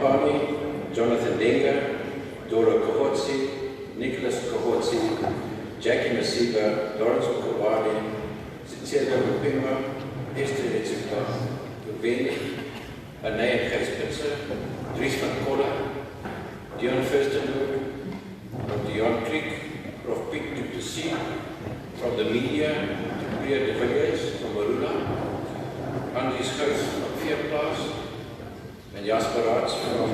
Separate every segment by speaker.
Speaker 1: Mapani, Jonathan Denga, Dora Kohotsi, Nicholas Kohotsi, Jackie Masiba, Lawrence Mkawani, Cecilia Mpima, Esther Etzikla, Uveni, Anaya Gijspitzer, Dries van Kolla, Dion Firstenberg, Dion Creek, Prof. Piet du Plessis, from the media, to Priya de Villiers from Marula, Andy Schuis from Veerplaats, and Jasper Raats from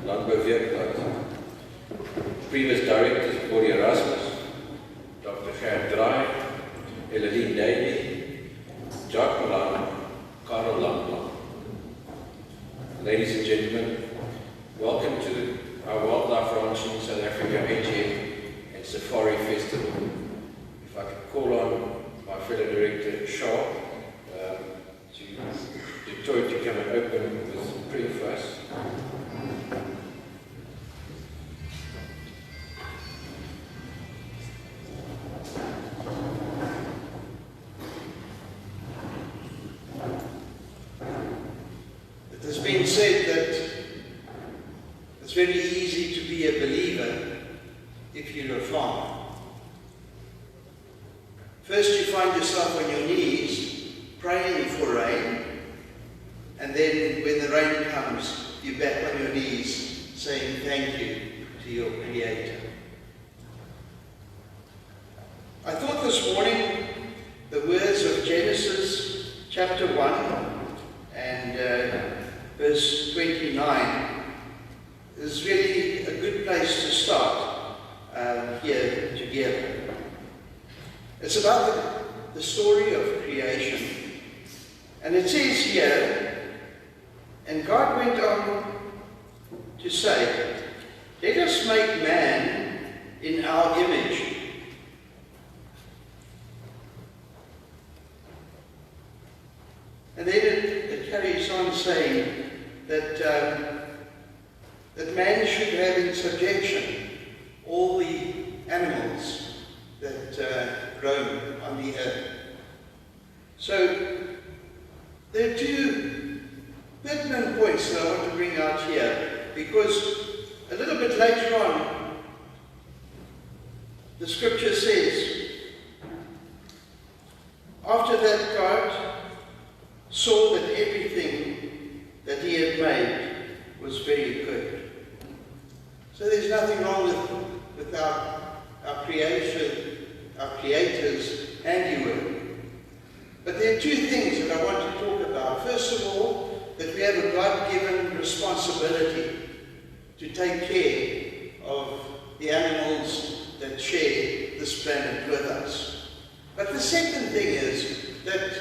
Speaker 1: Landbouw Veerplaat. Previous directors, Borie Erasmus, Dr. Gert Draai, Eladine Daly, Jacques Milan, Karel Landman. Ladies and gentlemen, welcome to our Wildlife Ranch in South Africa AGM and Safari Festival. If I could call on my fellow director, Shaw, to come and open with prayer for us.
Speaker 2: It has been said that it's very easy to be a believer if you're a farmer. First you find yourself on your knees praying for rain, and then when the rain comes, you're back on your knees saying thank you to your Creator. I thought this morning the words of Genesis chapter 1 and verse 29 is really a good place to start here together. It's about the story of creation. And it says here, and God went on to say, let us make man in our image. And then it carries on saying that, that man should have in subjection all the animals that grow on the earth. So there are two pertinent points that I want to bring out here, because a little bit later on, the scripture says, after that God saw that everything that he had made was very good. So there's nothing wrong with our creation, our Creator's handiwork. But there are two things that I want to talk about. First of all, that we have a God-given responsibility to take care of the animals that share this planet with us. But the second thing is that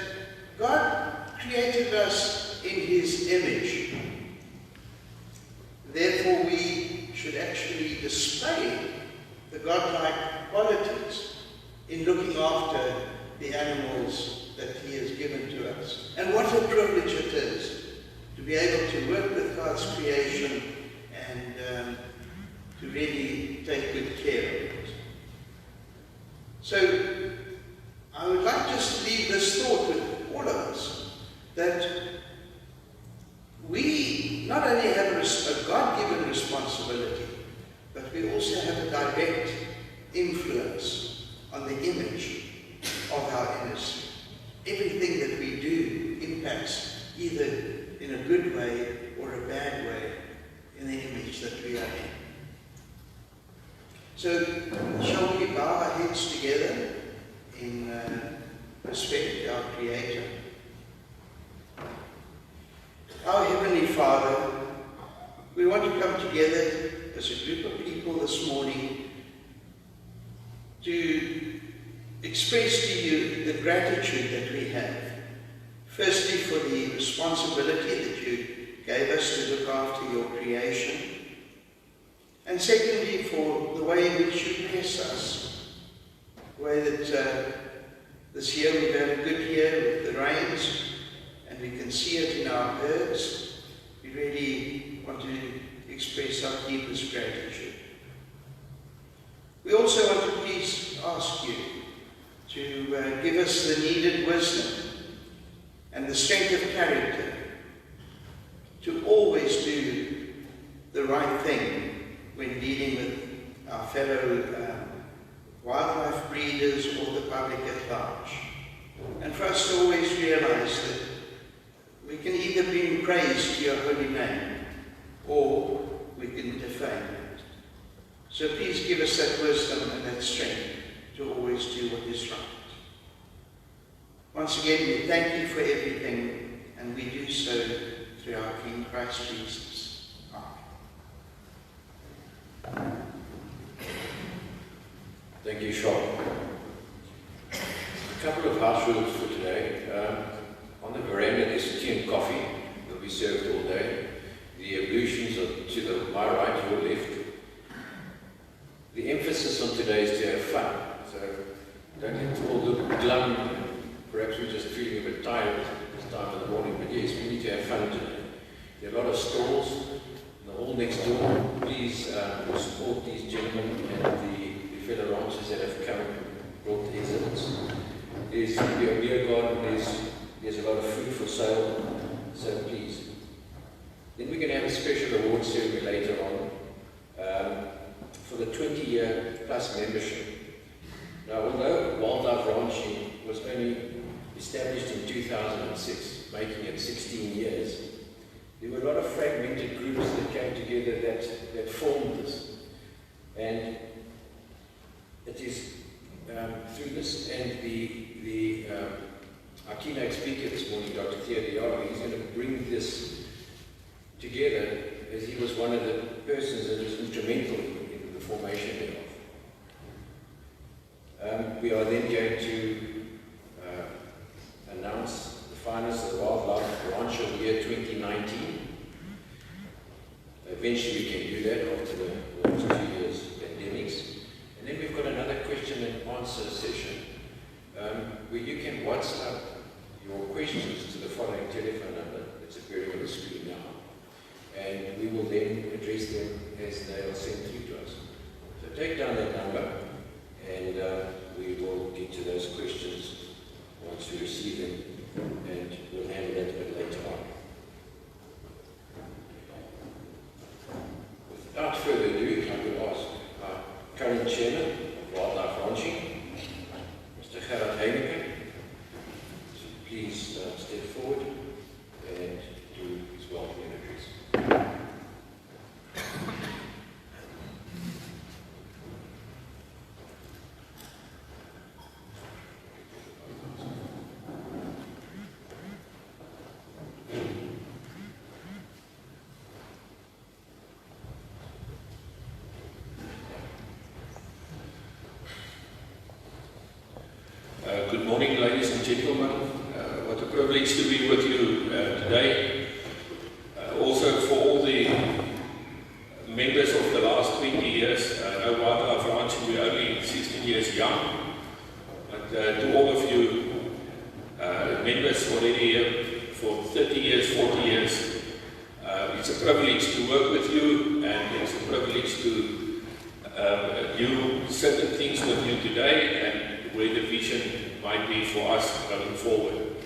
Speaker 2: God created us in his image. Therefore, we should actually display the godlike qualities in looking after the animals that he has given to us. And what a privilege it is to be able to work with God's creation and to really take good care of it. So I would like just to leave this thought with all of us, that we not only have a God-given responsibility, but we also have a direct influence on the image of our innocence. Everything that we do impacts either in a good way or a bad way in the image that we are in. So, shall we bow our heads together in respect to our Creator? Our Heavenly Father, we want to come together as a group of people this morning to express to you the gratitude that we have. Firstly, for the responsibility that you gave us to look after your creation. And secondly, for the way in which you bless us. The way that this year we've had a good year with the rains, and we can see it in our herds. We really want to express our deepest gratitude. We also want to please ask you to give us the needed wisdom and the strength of character to always do fellow wildlife breeders, or the public at large. And for us to always realize that we can either bring praise to your holy name, or we can defame it. So please give us that wisdom and that strength to always do what is right. Once again, we thank you for everything, and we do so through our King Christ Jesus. Amen.
Speaker 1: Thank you, Sean. A couple of house rules for today. On the veranda, there's tea and coffee. They'll be served all day. The ablutions are to my right, your left. The emphasis on today is to have fun. So don't let it all look glum. Perhaps we're just feeling a bit tired this time of the morning. But yes, we need to have fun today. There are a lot of stalls in the hall next door. Please support these gentlemen and the fellow ranchers that have come and brought the exhibits. There's a beer garden. There's a lot of food for sale. So please. Then we're going to have a special award ceremony later on for the 20-year plus membership. Now, although wildlife ranching was only established in 2006, making it 16 years, there were a lot of fragmented groups that came together that formed this. And it is through this, and our keynote speaker this morning, Dr. Theo, he's going to bring this together, as he was one of the persons that was instrumental in the formation thereof. We are then going to announce the finalists of the Wildlife Ranch of the year 2019. Eventually we can do that after the last 2 years pandemics. And then we've got another question and answer session where you can WhatsApp your questions to the following telephone number that's appearing on the screen now. And we will then address them as they are sent through to us. So take down that number and we will get to those questions once we receive them, and we'll handle that a bit later on. Without further ado, I will ask our current chairman of Wildlife Ranching, Mr. Wrsa Agm, to please step forward and do his welcoming address.
Speaker 3: Good morning, ladies and gentlemen. What a privilege to be with you today. Also for all the members of the last 20 years. I know Wildlife Ranching, we're only 16 years young. But to all of you members already here for 30 years, 40 years, it's a privilege to work with you, and it's a privilege to do certain things with you today, and where the vision might be for us going forward.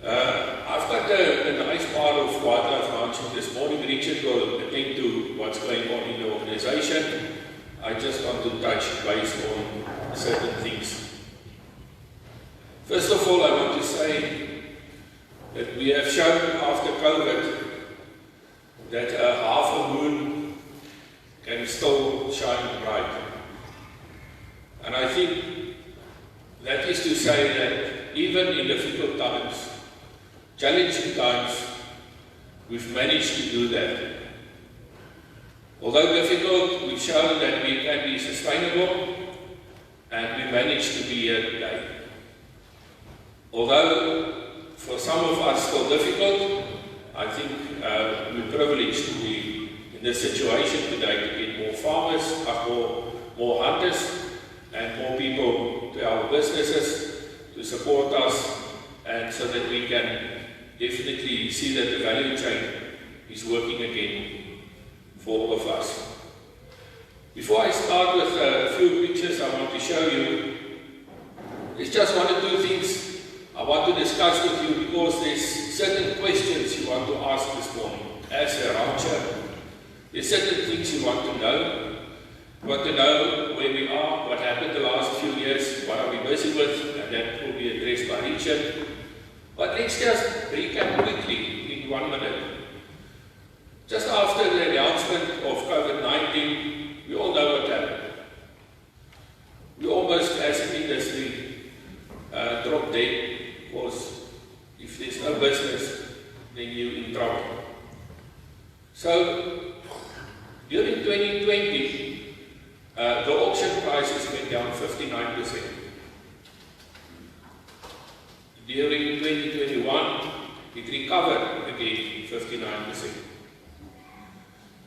Speaker 3: I've got a nice part of Wildlife Ranching this morning. Richard will attend to what's going on in the organization. I just want to touch base on certain things. First of all, I want to say that we have shown after COVID that a half a moon can still shine bright. And I think that is to say that even in difficult times, challenging times, we've managed to do that. Although difficult, we've shown that we can be sustainable, and we managed to be here today. Although for some of us still difficult, I think we're privileged to be in this situation today to get more farmers, more hunters, and more people to our businesses to support us, and so that we can definitely see that the value chain is working again for all of us. Before I start with a few pictures I want to show you, there's just one or two things I want to discuss with you, because there's certain questions you want to ask this morning. As a rancher, there's certain things you want to know, want to know where we are, what happened the last few years, what are we busy with, and that will be addressed by Richard. But let's just recap quickly in 1 minute. Just after the announcement of COVID-19, we all know what happened. We almost, as an industry, dropped dead, because if there's no business, then you're in trouble. So, during 2020, the auction prices went down 59%. During 2021, it recovered again 59%.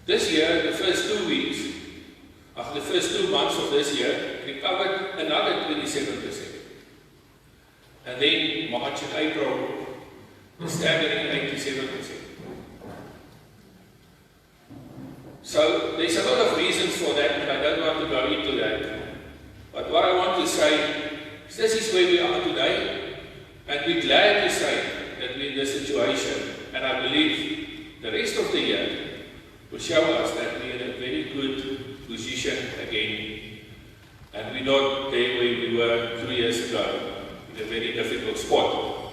Speaker 3: This year, the first 2 weeks, the first 2 months of this year, recovered another 27%. And then March and April, a staggering 87%. So there's a lot of reasons for that, and I don't want to go into that. But what I want to say is this is where we are today, and we're glad to say that we're in this situation, and I believe the rest of the year will show us that we're in a very good position again, and we're not there where we were 2 years ago, in a very difficult spot.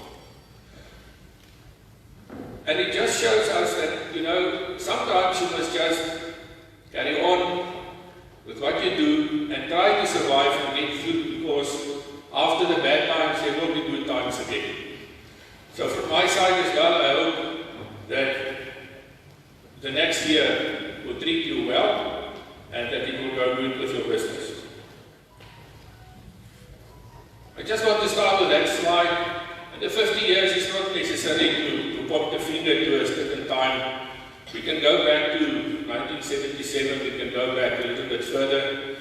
Speaker 3: And it just shows us that, you know, sometimes you must just carry on with what you do and try to survive and get through, because after the bad times there will be good times again. So from my side as well, I hope that the next year will treat you well and that it will go good with your business. I just want to start with that slide. And the 50 years is not necessary to pop the finger to a certain time. We can go back to 1977, we can go back a little bit further,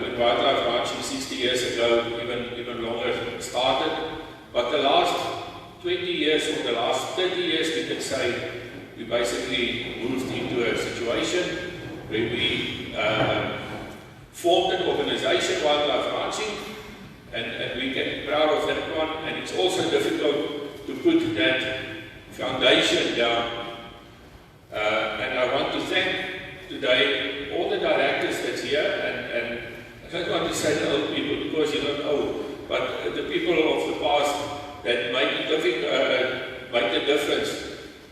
Speaker 3: when wildlife ranching 60 years ago, even longer, started. But the last 20 years or the last 30 years, we can say, we basically moved into a situation where we formed an organization, Wildlife Ranching, and we can be proud of that one. And it's also difficult to put that foundation down. And I want to thank today all the directors that's here, and I don't want to say the old people because you're not old, but the people of the past that make the difference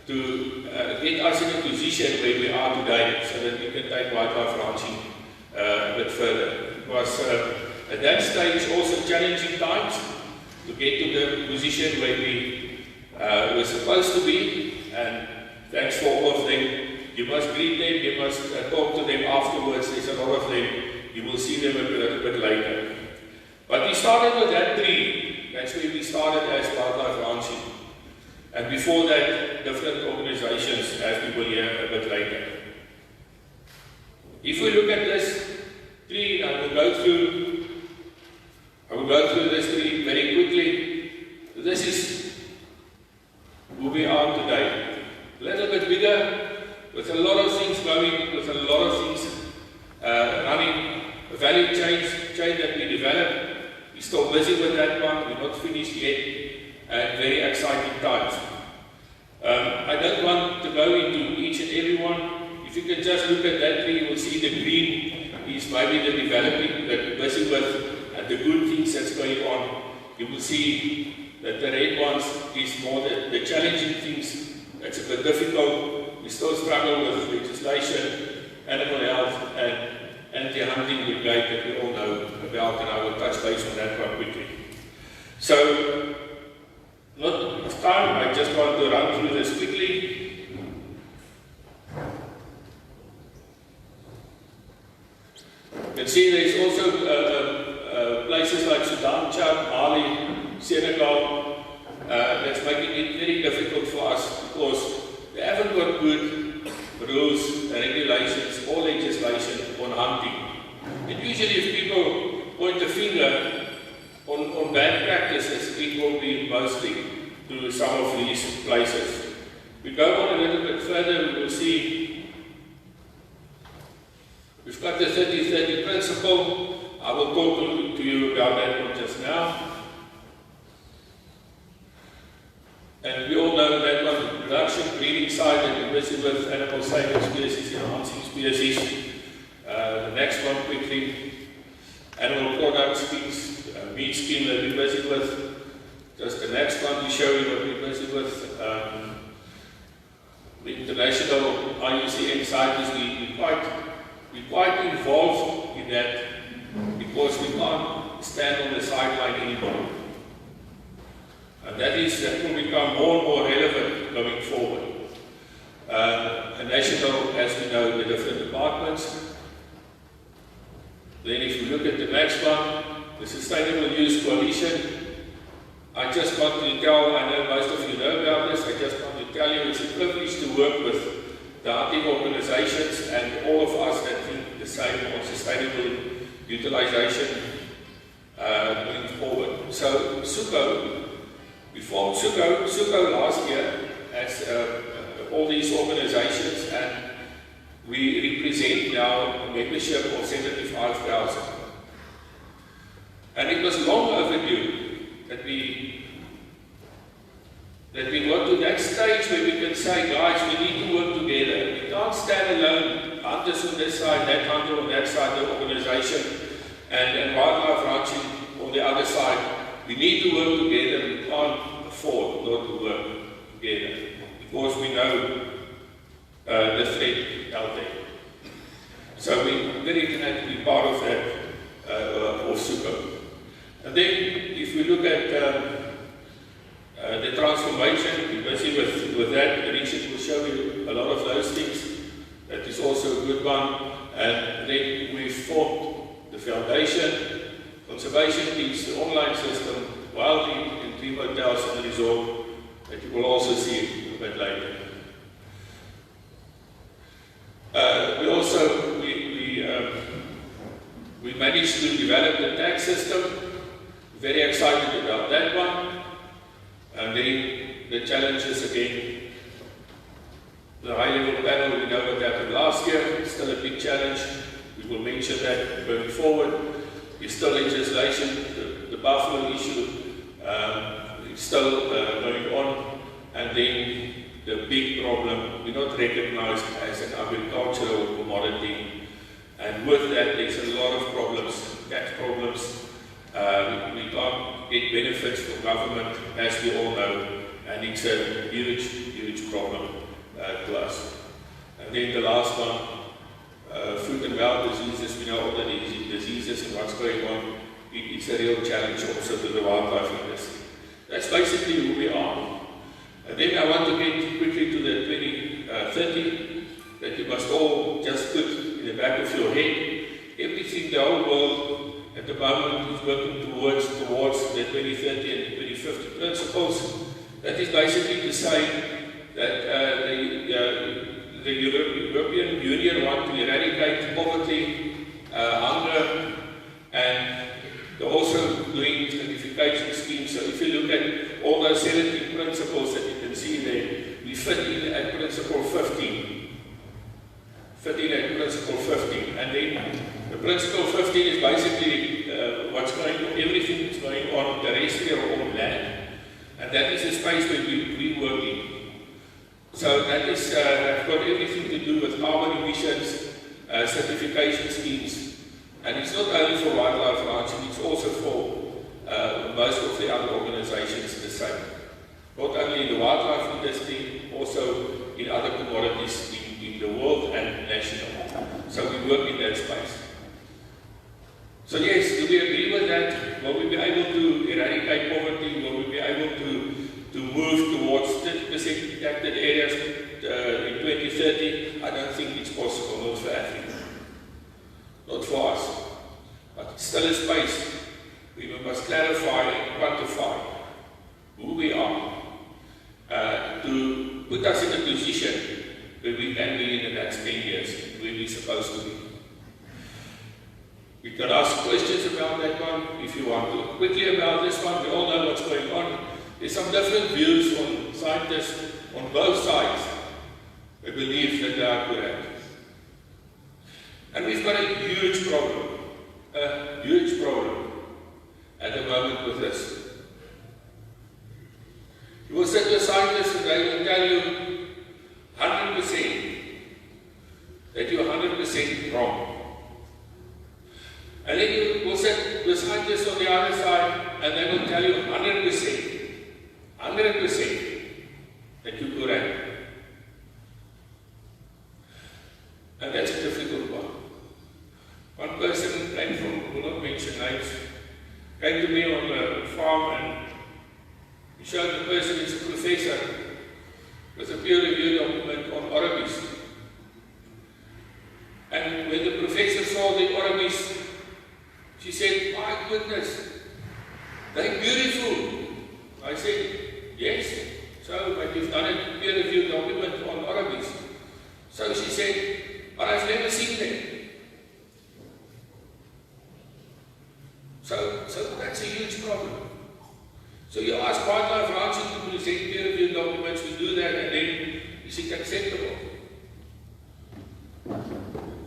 Speaker 3: to get us in a position where we are today, so that we can take wildlife ranching a bit further. It was at that stage also challenging times to get to the position where we were supposed to be, and thanks for all of them. You must greet them, you must talk to them afterwards. There's a lot of them. You will see them a little bit later. But we started with that tree. That's where we started as wildlife ranching. And before that, different organizations, as we will hear a bit later. If we look at this tree, I will go through this tree very quickly. This is who we are today. A little bit bigger, with a lot of things going, with a lot of things running, a value chain that we developed. We're still busy with that one, we're not finished yet, and very exciting times. I don't want to go into each and every one. If you can just look at that tree, you will see the green is maybe the developing that we're busy with, and the good things that's going on. You will see that the red ones is more the challenging things. It's a bit difficult. We still struggle with legislation, animal health, and anti-hunting brigade that we all know about, and I will touch base on that one quickly. So, not enough time, I just want to run through this quickly. You can see there's also places like Sudan, Chad, Mali, Senegal, that's making it very difficult for us because we haven't got good rules, regulations, or legislation on hunting. And usually if people point the finger on bad practices, it will be mostly to some of these places. We go on a little bit further, we will see we've got the 30-30 principle. I will talk to you about that one just now. And we all know that one, production, breeding side, that we're busy with animal saving species, enhancing species. The next one quickly, animal product schemes, meat scheme that we're busy with. Just the next one to show you what we're busy with. The international IUCN site is we're quite involved in that because we can't stand on the sideline anymore. And that will become more and more relevant going forward. A national, as we know, the different departments. Then if you look at the next one, the Sustainable Use Coalition, I just want to tell, I know most of you know about this, I just want to tell you it's a privilege to work with the hunting organizations and all of us that think the same on sustainable utilization moving forward. So SUCO, we formed SUCO last year as all these organizations, and we represent now a membership of 75,000. And it was long overdue that we got to that stage where we can say, guys, we need to work together. We can't stand alone, hunters on this side, that hunter on that side, the organization, and wildlife ranching on the other side. We need to work together. We can't afford not to work together because we know the threat out there. So we're very glad to be part of that, of SUCO. And then, if we look at the transformation, we're busy with that. Richard will show you a lot of those things. That is also a good one. And then we formed the foundation, conservation teams, the online system, wildlife and dream hotels and resort, that you will also see a bit later. We managed to develop the tax system. Very excited about that one. And then the challenges again. The high-level panel, we know what happened last year. It's still a big challenge. We will mention that going forward. There's still legislation, the buffalo issue is still going on. And then the big problem, we're not recognized as an agricultural commodity. And with that, there's a lot of problems, tax problems. We can't get benefits from government, as we all know, and it's a huge, huge problem to us. And then the last one, food and wild diseases. We know all the diseases and what's going on. It's a real challenge also to the wildlife industry. That's basically who we are. And then I want to get quickly to the 2030, that you must all just put in the back of your head. Everything, the whole world at the moment is working towards the 2030 and 2050 principles. That is basically to say that the European Union wants to eradicate poverty, hunger, and they're also doing certification schemes. So if you look at all those 17 principles that you can see there, we fit in at principle 15. And then the principle 15 is basically what's going on, everything that's going on terrestrial on land. And that is the space where we work in. So that is got everything to do with carbon emissions, certification schemes. And it's not only for wildlife ranching, it's also for most of the other organizations the same. Not only in the wildlife industry, also in other commodities in the world and national. So we work in that space. So yes, do we agree with that? Will we be able to eradicate poverty? Will we be able to move towards 30% protected areas in 2030? I don't think it's possible, not for Africa. Not for us. But it's still a space we must clarify and quantify who we are to put us in a position where we can be in the next 10 years, where we're supposed to be. We can ask questions about that one if you want to. Quickly about this one, we all know what's going on. There's some different views from scientists on both sides who believe that they are correct. And we've got a huge problem at the moment with this. You will sit with scientists and they will tell you 100% that you're 100% wrong. And then you will set the scientists on the other side, and they will tell you 100% that you're correct. And that's a difficult one. One person came from, will not mention names, came to me on the farm and he showed the person is a professor with a peer-reviewed document on Orabis. And when the professor saw the Orabis, she said, "My goodness, they're beautiful." I said, "Yes, so but you've done a peer-reviewed document on Orabis." So she said, "But I've never seen them." So that's a huge problem. So you ask wildlife ranching to present peer-reviewed documents, we do that, and then is it acceptable?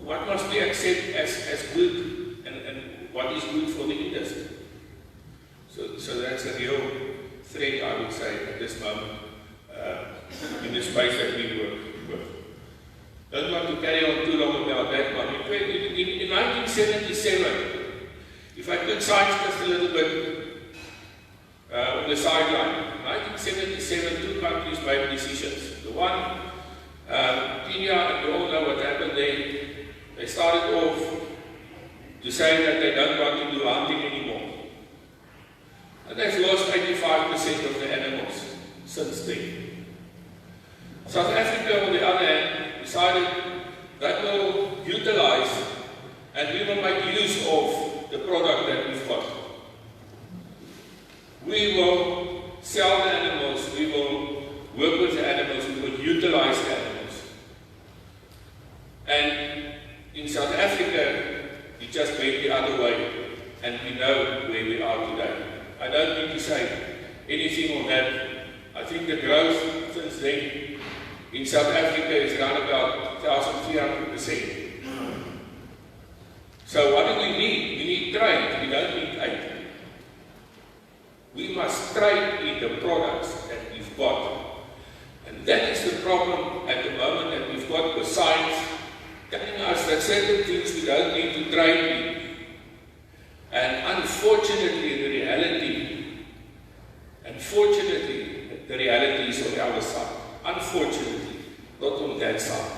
Speaker 3: What must we accept as good, and what is good for the industry? So that's a real threat, I would say, at this moment, in the space that we work with. Don't want to carry on too long about that one. In 1977, if I could side just a little bit on the sideline, 1977, two countries made decisions. The one, Kenya, and we all know what happened there. They started off to say that they don't want to do hunting anymore. And they've lost 85% of the animals since then. South Africa, on the other hand, decided that will utilize and we will make use of the product that we've got. We will sell the animals, we will work with the animals, we will utilize the animals. And in South Africa, it just went the other way, and we know where we are today. I don't need to say anything on that. I think the growth since then in South Africa is around about 1,300%. So what do we need? We need trade, we don't need aid. We must trade in the products that we've got. And that is the problem at the moment that we've got with science telling us that certain things we don't need to trade in. And unfortunately, the reality is on our side. Unfortunately, not on that side.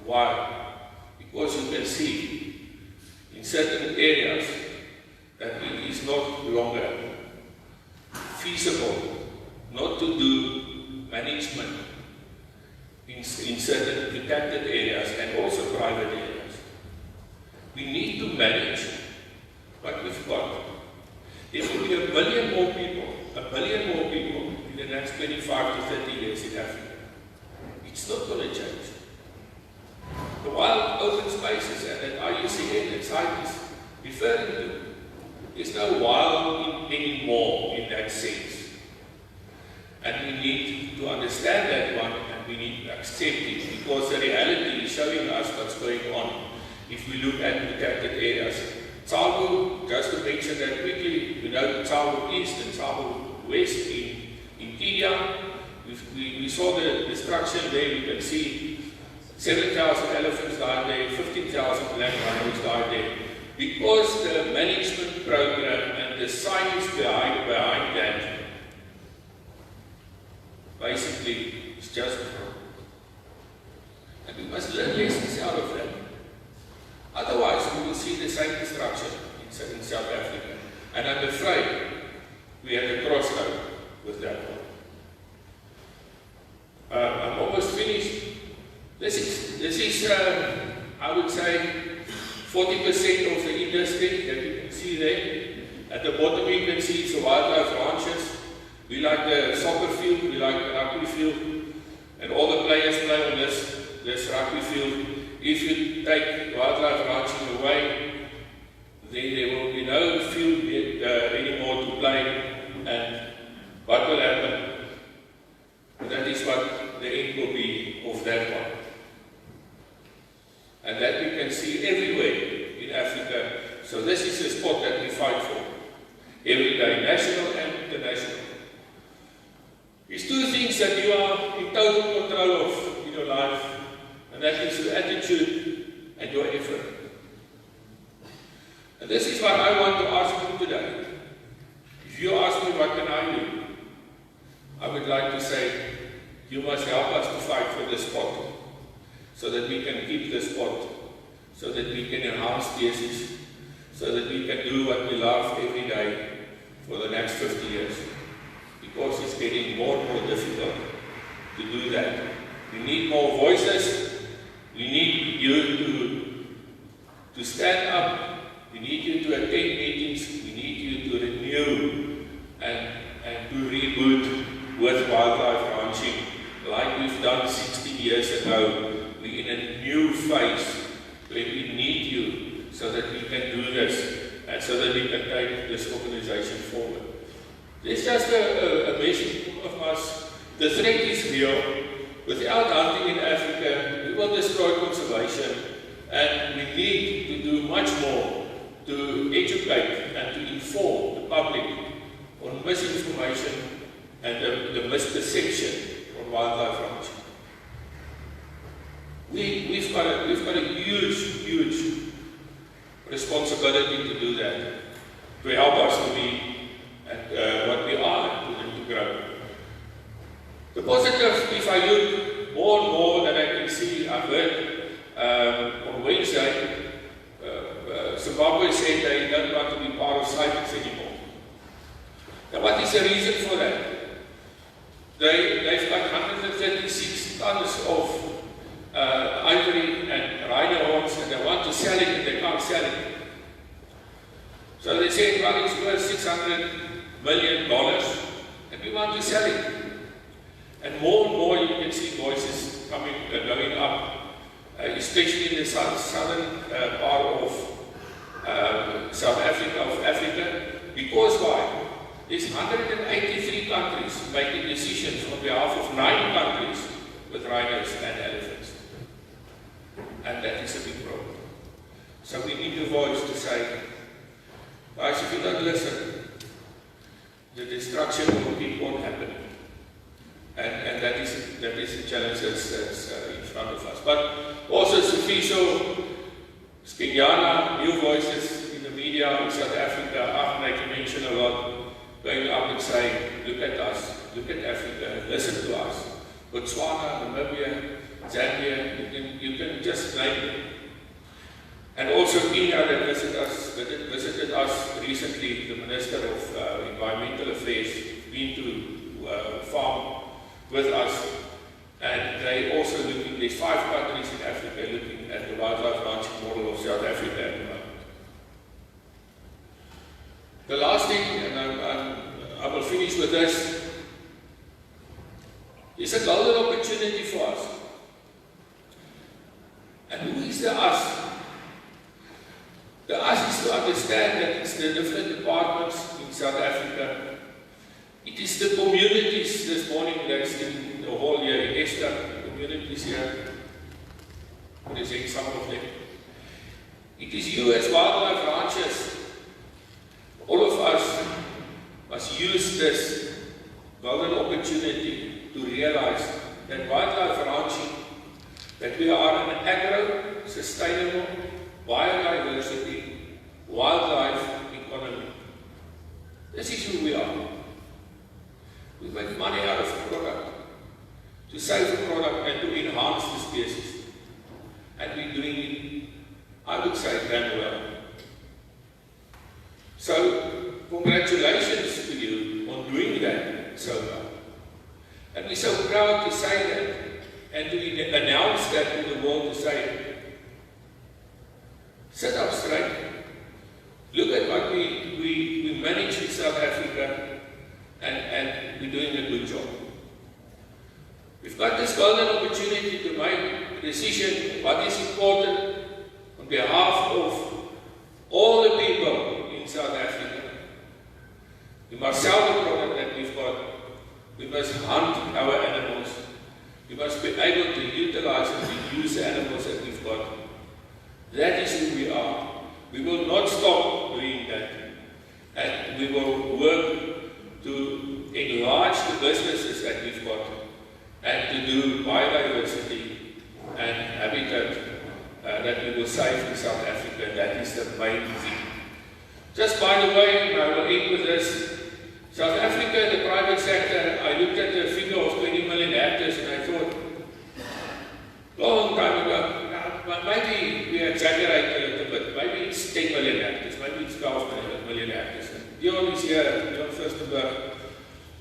Speaker 3: Why? Because you can see in certain areas that it is not longer feasible not to do management in certain protected areas and also private areas. We need to manage what we've got. There will be a billion more people in the next 25 to 30 years in Africa. It's not going to change. The wild open spaces that IUCN and CITES is referring to, there's no wild anymore in that sense. And we need to understand that one, and we need to accept it, because the reality is showing us what's going on if we look at protected areas. Tsavo, just to mention that quickly, we know Tsavo East and Tsavo West in Kenya. We saw the destruction there. You can see 7,000 elephants died there, 15,000 black rhinos died there, because the management program and the science behind that basically is just wrong. And we must learn lessons out of that. Otherwise, we will see the same destruction in South Africa. And I'm afraid we are at a crossroad with that one. I'm almost finished. This is I would say, 40% of the industry that you can see there. At the bottom you can see it's the wildlife ranches. We like the soccer field, we like the rugby field, and all the players play on this rugby field. If you take wildlife ranching away, then there will be no field anymore to play, and what will happen? That is what the end will be of that one. And that we can see everywhere in Africa. So this is a spot that we fight for every day, national and international. It's two things that you are in total control of in your life, and that is your attitude and your effort. And And this is what I want to ask you today. If you ask me what can I do, I would like to say, you must help us to fight for this spot, so that we can keep this spot, so that we can enhance species, so that we can do what we love every day for the next 50 years. Because it's getting more and more difficult to do that. We need more voices. We need you to stand up. We need you to attend meetings. We need you to renew and to reboot with wildlife ranching like we've done 60 years ago. We're in a new phase where we need you so that we can do this and so that we can take this organization forward. There's just a message of us. The threat is real. Without hunting in Africa, we will destroy conservation, and we need to do much more to educate and to inform the public on misinformation and the misperception on wildlife ranching. We've got a huge responsibility to do that, to help us to be at what we are and to grow. The positive, if I look more and more that I can see, I've heard on Wednesday, Zimbabwe said they don't want to be part of CITES anymore. Now what is the reason for that? They've got 136 tons of ivory and rhino horns, and they want to sell it and they can't sell it. So they said, well, it's worth $600 million and we want to sell it. And more you can see voices coming, going up, especially in the southern part of South Africa. Because why? There's 183 countries making decisions on behalf of 9 countries with rhinos and elephants. And that is a big problem. So we need a voice to say, guys, if you don't listen, the destruction will keep on happening. And that is the challenge that's in front of us. But also Sofiso, Skinyana, new voices in the media in South Africa, Ahmed mentioned a lot, going up and saying, look at us, look at Africa, listen to us. Botswana, Namibia, Zambia, you can just name it. And also Kenya that visited us recently, the Minister of Environmental Affairs, been to farm with us, and they also looking, there's 5 countries in Africa looking at the wildlife ranching model of South Africa at the moment. The last thing, and I will finish with this, is a golden opportunity for us. And who is the us? The us is to understand that it's the different departments in South Africa. It is the communities this morning that's in the hall here in Esther, the communities here, present some of them. It is you as wildlife ranchers. All of us must use this golden opportunity to realize that wildlife ranching, that we are an agro-sustainable biodiversity, wildlife economy. This is who we are. We make money out of the product, to save the product and to enhance the species. And we're doing it, I would say, damn well. So, congratulations to you on doing that so well. And we're so proud to say that and to announce that to the world, to say, sit up straight. Look at what we manage in South Africa, and we're doing a good job. We've got this golden opportunity to make a decision what is important on behalf of all the people in South Africa. We must sell the product that we've got. We must hunt our animals. We must be able to utilize and reuse the animals that we've got. That is who we are. We will not stop doing that. And we will work to enlarge the businesses that we've got and to do biodiversity and habitat that we will save in South Africa. That is the main thing. Just by the way, I will end with this. South Africa, the private sector, I looked at the figure of 20 million hectares and I thought, long time ago, maybe we exaggerate a little bit, maybe it's 10 million hectares, maybe it's 12 million hectares. Dion is here, Dion Furstenberg.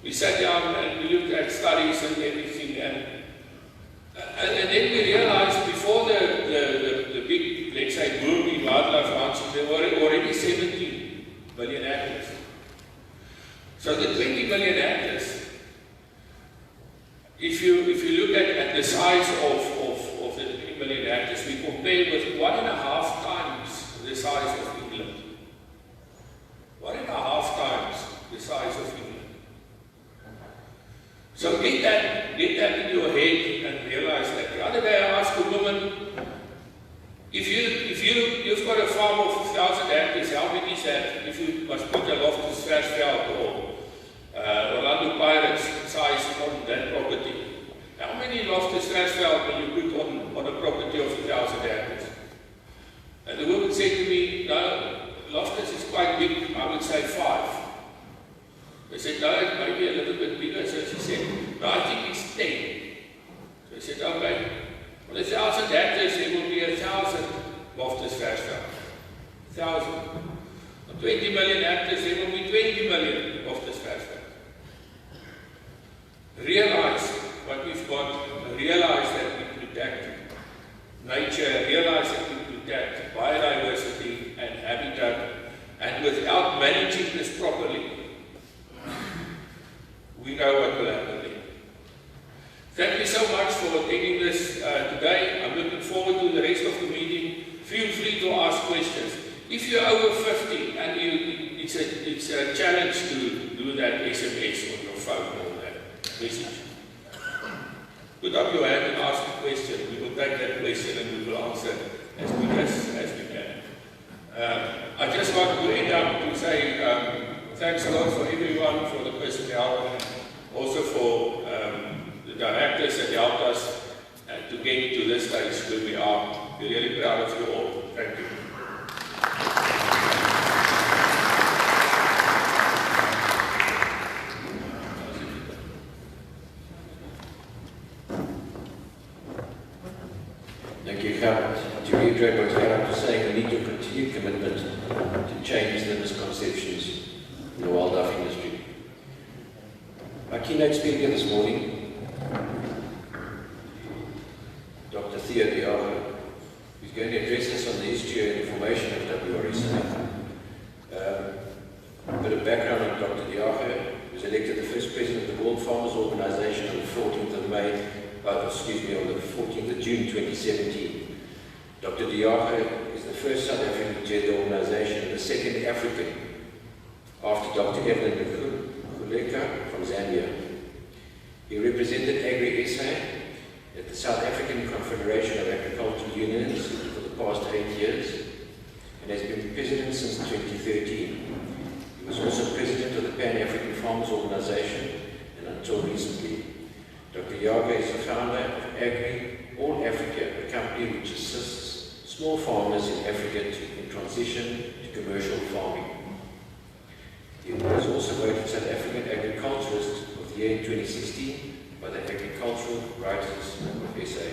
Speaker 3: We sat down and we looked at studies and everything, and then we realized before the big, let's say, boom in wildlife ranching, there were already 17 million hectares. So the 20 million hectares, if you look at the size of the 20 million hectares, we compare with 1.5 times the size of England. 1.5 times the size of England. So get that in your head and realize that. The other day I asked a woman, if you've got a farm of 1,000 hectares, how big is that? If you must put a Loftus Versveld or Orlando Pirates size on that property, how many Loftus Versveld will you put on a property of 1,000 hectares? And the woman said to me, no, Loftus is quite big, I would say 5. I said, no, it may be a little bit bigger. So she said, no, I think it's 10. So I said, okay. Well, 1,000 hectares, there will be 1,000 Loftus Versveld. 1,000. On 20 million hectares, there will be 20 million Loftus Versveld. Realize what we've got. Realize that we protect nature. Realize that we protect biodiversity and habitat. And without managing this properly, we know what will happen there. Thank you so much for attending this today. I'm looking forward to the rest of the meeting. Feel free to ask questions. If you're over 50 and it's a challenge to do that SMS on your phone or that message, put up your hand and ask a question. We will take that question and we will answer as quick as we can. I just want to end up to say thanks a lot for everyone for the personnel and also for the directors that helped us to get to this stage where we are. We're really proud of you all. Thank you.
Speaker 1: Thank you, Gerard. To reiterate what Gerard was saying, we need your continued commitment to change the misconceptions in the wildlife industry. Our keynote speaker this morning, Dr. Theo Diago, who's going to address us on the history and information of Wrsa. A bit of background on Dr. Diago. He was elected the first president of the World Farmers Organization on the 14th of on the 14th of June 2017. Dr. Diago is the first South African-led organization and the second African after Dr. Evelyn Kuleka from Zambia. He represented Agri-SA at the South African Confederation of Agricultural Unions for the past 8 years and has been president since 2013. He was also president of the Pan-African Farmers Organization and until recently. Dr. Diago is the founder of Agri All Africa, a company which assists small farmers in Africa in transition to commercial farming. He was also voted South African Agriculturist of the Year in 2016 by the Agricultural Writers of SA.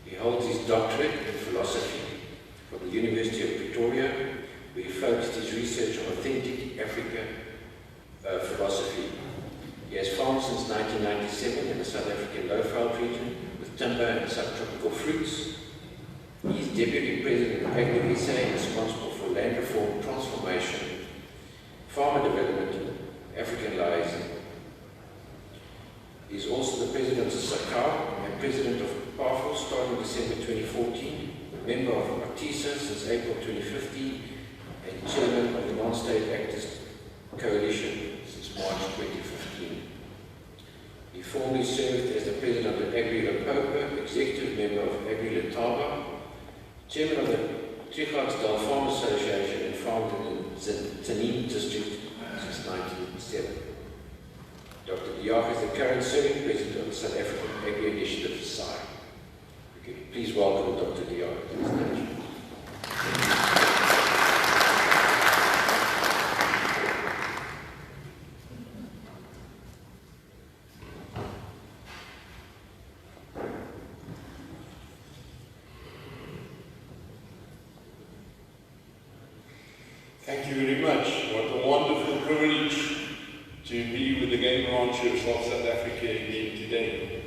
Speaker 1: He holds his doctorate in philosophy from the University of Pretoria, where he focused his research on authentic Africa philosophy. He has farmed since 1997 in the South African Lowveld region with timber and subtropical fruits. He is Deputy President of Agri-SA and responsible for land reform, transformation, farmer development, African liaison. He is also the President of SACAO and President of PAFO starting December 2014, member of ARTISA since April 2015, and Chairman of the Non-State Actors Coalition since March 2015. He formerly served as the President of Agri-Limpopo, Executive Member of Agri-Letaba, Chairman of the Trigatsdal Farm Association and farmed in the Tzaneen district since 1997. Dr. Diago is the current serving President of the South African Agri-Initiative Society. Okay, please welcome Dr. Diago to the stage.
Speaker 4: Thank you very much. What a wonderful privilege to be with the game ranchers of South Africa again today.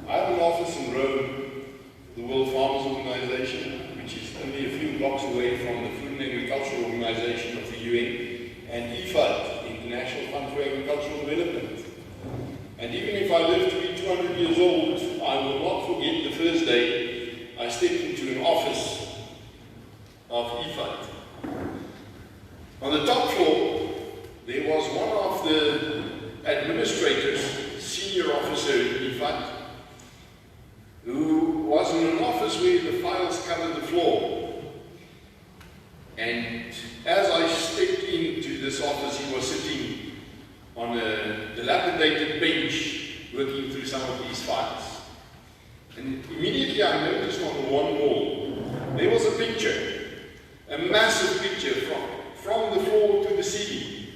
Speaker 4: I have an office in Rome, the World Farmers Organization, which is only a few blocks away from the Food and Agricultural Organization of the UN, and IFAD, the International Fund for Agricultural Development. And even if I live to be 200 years old, I will not forget the first day I stepped into an office of IFAD. On the top floor, there was one of the administrators, senior officer in IFAD, who was in an office where the files covered the floor. And as I stepped into this office, he was sitting on a dilapidated bench working through some of these files. And immediately I noticed on the one wall, there was a picture, a massive picture from the floor to the ceiling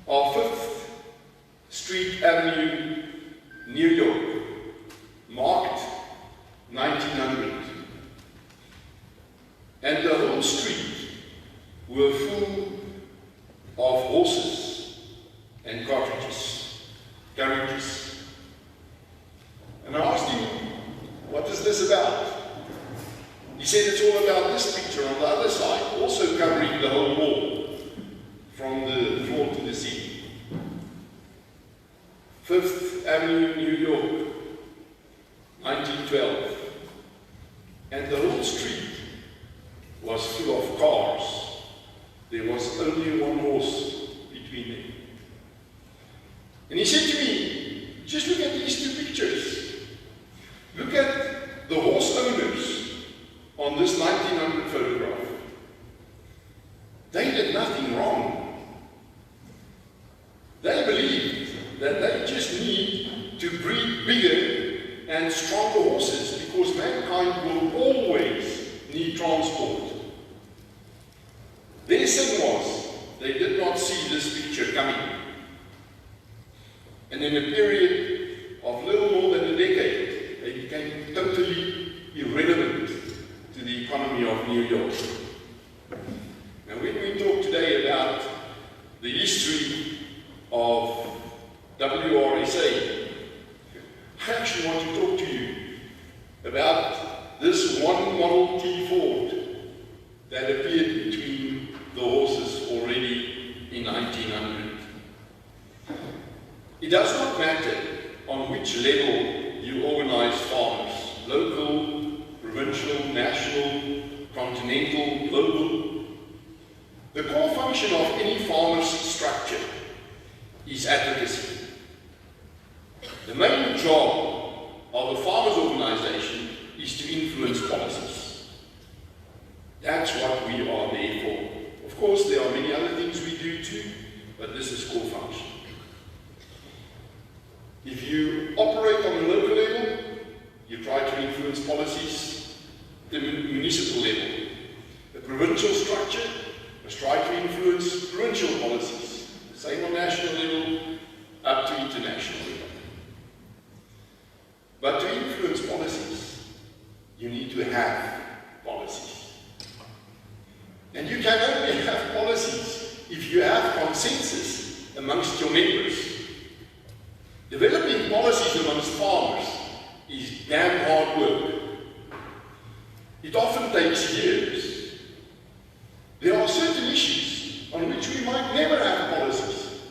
Speaker 4: of 5th Street Avenue, New York, marked 1900. And the whole street were full of horses and carriages. And I asked him, what is this about? He said it's all about this picture on the other side, also covering the whole wall, from the floor to the ceiling. 5th Avenue, New York, 1912. And the whole street was full of cars. There was only one horse between them. And he said to me, just look at these two pictures. Look at the horse owners on this 1900 photograph. They did nothing wrong. They believed that they just need to breed bigger and stronger horses because mankind will always need transport. Their sin was they did not see this picture coming. And in a period of little more than a decade, they became totally irrelevant to the economy of New York. Now, when we talk today about the history of Wrsa, I actually want to talk to you about this one Model T Ford that appeared between the horses already in 1900. It does not matter on which level you organize farmers, local, provincial, national, continental, global. The core function of any farmer's structure is advocacy. The main job of a farmers' organization is to influence policies. That's what we are there for. Of course, there are many other things we do too, but this is core function. If you operate on a local level, you try to influence policies at the municipal level. The provincial structure must try to influence provincial policies. The same on national level, up to international level. But to influence policies, you need to have policies. And you can only have policies if you have consensus amongst your members. Developing policies amongst farmers is damn hard work. It often takes years. There are certain issues on which we might never have policies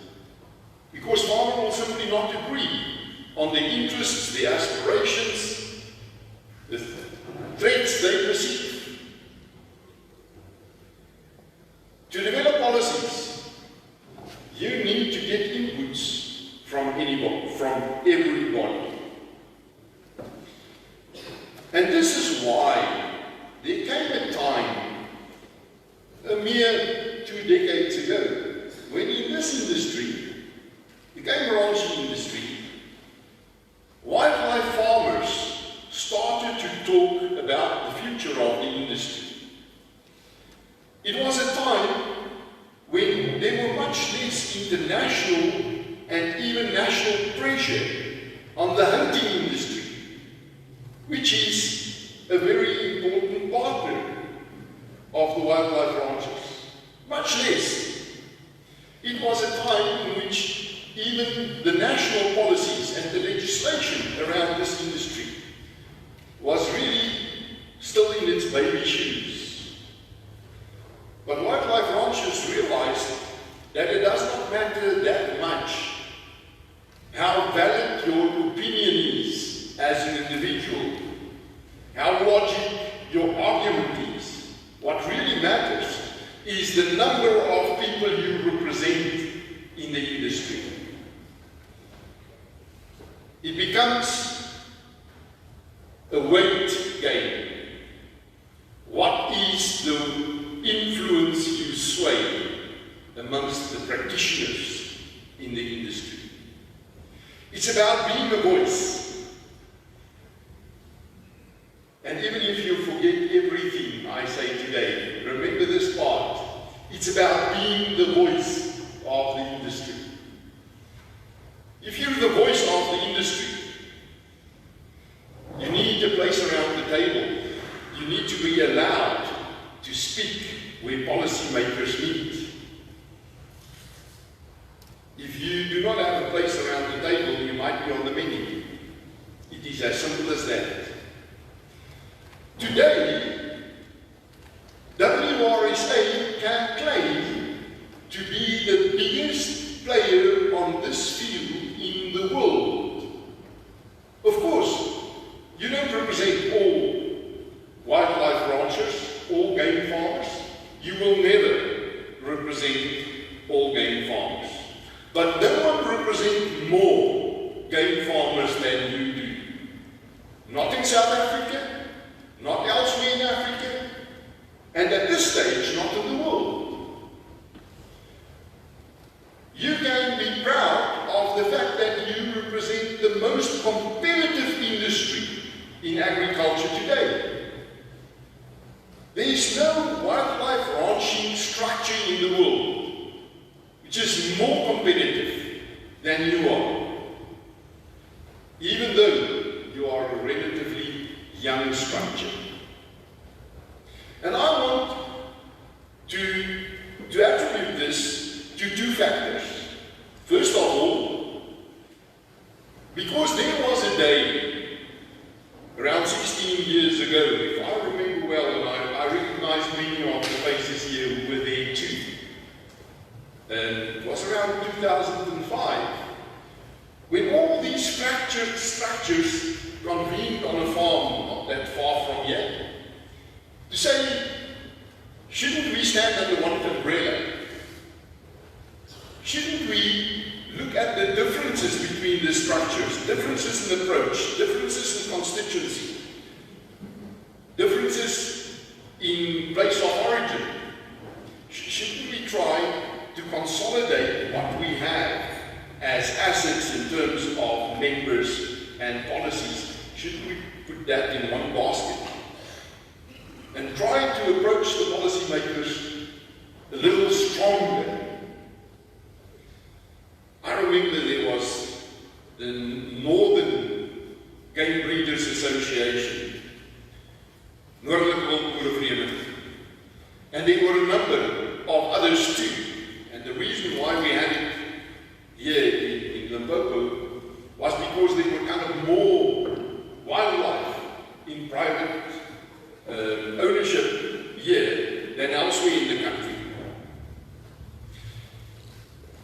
Speaker 4: because farmers will simply not agree on their interests, their aspirations, the threats they perceive. To develop policies, you need to get inputs from anybody, from everybody. And this is why there came a time, a mere 2 decades ago, when in this industry, the game ranching industry, wildlife farmers started to talk about the future of the industry. It was a time when there were much less international and even national pressure on the hunting industry, which is a very important partner of the wildlife ranchers.
Speaker 5: much less. It was a time in which even the national policies and the legislation around this industry was really still in its baby shoes. But wildlife ranchers realized that it does not matter that much how valid your opinion is as an individual, how logic your argument is. What really matters is the number of people you represent in the industry. It becomes a weight game. What is the influence you sway amongst the practitioners in the industry? It's about being a voice. And even if you forget everything I say today, remember this part. It's about being the voice of the industry. If you're the voice of the industry, you need a place around the table. You need to be allowed to speak where policymakers meet. If you do not have a place around the table, you might be on the menu. It is as simple as that. Today, Wrsa can claim to be the biggest player on this field in the world. Of course, you don't represent all wildlife ranchers, all game farmers. You will never represent all game farmers. But no one represents more game farmers than you do. Not in South Africa, not elsewhere in Africa, and at this stage, not in the world. You can be proud of the fact that you represent the most competitive industry in agriculture today. There is no wildlife ranching structure in the world which is more competitive than you are, even though you are a relatively young structure. And I want to attribute this to two factors. First of all, because there was a day around 16 years ago, if I remember well, and I recognize many of the faces here who were there too. It was around 2005, when all these fractured structures convened on a farm not that far from here, to say, shouldn't we stand under one umbrella? Shouldn't we look at the differences between the structures, differences in approach, differences in constituency, differences in place of origin? Shouldn't we try to consolidate what we have as assets in terms of members and policies? Shouldn't we put that in one basket and try to approach the policymakers a little stronger? I remember there was the Northern Game Breeders Association, Noordelijke Wildboerenvereniging, and there were a number of others too. And the reason why we had it here in Limpopo was because there were kind of more wildlife in private ownership here than elsewhere in the country.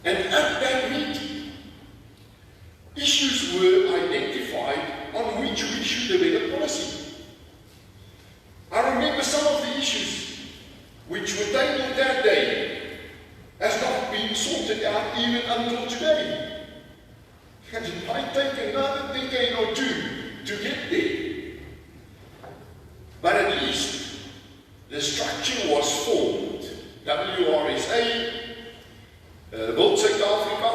Speaker 5: And at that meeting, issues were identified on which we should develop policy. I remember some of the issues which were tabled that day has not been sorted out even until today. And it might take another decade or two to get there. But at least the structure was formed. Wrsa, Wildt South Africa,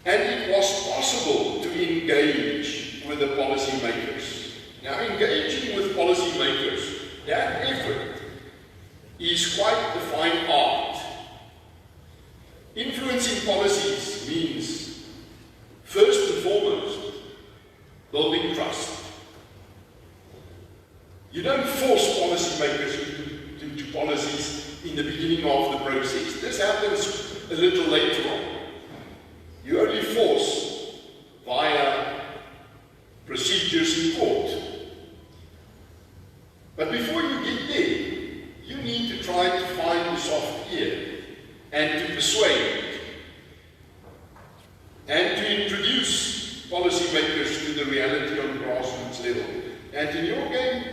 Speaker 5: and it was possible to engage with the policymakers. Now, engaging with policymakers, that effort is quite the fine art. Influencing policies means, first and foremost, building trust. You don't force policymakers into policies in the beginning of the process. This happens a little later on. You only force via procedures in court. But before you get there, you need to try to find the soft ear and to persuade and to introduce policymakers to the reality on grassroots level. And in your game,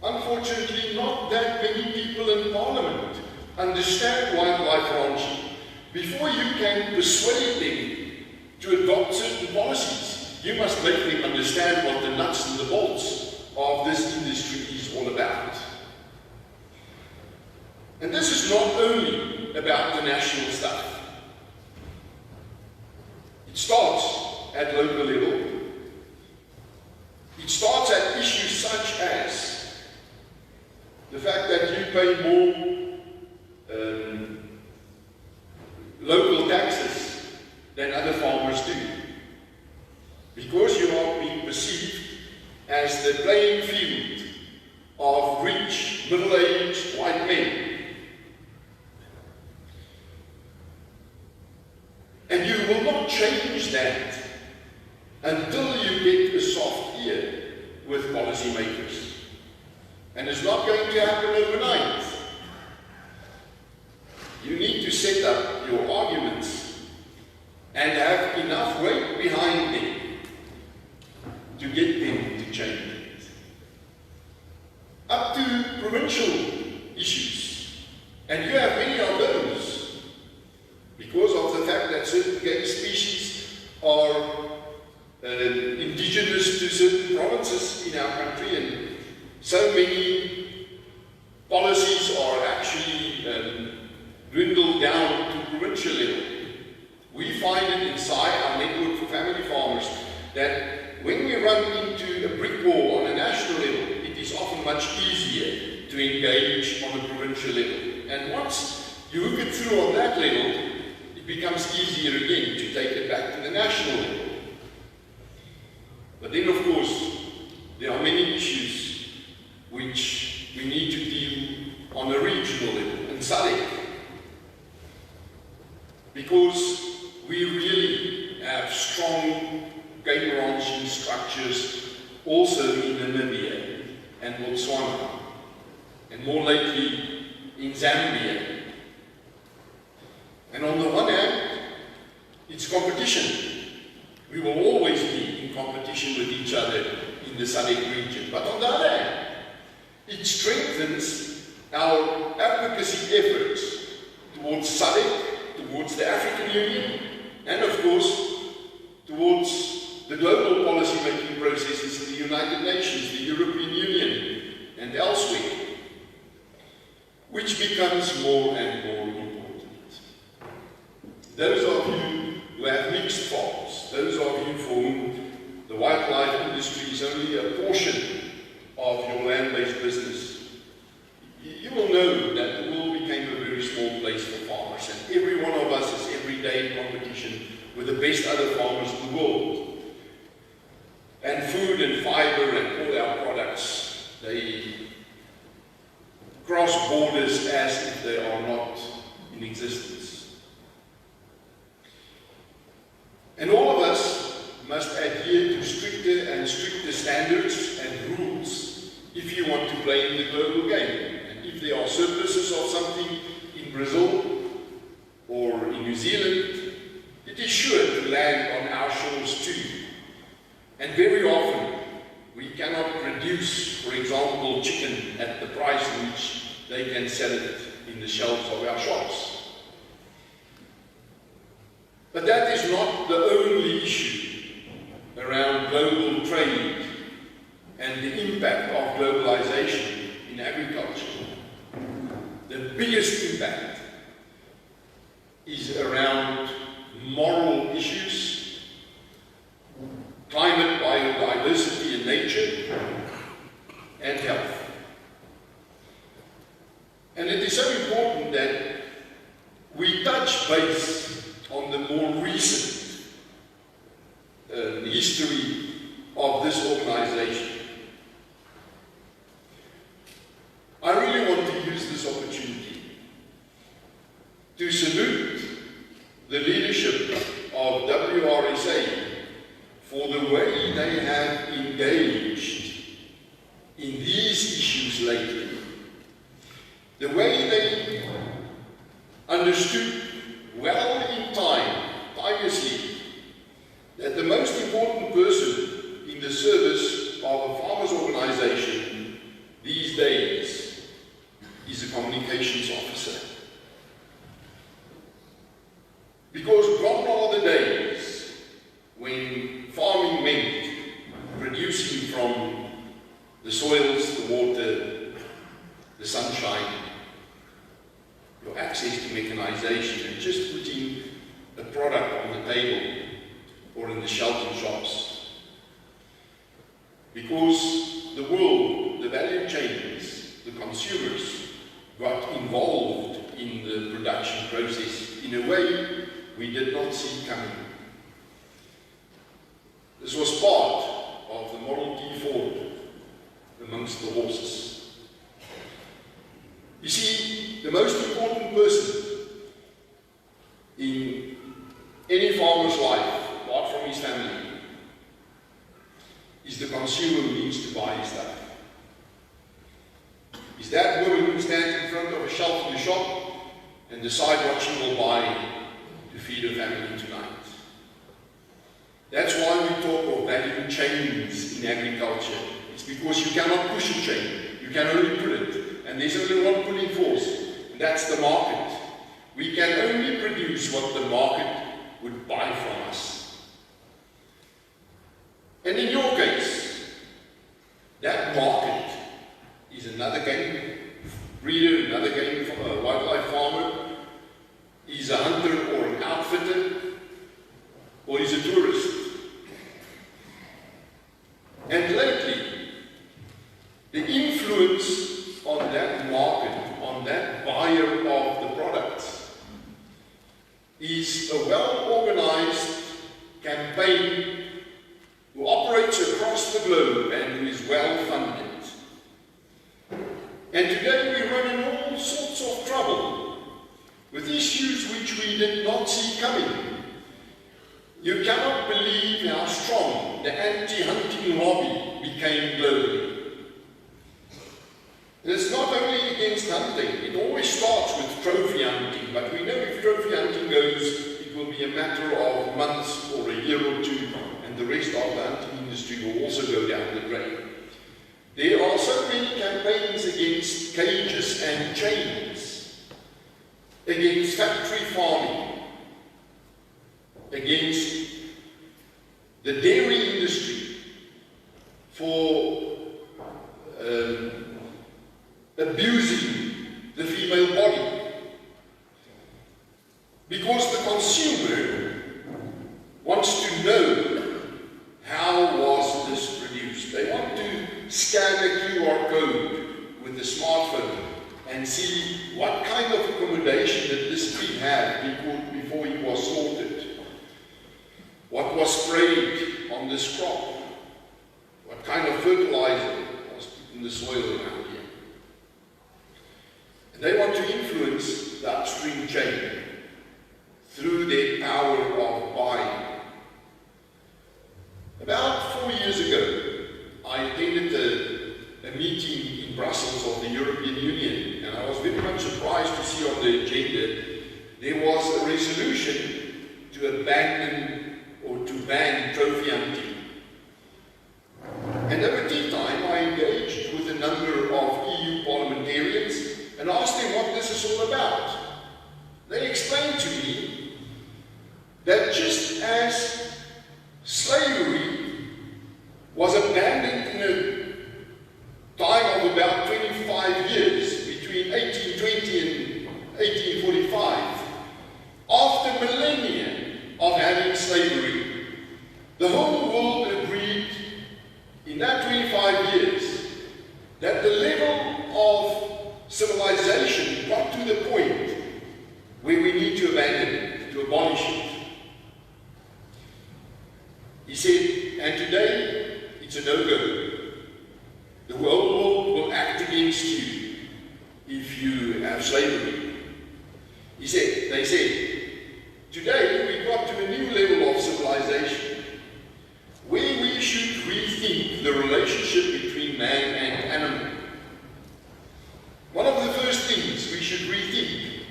Speaker 5: unfortunately, not that many people in Parliament understand wildlife ranching. Before you can persuade them to adopt certain policies, you must make them understand what the nuts and the bolts of this industry is all about. And this is not only about the national stuff. It starts at local level. It starts at issues such as the fact that you pay more local taxes than other farmers do, because you are being perceived as the playing field of rich, middle-aged white men. And you will not change that until you get a soft ear with policymakers. And it's not going to happen overnight. You need to set up your arguments and have enough weight behind them to get them to change it. Up to provincial issues. And you have many of those, because of the fact that certain game species are indigenous to certain provinces in our country, and so many policies are actually dwindled down to provincial level. We find it inside our network for family farmers that when we run into a brick wall on a national level, it is often much easier to engage on a provincial level. And once you hook it through on that level, it becomes easier again to take it back to the national level. But then, of course, there are many issues which we need to deal on a regional level, and SADC, because we really have strong game ranching structures also in Namibia and Botswana, and more lately in Zambia. And on the one hand, it's competition. We will always be in competition with each other in the SADC region. But on the other hand, it strengthens our advocacy efforts towards SADC, towards the African Union, and of course, towards the global policy-making processes in the United Nations, the European Union, and elsewhere, which becomes more and more important. Those of you who have mixed farms, those of you for whom the wildlife industry is only a portion of your land-based business, you will know that the world became a very small place for farmers, and every one of us is every day in competition with the best other farmers in the world. And food and fiber and all our products, they cross borders as if they are not in existence. And all of us must adhere to stricter and stricter standards and rules if you want to play in the global game. And if there are surpluses of something in Brazil or in New Zealand, it is sure to land on our shores too. And very often, we cannot produce, for example, chicken at the price in which they can sell it in the shelves of our shops. But that is not the only issue around global trade and the impact of globalization in agriculture. The biggest impact is around moral issues, climate, biodiversity and nature, and health. And it is so important that we touch base on the more recent history of this organization. I really want to use this opportunity to salute the leadership of Wrsa for the way they have engaged in these issues lately. The way they understood well in time, tirelessly, that the most important person in the service of a farmers' organization these days is a communications officer. Because gone are the days when farming meant producing from the soils, the water, the sunshine, your access to mechanization, and just putting a product on the table or in the shelf in shops. Because the world, the value chains, the consumers got involved in the production process in a way we did not see coming. This was part of the Model T Ford amongst the horses. You see, the most important person in any farmer's life, apart from his family, is the consumer who needs to buy his stuff. Is that woman who stands in front of a shelf in the shop and decide what she will buy to feed her family tonight. That's why we talk of value chains in agriculture. It's because you cannot push a chain, you can only pull it. And there's only one pulling force, and that's the market. We can only produce what the market would buy from us. And in your case, that market is another game breeder, another game for a wildlife farmer, he's a hunter or an outfitter, or he's a tourist. And lately, the influence on that market, on that buyer of the products, is a well-organized campaign who operates across the globe and who is well-funded. And today we run in all sorts of trouble with issues which we did not see coming. You cannot believe how strong the anti-hunting lobby became globally. And it's not only against hunting, it always starts with trophy hunting, but we know if trophy hunting goes, it will be a matter of months or a year or two, and the rest of the hunting industry will also go down the drain. There are so many campaigns against cages and chains, against factory farming, against the dairy industry, for abusing the female body. Because the consumer wants to know how was this produced. They want to scan a QR code with a smartphone and see what kind of accommodation did this pig have before he was slaughtered. What was sprayed on this crop? What kind of fertilizer was put in the soil around here? And they want to influence the upstream chain through their power of buying. About 4 years ago, I attended a meeting in Brussels of the European Union, and I was very much surprised to see on the agenda there was a resolution to abandon or to ban trophy hunting. And over tea time, I engaged with a number of EU parliamentarians and asked them what this is all about. They explained to me that just as slavery was abandoned in a time of about 25 years, between 1820 and 1845, after millennia of having slavery, the whole world agreed in that 25 years that the level of civilization got to the point where we need to abandon it, to abolish it. He said, and today it's a no-go. The whole world will act against you if you have slavery. They said, today we got to a new level of civilization where we should rethink the relationship between man and animal. One of the first things we should rethink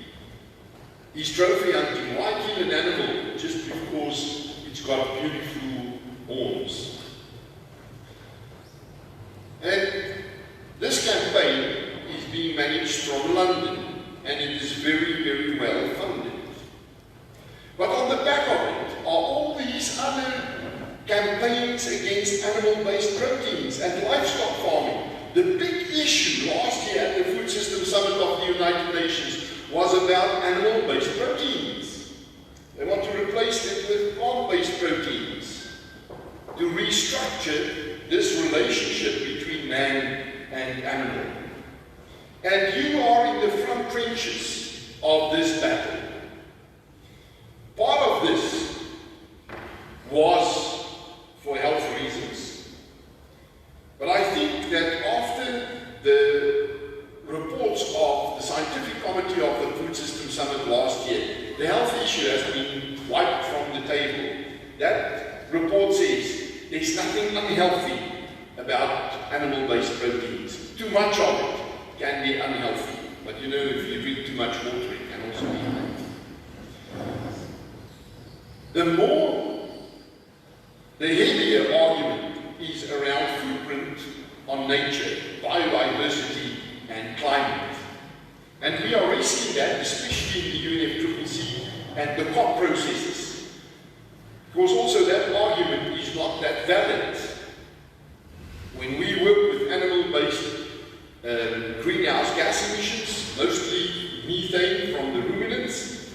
Speaker 5: is trophy hunting. Why kill an animal just because it's got beautiful horns? And this campaign is being managed from London, and it is very, very well funded. But on the back of it are all these other campaigns against animal-based proteins and livestock farming. The big issue last year at the Food System Summit of the United Nations was about animal-based proteins. They want to replace it with plant-based proteins to restructure this relationship between man and animal. And you are in the front trenches of this battle. Part of this was for health reasons. But I think that after the reports of the Scientific Committee of the Food System Summit last year, the health issue has been wiped from the table. That report says there's nothing unhealthy about animal-based proteins. Too much of it can be unhealthy. But you know, if you drink too much water, it can also be unhealthy. The heavier argument is around footprint on nature, biodiversity, and climate. And we are risking that, especially in the UNFCCC and the COP processes. Because also that argument is not that valid. When we work with animal-based greenhouse gas emissions, mostly methane from the ruminants,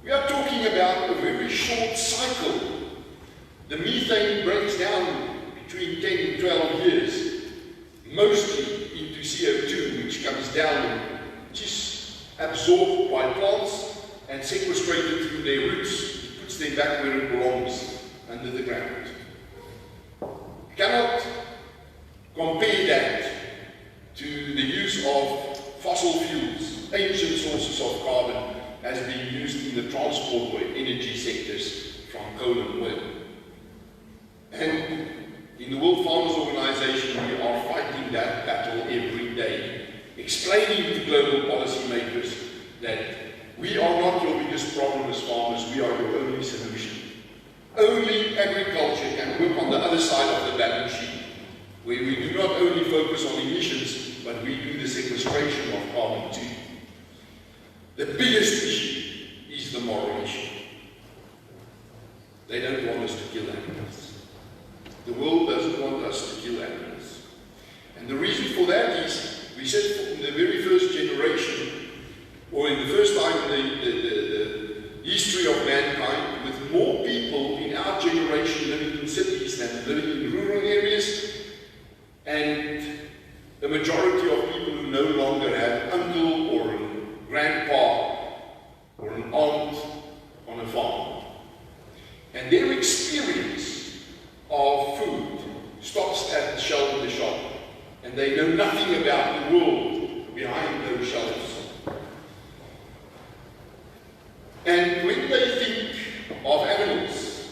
Speaker 5: we are talking about a very short cycle. The methane breaks down between 10 and 12 years, mostly into CO2, which comes down, which is absorbed by plants and sequestrated through their roots. It puts them back where it belongs, under the ground. You cannot compare that to the use of fossil fuels, ancient sources of carbon, as being used in the transport or energy sectors from coal and oil. And in the World Farmers Organization, we are fighting that battle every day, explaining to global policymakers that we are not your biggest problem as farmers, we are your only solution. Only agriculture can work on the other side of the balance sheet, where we do not only focus on emissions, but we do the sequestration of carbon too. The biggest issue is the moral issue. They don't want us to kill animals. The world doesn't want us to kill animals. And the reason for that is, we said in the very first generation, or in the first time in the history of mankind, with more people in our generation living in cities than living in rural areas, and the majority of people who no longer have uncle or a grandpa or an aunt on a farm. And their experience of food stops at the shelf of the shop, and they know nothing about the world behind those shelves. And when they think of animals,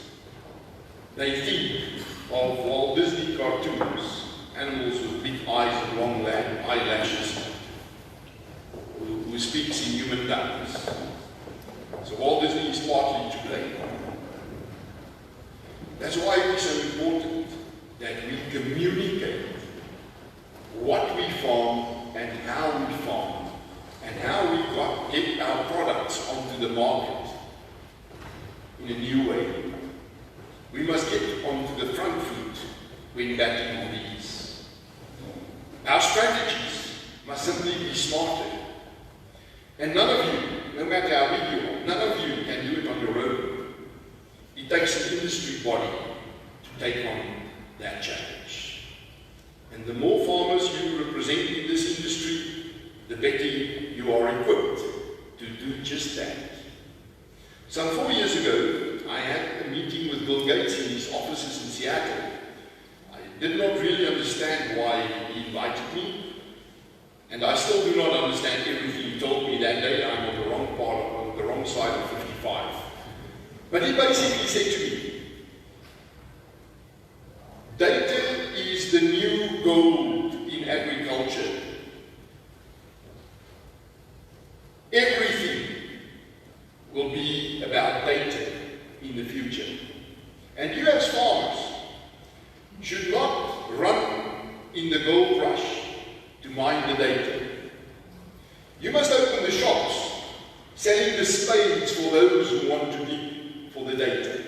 Speaker 5: they think of Walt Disney cartoons, animals with big eyes and long eyelashes, who speaks in human tongues. So Walt Disney is partly to blame. That's why it is so important that we communicate what we farm and how we farm, and how we get our products onto the market in a new way. We must get onto the front foot when battling on these. Our strategies must simply be smarter. And none of you, no matter how big you are, none of you can do it on your own. It takes an industry body to take on that challenge. And the more farmers you represent in this industry, the better you are equipped to do just that. Some 4 years ago, I had a meeting with Bill Gates in his offices in Seattle. I did not really understand why he invited me, and I still do not understand everything he told me that day. I'm on the wrong side of 55. But he basically said to me, data is the new gold in agriculture. Everything will be about data in the future. And you as farmers should not run in the gold rush to mine the data. You must open the shops, selling the spades for those who want to dig for the data.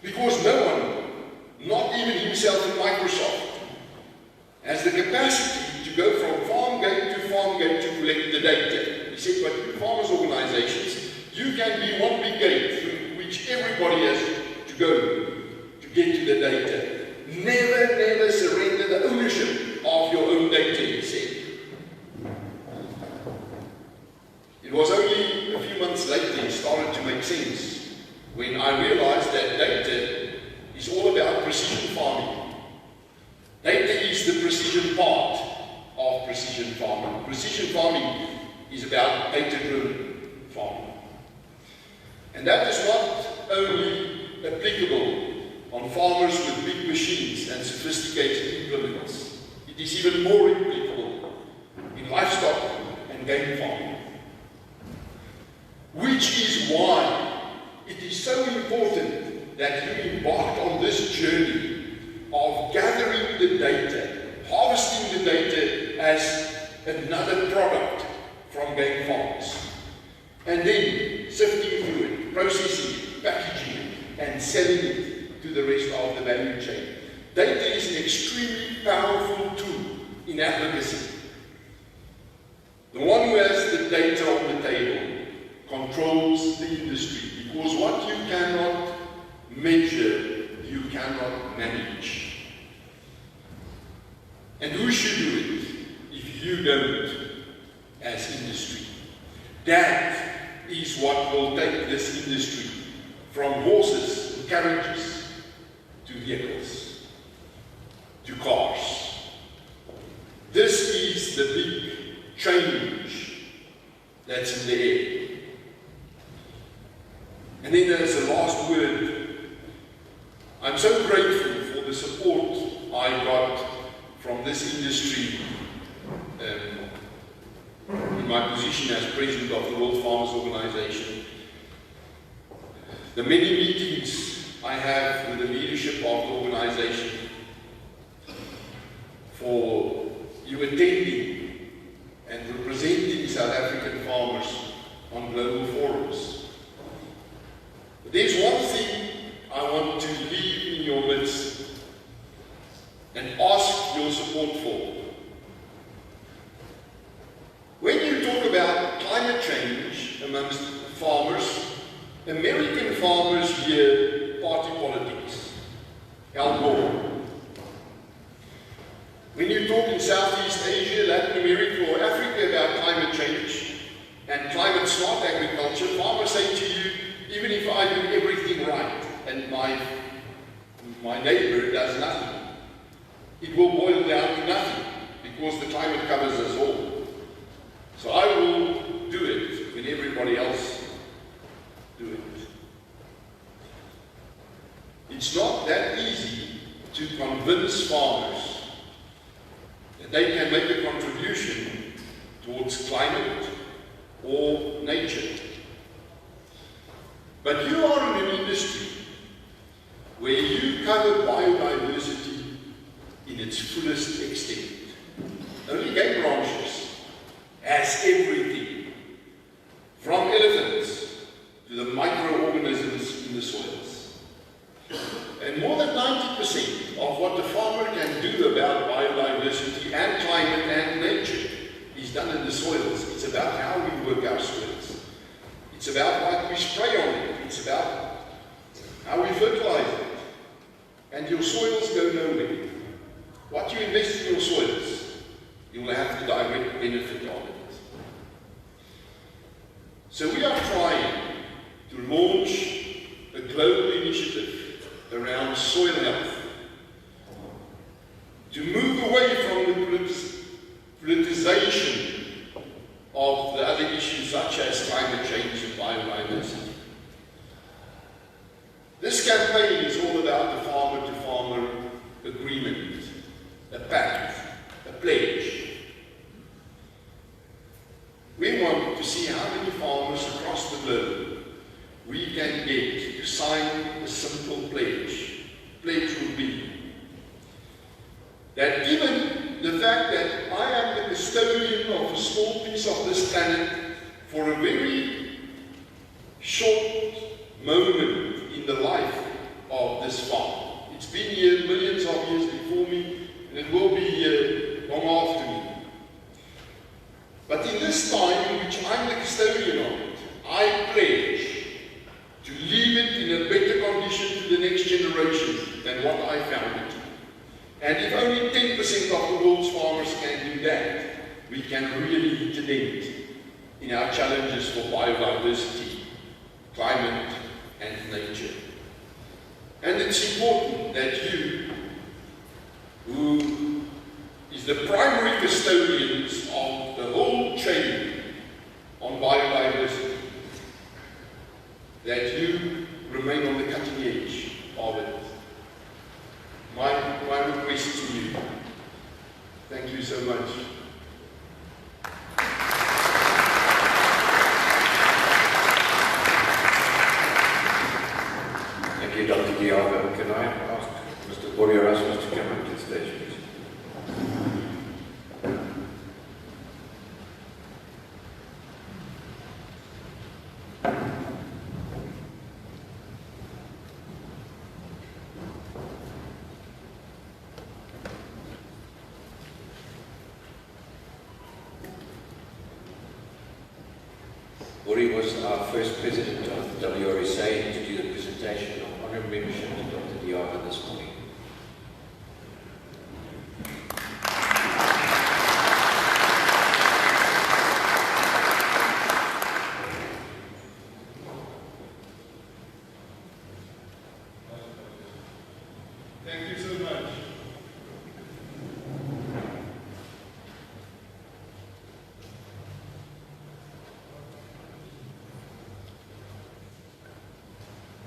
Speaker 5: Because no one, not even himself in Microsoft, has the capacity to go from farm gate to collect the data. He said, but you farmers' organizations, you can be one big gate through which everybody has to go to get to the data. Never, never surrender the ownership of your own data, he said. It was only a few months later it started to make sense when I realized that data is all about precision farming. Data is the precision part of precision farming. Precision farming is about data-driven farming. And that is not only applicable on farmers with big machines and sophisticated implements. It is even more applicable in livestock and game farming. Which is why it is so important that you embark on this journey of gathering the data, harvesting the data as another product from game farms, and then sifting through it, processing it, packaging it, and selling it to the rest of the value chain. Data is an extremely powerful tool in advocacy. The one who has the data on the table controls the industry, because what you cannot measure, you cannot manage. And who should do it if you don't as industry? That is what will take this industry from horses and carriages to vehicles, to cars. This is the big change that's in the air. And then there's a last word. I'm so grateful for the support I got from this industry in my position as president of the World Farmers Organization. The many meetings I have with the leadership of the organization, for you attending and representing South African farmers on global forums. But there's one thing I want to leave in your midst and ask your support for. When you talk about climate change amongst farmers, American farmers hear party politics, Al Gore. When you talk in Southeast Asia, Latin America or Africa about climate change and climate smart agriculture, farmers say to you, even if I do everything right and my neighbor does nothing, it will boil down to nothing because the climate covers us all. So I will do it when everybody else do it. It's not that easy to convince farmers that they can make a contribution towards climate or nature. But you are in an industry where you cover biodiversity in its fullest extent. Only game ranches has everything, from elephants to the microorganisms in the soils. And more than 90% of what the farmer can do about biodiversity and climate and nature is done in the soils. It's about how we work our soils. It's about what we spray on it. It's about how we fertilize it. And your soils go nowhere. What you invest in your soils, you will have the direct benefit of it. So we are trying to launch a global initiative around soil health, to move away from the politicization of the other issues such as climate change and biodiversity. This campaign is all about the farmer-to-farmer agreement, a pact, a pledge. We want to see how many farmers across the globe we can get to sign a simple pledge. Pledge will be that given the fact that I am the custodian of a small piece of this planet for a very short moment in the life of this farm. It's been here millions of years before me, and it will be here long after me. But in this time in which I'm the custodian of it, I pledge to leave it in a better condition to the next generation than what I found it. And if only 10% of the world's farmers can do that, we can really hit a dent in our challenges for biodiversity, climate, and nature. And it's important that you, who is the primary custodians of the whole chain on biodiversity, that you remain on the cutting edge of it. My request to you. Thank you so much.
Speaker 1: Thank you, Dr. Diago. Can I ask Mr. Erasmus to come up to the stage, please? Uri was our first president of the WRSA to do the presentation of honorary membership to Dr. Diago this morning.
Speaker 5: Thank you so much.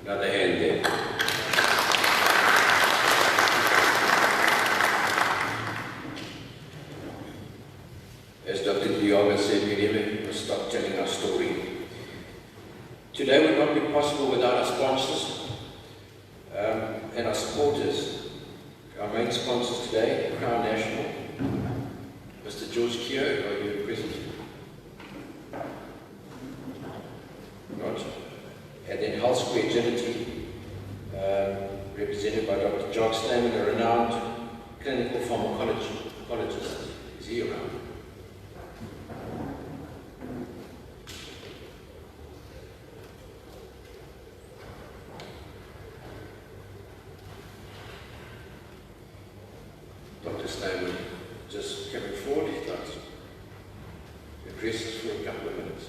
Speaker 1: Another hand there. As Dr. Diago said, we never must stop telling our story. Today would not be possible without our sponsors and our supporters. Our main sponsors today, Crown National, Mr. George Keogh, are you present? Not. And then Health Square Agility, represented by Dr. Jock Stamen, a renowned clinical pharmacologist. Is he around? Dr. Stamen just coming forward, he'd like to address us for a couple of minutes.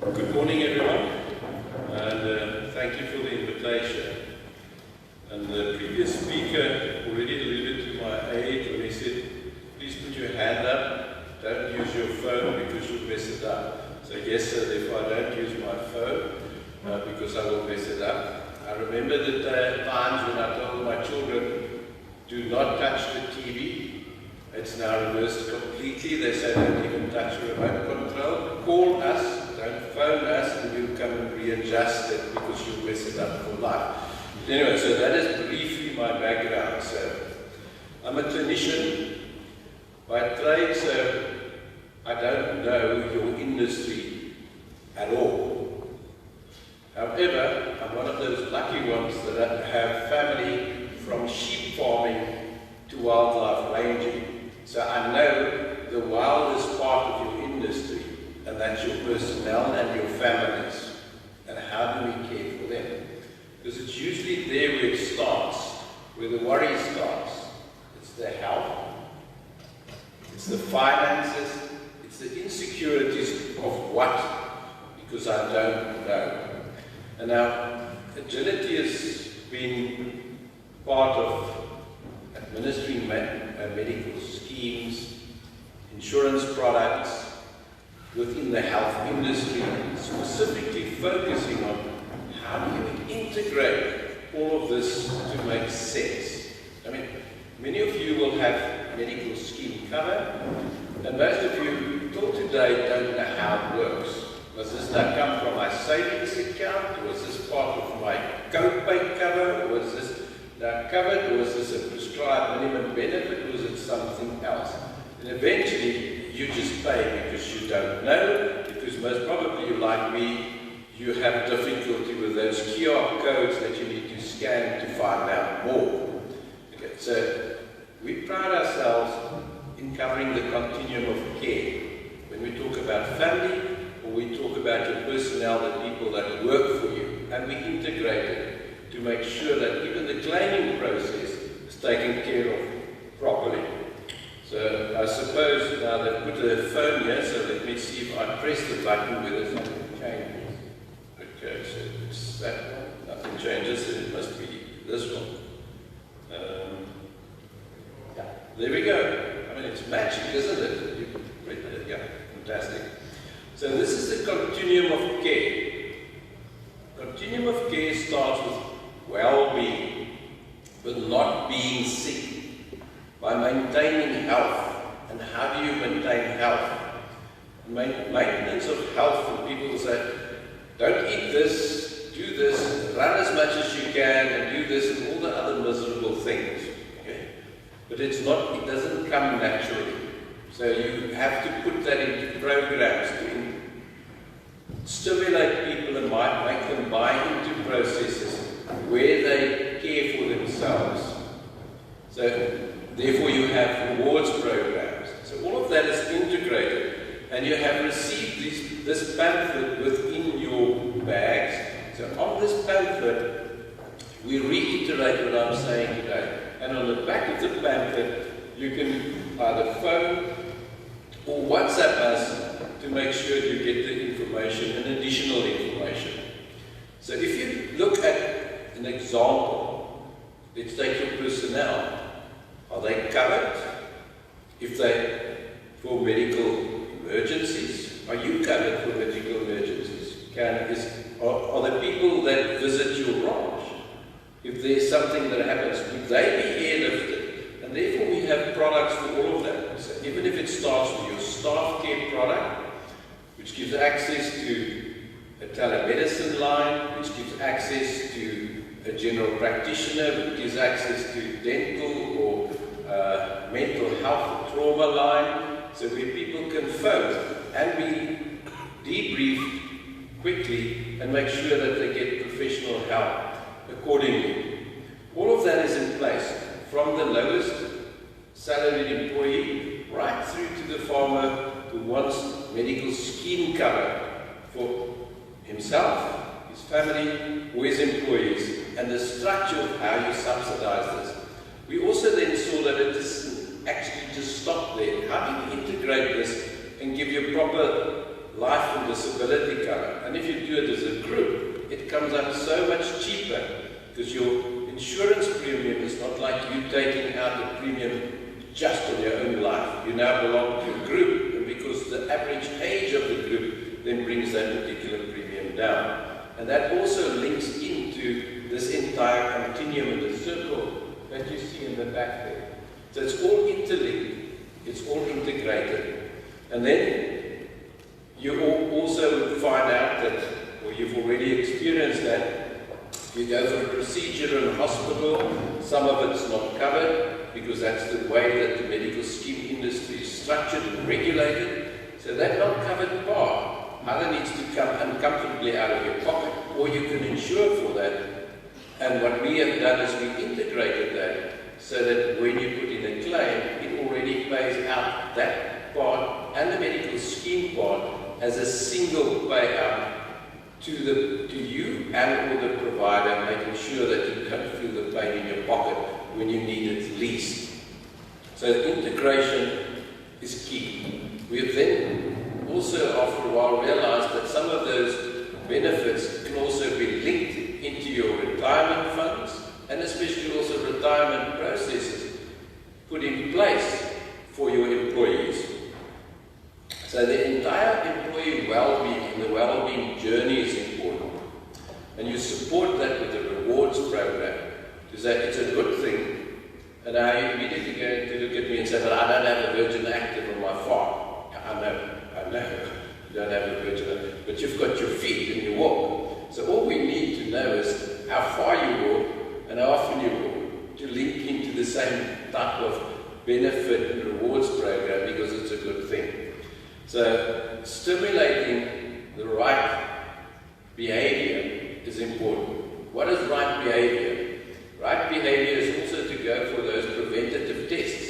Speaker 3: Good morning, everyone, and thank you for the invitation. And the previous speaker already alluded to my age when he said, please put your hand up, don't use your phone because you'll mess it up. So yes, sir, therefore I don't use my phone because I will mess it up. I remember the times when I told my children, do not touch the TV. It's now reversed completely. They say don't even touch the remote control. Call us. Don't phone us and we'll come and readjust it because you'll mess it up for life. Anyway, so that is briefly my background. So I'm a clinician by trade, so I don't know your industry at all. However, I'm one of those lucky ones that have family from sheep farming to wildlife ranging. So I know the wildest part of your industry, and that's your personnel and your families. And how do we care for them? Because it's usually there where it starts, where the worry starts. It's their health,
Speaker 1: it's the finances, it's the insecurities of what, because I don't know. And now, agility has been part of administering medical schemes, insurance products, within the health industry, specifically focusing on how do you integrate all of this to make sense. I mean, many of you will have medical scheme cover, and most of you till today don't know how it works. Was this now come from my savings account? Was this part of my co-pay cover? Was this now covered? Was this a prescribed minimum benefit? Was it something else? And eventually, you just pay because you don't know, because most probably you, like me, you have difficulty with those QR codes that you need to scan to find out more. Okay, so we pride ourselves in covering the continuum of care. When we talk about family, or we talk about your personnel, the people that work for you, and we integrate it to make sure that even the claiming process is taken care of properly. So I suppose now they've put a phone here, so let me see if I press the button whether something changes. Okay, so it's that one. Nothing changes, so it must be this one. Yeah, there we go. I mean, it's magic, isn't it? Yeah, fantastic. So this is the continuum of care. Continuum of care starts with well-being, but not being sick. By maintaining health. And how do you maintain health? Maintenance of health for people who say, don't eat this, do this, run as much as you can, and do this, and all the other miserable things. Okay? But it's not, it doesn't come naturally. So you have to put that into programs to stimulate people and make them buy into processes where they care for themselves. So therefore, you have rewards programs. So all of that is integrated, and you have received this pamphlet within your bags. So on this pamphlet, we reiterate what I'm saying today. And on the back of the pamphlet, you can either phone or WhatsApp us to make sure you get the information and additional information. So if you look at an example, let's take your personnel. Are they covered? If they, for medical emergencies, are you covered for medical emergencies? Are the people that visit your branch, if there's something that happens, would they be airlifted? And therefore we have products for all of that. So even if it starts with your staff care product, which gives access to a telemedicine line, which gives access to a general practitioner, which gives access to dental or mental health trauma line, so where people can phone and be debriefed quickly and make sure that they get professional help accordingly. All of that is in place, from the lowest salaried employee right through to the farmer who wants medical scheme cover for himself, his family, or his employees, and the structure of how you subsidize this. We also then saw that it doesn't actually just stop there. How do you integrate this and give you proper life and disability cover? And if you do it as a group, it comes up so much cheaper, because your insurance premium is not like you taking out the premium just on your own life. You now belong to a group, and because the average age of the group then brings that particular premium down. And that also links into this entire continuum in the circle that you see in the back there. So it's all interlinked, it's all integrated. And then you also find out that, or you've already experienced that, if you go for a procedure in a hospital, some of it's not covered, because that's the way that the medical scheme industry is structured and regulated. So that not covered part either needs to come uncomfortably out of your pocket, or you can insure for that. And what we have done is we integrated that so that when you put in a claim, it already pays out that part and the medical scheme part as a single payout to you and or the provider, making sure that you don't feel the pain in your pocket when you need it least. So the integration
Speaker 3: is key. We have then also, after a while, realized that some of those benefits can also be linked into your retirement funds, and especially also retirement processes put in place for your employees. So the entire employee well-being and the well-being journey is important. And you support that with a rewards program to say it's a good thing. And now you immediately going to look at me and say, but I don't have a Virgin Active on my farm. I know, you don't have a Virgin Active, but you've got your feet and you walk. So all we need to know is how far you walk and how often you walk to link into the same type of benefit and rewards program, because it's a good thing. So stimulating the right behavior is important. What is right behavior? Right behavior is also to go for those preventative tests.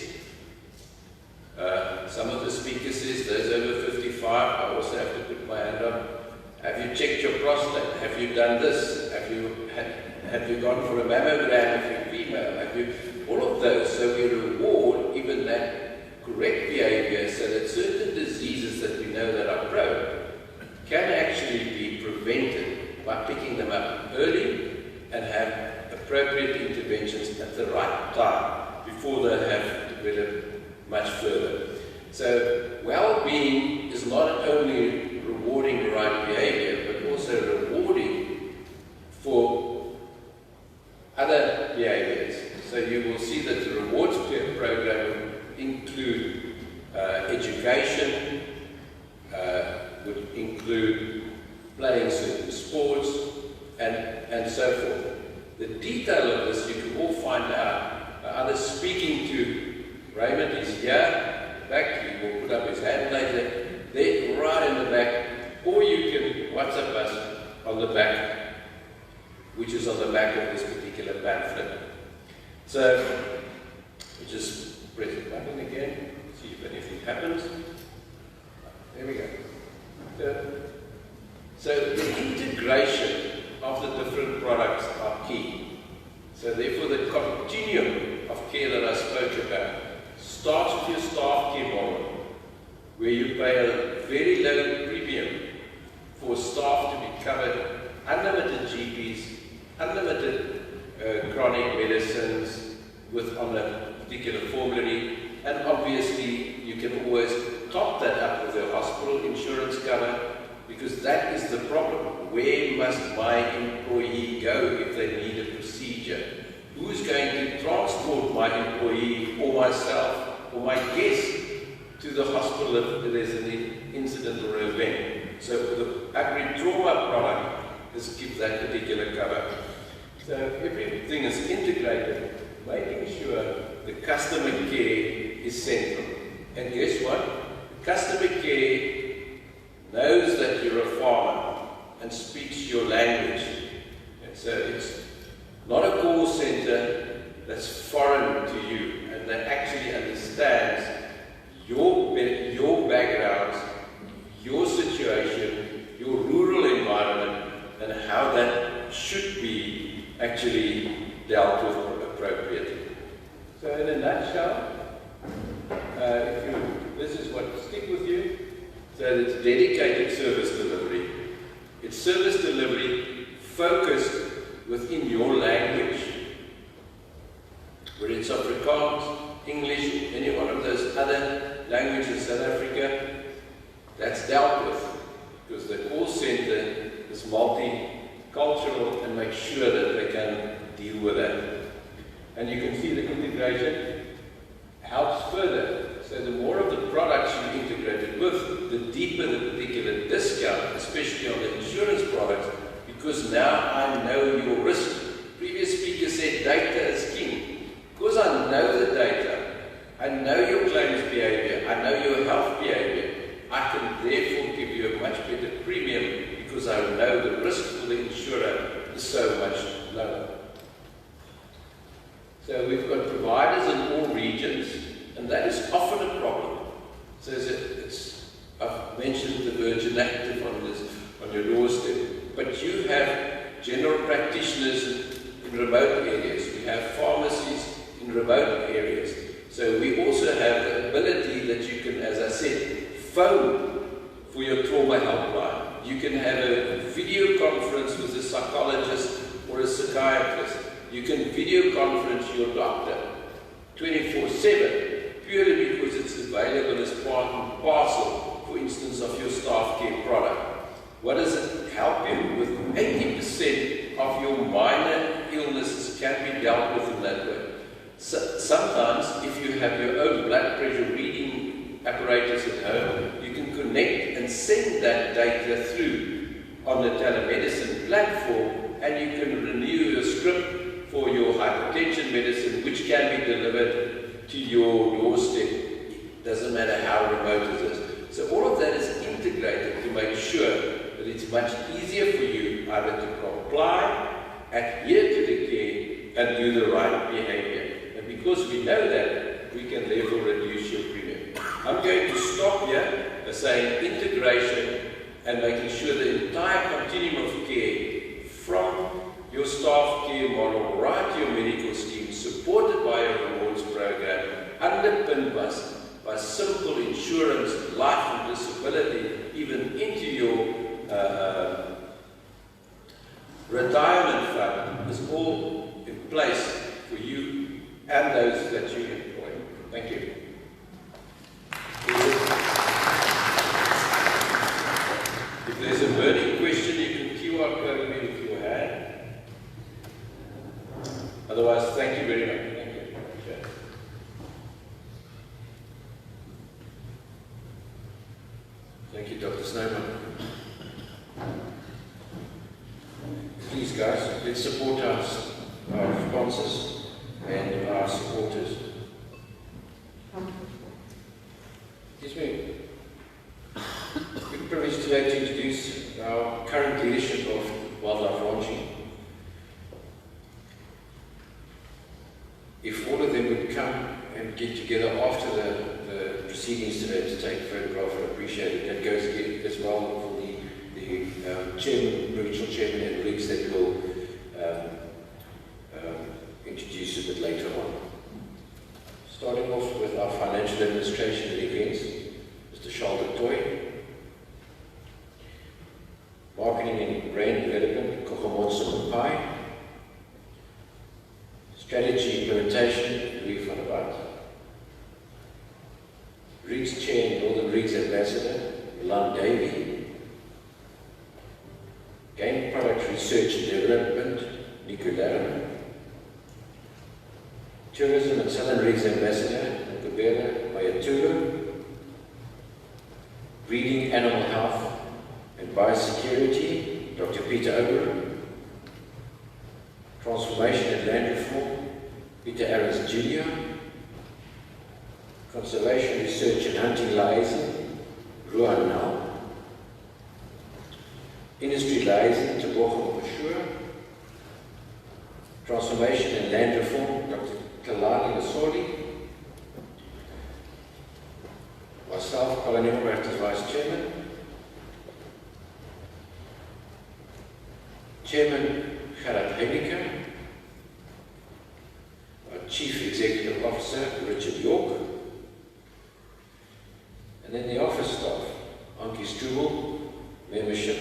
Speaker 3: Some of the speakers says those over 55, I also have to put my hand up. Have you checked your prostate? Have you done this? Have you gone for a mammogram if you're female? Have you, all of those, so we reward even that correct behavior so that certain diseases that we know that are prone can actually be prevented by picking them up early and have appropriate interventions at the right time before they have developed much further. So well-being is not only rewarding the right behavior, but also rewarding for other behaviors. So you will see that the rewards program include education, would include playing certain sports, and so forth. The detail of this you can all find out by either speaking to Raymond, is here, back, he will put up his hand later, there, right in the back, or you can WhatsApp us on the back, which is on the back of this particular pamphlet. So, we just press the button again, see if anything happens. There we go. So the integration of the different products are key. So therefore the continuum of care that I spoke about starts with your staff care model, where you pay a very low premium for staff to be covered, unlimited GPs, unlimited chronic medicines on a particular formulary, and obviously you can always top that up with a hospital insurance cover, because that is the problem. Where must my employee go if they need a procedure? Who's going to transport my employee or myself or my guest to the hospital if there's an incident or event? So the agri-trauma product is to give that particular cover. So everything is integrated, making sure the customer care is central. And guess what? Customer care knows that you're a farmer and speaks your language. And so it's not a call center that's foreign to you, and that actually understands your backgrounds, your situation, your rural environment, and how that should be actually dealt with appropriately. So in a nutshell, this is what stick with you. So it's dedicated service delivery. It's service delivery focused within your language, whether it's Afrikaans, English, any one of those other languages in South Africa, that's dealt with, because the call center is multicultural and makes sure that they can deal with that. And you can see the integration helps further. So the more of the products you integrated with, the deeper the particular discount, especially on the insurance products, because now I know your risk. Previous speaker said data is king. Because I know the data, I know your claims behavior, I know your health behavior, I can therefore give you a much better premium, because I know the risk for the insurer is so much lower. So we've got providers in all regions, and that is often a problem. So I've mentioned the Virgin Active on your doorstep, but you have general practitioners in remote areas. We have pharmacies in remote areas. So we also have the ability that you can, phone for your trauma helpline. You can have a video conference with a psychologist or a psychiatrist. You can video conference your doctor 24/7, purely because it's available as part and parcel, for instance, of your staff care product. What does it help you with? 80% of your minor illnesses can be dealt with in that way. So, sometimes, if you have your own blood pressure reading apparatus at home, you can connect and send that data through on the telemedicine platform, and you can renew your script for your hypertension medicine, which can be delivered to your doorstep. Doesn't matter how remote it is. So all of that is integrated to make sure that it's much easier for you either to comply, adhere to the care, and do the right behavior. And because we know that, we can therefore reduce your premium. I'm going to stop here by saying integration and making sure the entire continuum of care, from your staff care model right to your medical scheme, supported by a rewards program, underpinned by simple insurance, life and disability, even into your retirement fund, is all in place for you and those that you employ. Thank you. If there's a burning question, you can QR code me with your hand. Otherwise, thank you very much. Thank you. Okay. Thank you, Dr. Snowman. Please, guys, let's support our sponsors and our supporters. Excuse me. Good privilege today to introduce our current leadership of wildlife ranching. If all of them would come and get together after the proceedings today to take a photograph, I'd appreciate it. That goes as well for the chairman, provincial chairman and rigs that will introduce a bit later on. Starting off with our financial administration and events, Mr. Charles Toy. Marketing and brand development, Kokomotso Pai. Strategy implementation, Louis van der Waard. Rigs Chair and Northern Rigs Ambassador, Milan Davey. Game Product Research and Development, Nico Larren. Tourism and Southern Rigs Ambassador, Nkubela Mayatulu. Breeding, Animal Health and Biosecurity, Dr. Peter Oberon. Transformation and Land Reform, Peter Aarons Jr. Conservation Research and Hunting Liaison, Ruan Nau. Industry Liaison, Tebogo Mashua. Transformation and Land Reform, Dr. Kalani Lasoli. Myself, Colin Engelbrecht as Vice Chairman. Chairman Gerard Heineke, our Chief Executive Officer, Richard York, and then the office staff, Anki Strubel, membership,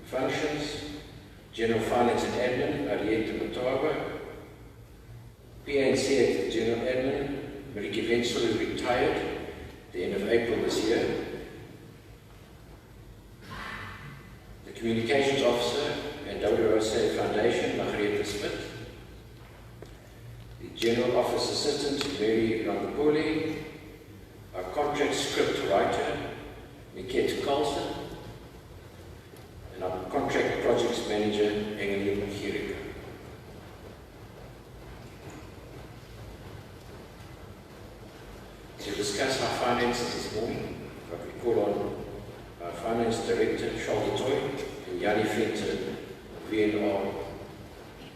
Speaker 3: functions, General Finance and Admin, Ariette Matawa, PNC General Admin, Mariki Wenzel, who retired at the end of April this year, the Communications Officer, and Wrsa Foundation, Margarethe Smith. The General Office Assistant, Mary Rangapoli. Our Contract Script Writer, Niket Carlson. And our Contract Projects Manager, Engeli Mchirika. To discuss our finances this morning, I could call on our Finance Director, Charles Toy, and Yanni Fenton, VNR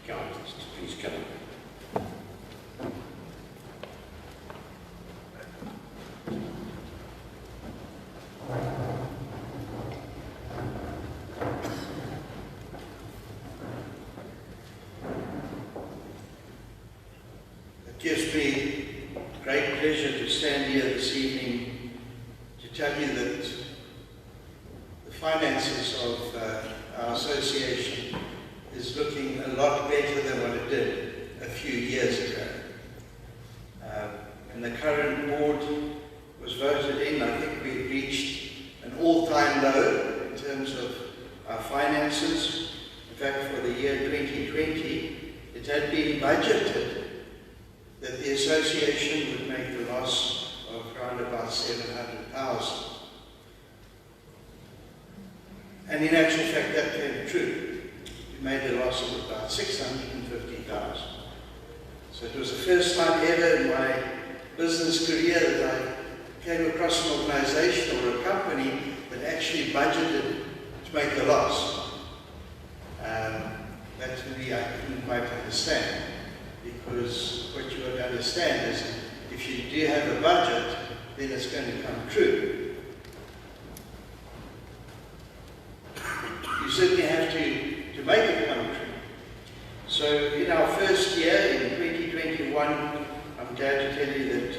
Speaker 3: accountants, to please come.
Speaker 2: It gives me great pleasure to stand here this evening tell you that the finances of our association is looking a lot better than what it did a few years ago. When the current board was voted in, I think we reached an all-time low in terms of our finances. In fact, for the year 2020, it had been budgeted that the association would make a loss of around about 700,000. And in actual fact, that came true. We made a loss of about 650,000. So it was the first time ever in my business career that I came across an organization or a company that actually budgeted to make a loss. That to me I couldn't quite understand, because what you would understand is if you do have a budget, then it's going to come true. You certainly have to make it come true. So in our first year, in 2021, I'm glad to tell you that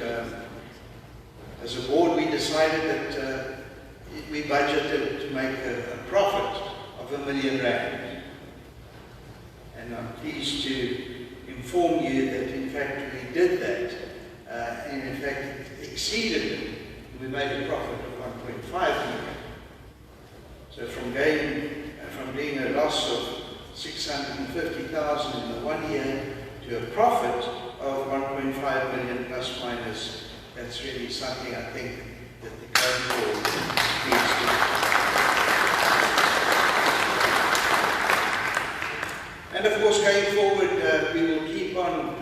Speaker 2: as a board we decided that we budgeted to make a profit of R1 million. And I'm pleased to inform you that in fact we did that, and in fact it exceeded it. We made a profit of 1.5 million. So from being a loss of 650,000 in the 1 year to a profit of 1.5 million plus minus, that's really something I think that the current board needs to. And of course, going forward, we will keep on,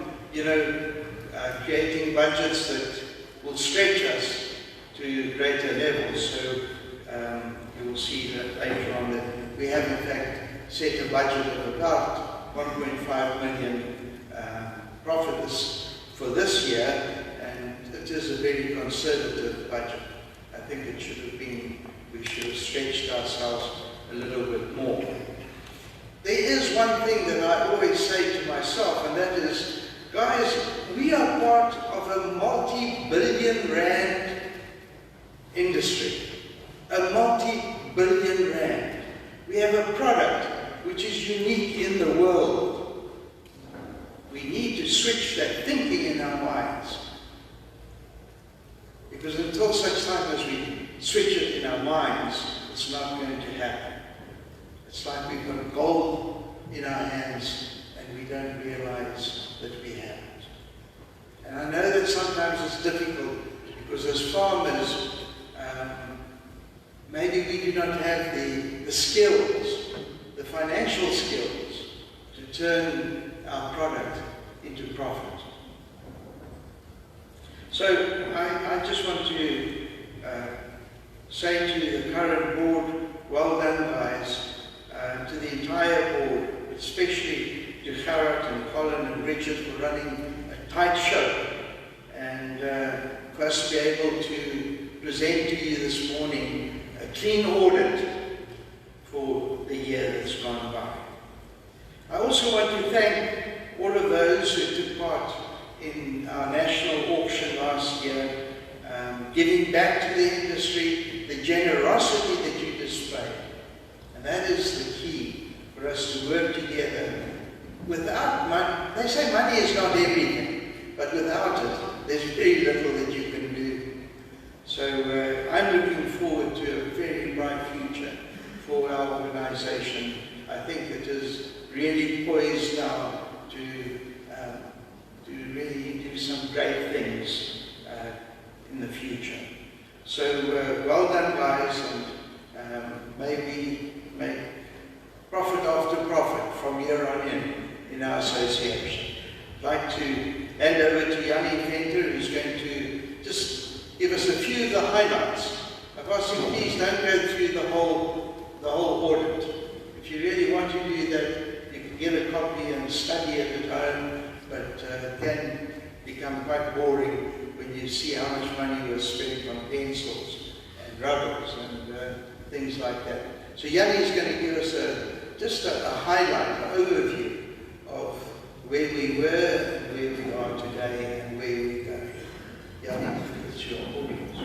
Speaker 2: creating budgets that will stretch us to greater levels. So you will see that later on that we have in fact set a budget of about 1.5 million profit for this year, and it is a very conservative budget. I think it should have been, we should have stretched ourselves a little bit more. There is one thing that I always say to myself, and that is, guys, we are part of a multi-billion rand industry. A multi-billion rand. We have a product which is unique in the world. We need to switch that thinking in our minds. Because until such time as we switch it in our minds, it's not going to happen. It's like we've got gold in our hands and we don't realize that we have it. And I know that sometimes it's difficult because as farmers, maybe we do not have the skills, the financial skills to turn our product into profit. So I just want to say to the current board, well done guys. To the entire board, especially to Gerard and Colin and Richard for running a tight show, and for us to be able to present to you this morning a clean audit for the year that's gone by. I also want to thank all of those who took part in our national auction last year, giving back to the industry, the generosity that you displayed. And that is the key for us to work together. Without money, they say money is not everything, but without it, there's very little that you can do. So I'm looking forward to a very bright future for our organization. I think it is really poised now to really do some great things in the future. So well done guys, and may we make profit after profit from here on in our association. I'd like to hand over to Jannie Venter, who's going to just give us a few of the highlights. I've asked you, please don't go through the whole audit. If you really want to do that, you can get a copy and study it at home, but it can become quite boring when you see how much money was spent on pencils and rubbers and things like that. So Jannie's going to give us just a highlight, an overview of where we were and where we are today and where we're going. Jannie, it's your audience.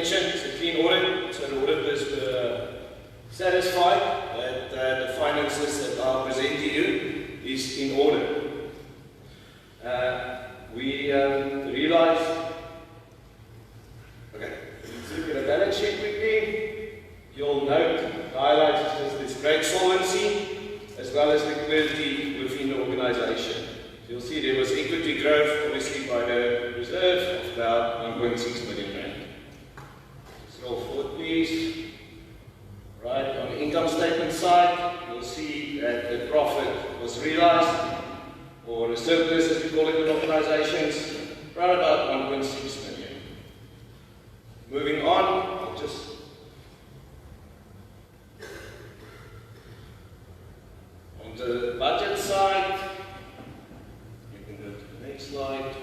Speaker 6: mentioned, it's a clean audit, so the auditors were satisfied that the finances that I present to you is in order. We realized, okay, let's look at the balance sheet quickly. You'll note the highlights is just this great solvency as well as liquidity within the organization. You'll see there was equity growth, obviously by the reserve of about 1.6 million rand. Scroll forward, please. Right, on the income statement side, you'll see that the profit was realized, or the surplus as we call it in organizations, around about 1.6 million. Moving on, I'll just on the budget side, you can go to the next slide.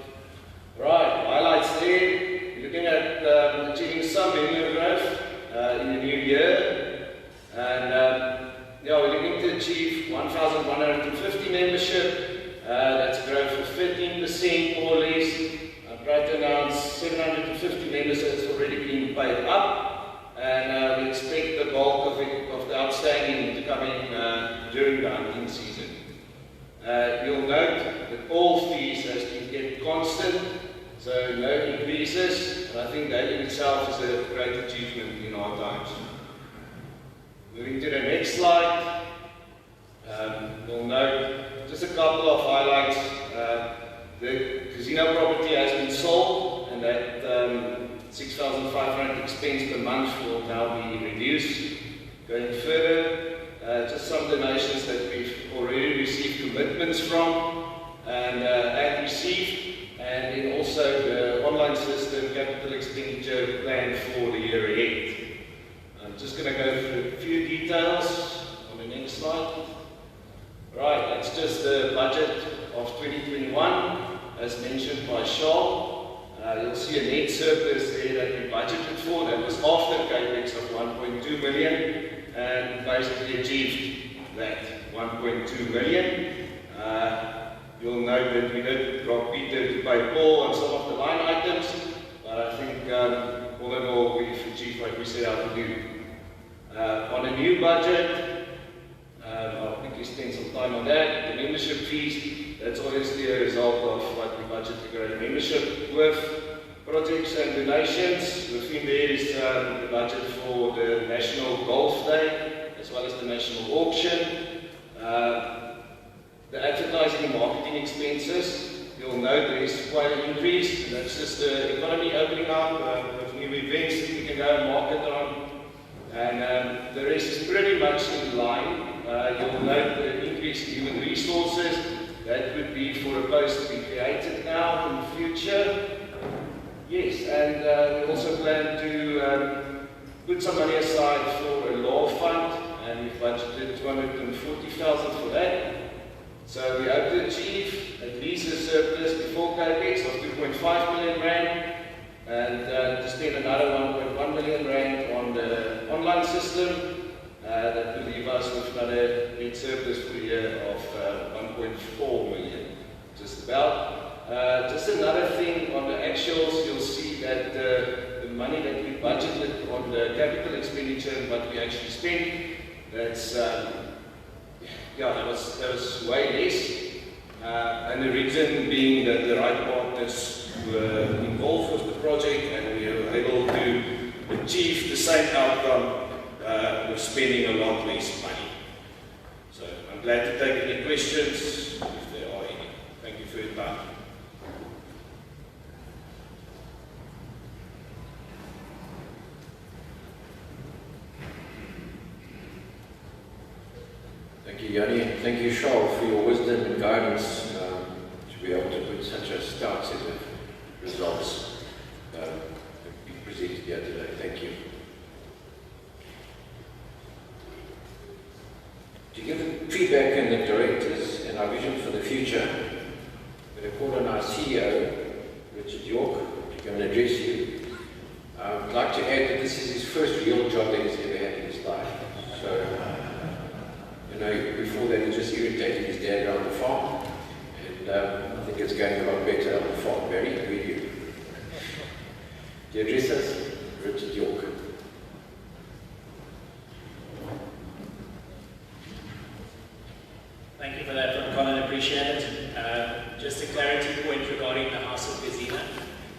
Speaker 6: Right, highlights there. You're looking at achieving some revenue growth in the new year. And yeah, we're looking to achieve 1,150 membership. That's a growth of 13% more or less. I'm proud to announce 750 members that's already been paid up. And we expect the bulk of the outstanding to come in during the hunting season. You'll note that all fees has been kept constant, so no increases. And I think that in itself is a great achievement in our times. Moving to the next slide, you'll note just a couple of highlights. The casino property has been sold, and that 6,500 expense per month will now be reduced. Going further, just some donations that we've already received commitments from and received, and then also the online system capital expenditure plan for the year ahead. I'm just going to go through a few details on the next slide. Right, that's just the budget of 2021, as mentioned by Shaw. You'll see a net surplus there that we budgeted for. That was after capex of 1.2 million, and basically achieved that 1.2 million. You'll note that we did drop Peter to pay Paul on some of the line items, but I think all in all we've achieved what we set out to do. On a new budget, I'll quickly spend some time on that. The membership fees, that's obviously a result of what we budget to grow the membership with. Projects and donations, within there is the budget for the National Golf Day, as well as the National Auction. The advertising and marketing expenses, you'll note there is quite an increase, and that's just the economy opening up with new events that we can go and market on. And the rest is pretty much in line. You'll note the increase in human resources. That would be for a post to be created now in the future. Yes, and we also plan to put some money aside for a law fund, and we've budgeted 240,000 for that. So we hope to achieve at least a surplus before capex of 2.5 million rand, and to spend another 1.1 million rand on the online system. That will leave us with another net surplus for the year of 1.4 million, just about. Just another thing on the actuals, you'll see that the money that we budgeted on the capital expenditure and what we actually spent, that's yeah, that was way less. And the reason being that the right partners were involved with the project, and we were able to achieve the same outcome with spending a lot less money. So I'm glad to take any questions if there are any. Thank you for your time.
Speaker 1: Thank you, Yanni, and thank you, Charles, for your wisdom and guidance to be able to put such a stout set of results that we presented here today. Thank you. To give the feedback and the directors and our vision for the future, I'm going to call on our CEO, Richard York, to come and address you. I'd like to add that this is his first real job that he's ever had in his life. So, you know, before that he was just irritating his dad around the farm, and I think it's going a lot better on the farm. Barry, will you address us? Richard York.
Speaker 7: Thank you for that, Colin. Appreciate it. Just a clarity point regarding the House of Casino.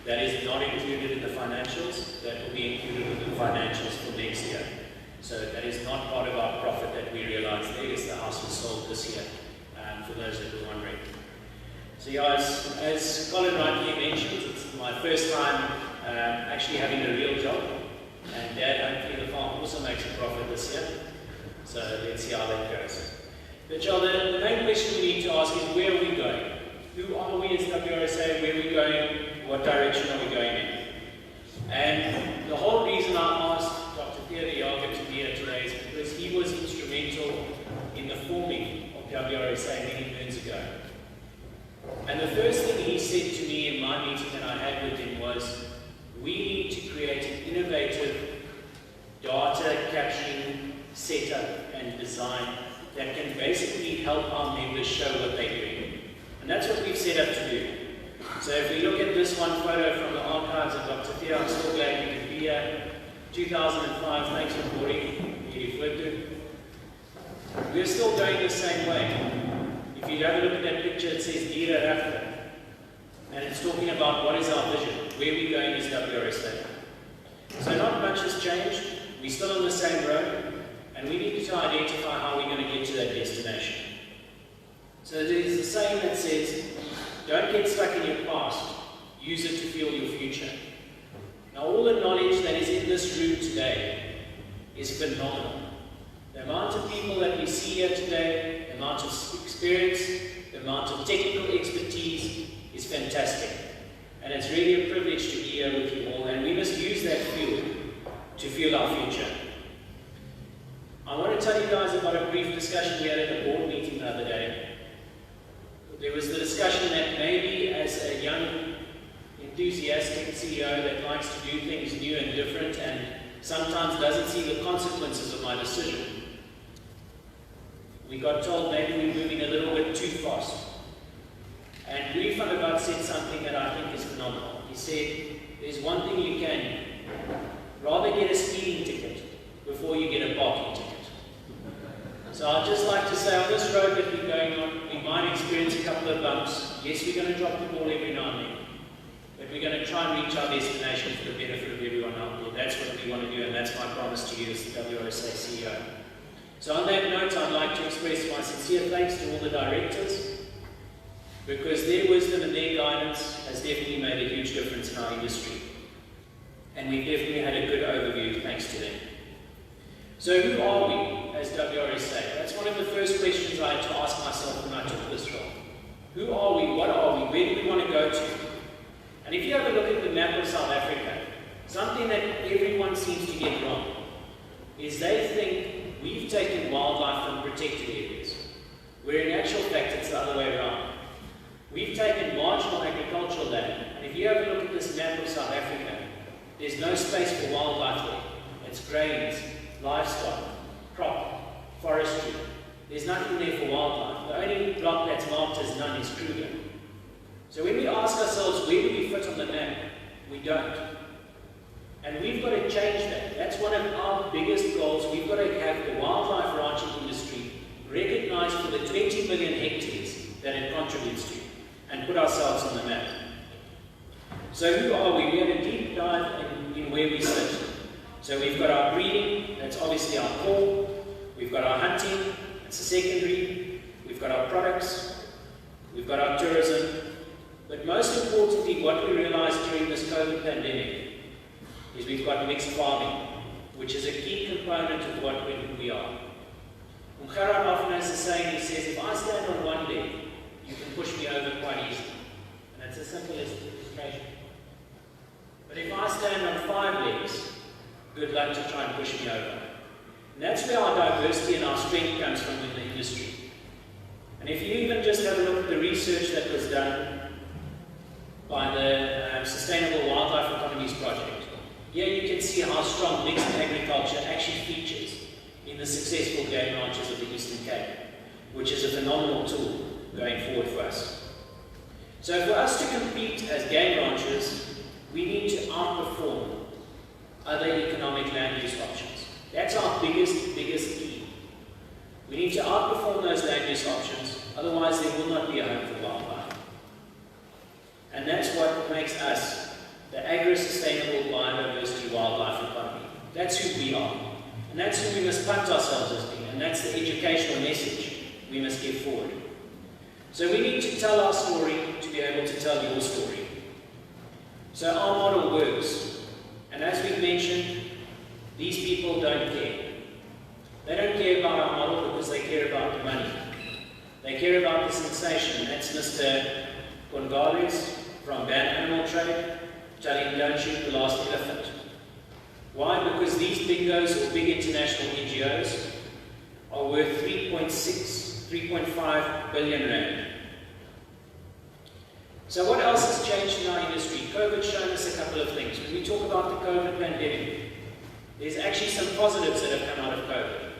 Speaker 7: That is not included in the financials. That will be included in the financials for next year. So that is not part of our profit that we realize there. Yes, the house was sold this year, for those that were wondering. So yeah, as Colin rightly mentioned, it's my first time actually having a real job. And Dad, hopefully the farm also makes a profit this year. So let's see how that goes. But Joel, the main question we need to ask is, where are we going? Who are we as WRSA? Where are we going? What direction are we going in? And the whole reason I asked Dr. Theo to be here today is because he was instrumental in the forming of WRSA many moons ago. And the first thing he said to me in my meeting that I had with him was, we need to create an innovative data capturing setup and design that can basically help our members show what they're doing. And that's what we've set up to do. So if we look at this one photo from the archives of Dr. Theo, I'm still glad you could be here. 2005, thanks for boarding. We're still going the same way. If you have a look at that picture, it says Dira Rafta. And it's talking about what is our vision, where we're going as WRSA. So not much has changed. We're still on the same road. And we need to identify how we're going to get to that destination. So there's a saying that says, don't get stuck in your past, use it to fuel your future. Now all the knowledge that is in this room today is phenomenal. The amount of people that we see here today, the amount of experience, the amount of technical expertise is fantastic. And it's really a privilege to be here with you all, and we must use that fuel to fuel our future. I want to tell you guys about a brief discussion we had at a board meeting the other day. There was the discussion that maybe as a young, enthusiastic CEO that likes to do things new and different and sometimes doesn't see the consequences of my decision, we got told maybe we're moving a little bit too fast. And Louis van der Walt said something that I think is phenomenal. He said, there's one thing you can do. Rather get a speeding ticket before you get a parking ticket. So I'd just like to say, on this road that we're going on, we might experience a couple of bumps. Yes, we're going to drop the ball every now and then. But we're going to try and reach our destination for the benefit of everyone out there. That's what we want to do, and that's my promise to you as the WRSA CEO. So on that note, I'd like to express my sincere thanks to all the directors, because their wisdom and their guidance has definitely made a huge difference in our industry. And we've definitely had a good overview thanks to them. So who are we as WRSA? That's one of the first questions I had to ask myself when I took this role. Who are we? What are we? Where do we want to go to? And if you have a look at the map of South Africa, something that everyone seems to get wrong is they think we've taken wildlife from protected areas, where in actual fact it's the other way around. We've taken marginal agricultural land, and if you have a look at this map of South Africa, there's no space for wildlife there. It's grains, livestock, crop, forestry. There's nothing there for wildlife. The only block that's marked as none is Kruger. So when we ask ourselves where do we fit on the map, we don't. And we've got to change that. That's one of our biggest goals. We've got to have the wildlife ranching industry recognized for the 20 million hectares that it contributes to, and put ourselves on the map. So who are we? We had a deep dive in where we sit. So we've got our breeding, that's obviously our core. We've got our hunting, that's the secondary. We've got our products. We've got our tourism. But most importantly, what we realized during this COVID pandemic is we've got mixed farming, which is a key component of what we are. Gerard often has a saying, he says, if I stand on one leg, you can push me over quite easily. And that's as simple as illustration. But if I stand on 5 legs, good luck to try and push me over. And that's where our diversity and our strength comes from in the industry. And if you even just have a look at the research that was done by the Sustainable Wildlife Economies Project, here you can see how strong mixed agriculture actually features in the successful game ranches of the Eastern Cape, which is a phenomenal tool going forward for us. So for us to compete as game ranchers, we need to outperform other economic land use options. That's our biggest key. We need to outperform those land use options, otherwise there will not be a home for wildlife. And that's what makes us the agro-sustainable biodiversity wildlife economy. That's who we are. And that's who we must punt ourselves as being. And that's the educational message we must give forward. So we need to tell our story to be able to tell your story. So our model works. And as we've mentioned, these people don't care. They don't care about our model because they care about the money. They care about the sensation. And that's Mr. Gonzalez from Ban Animal Trade telling don't shoot the last elephant. Why? Because these bingos or big international NGOs are worth 3.5 billion rand. So what else has changed in our industry? COVID's shown us a couple of things. When we talk about the COVID pandemic, there's actually some positives that have come out of COVID.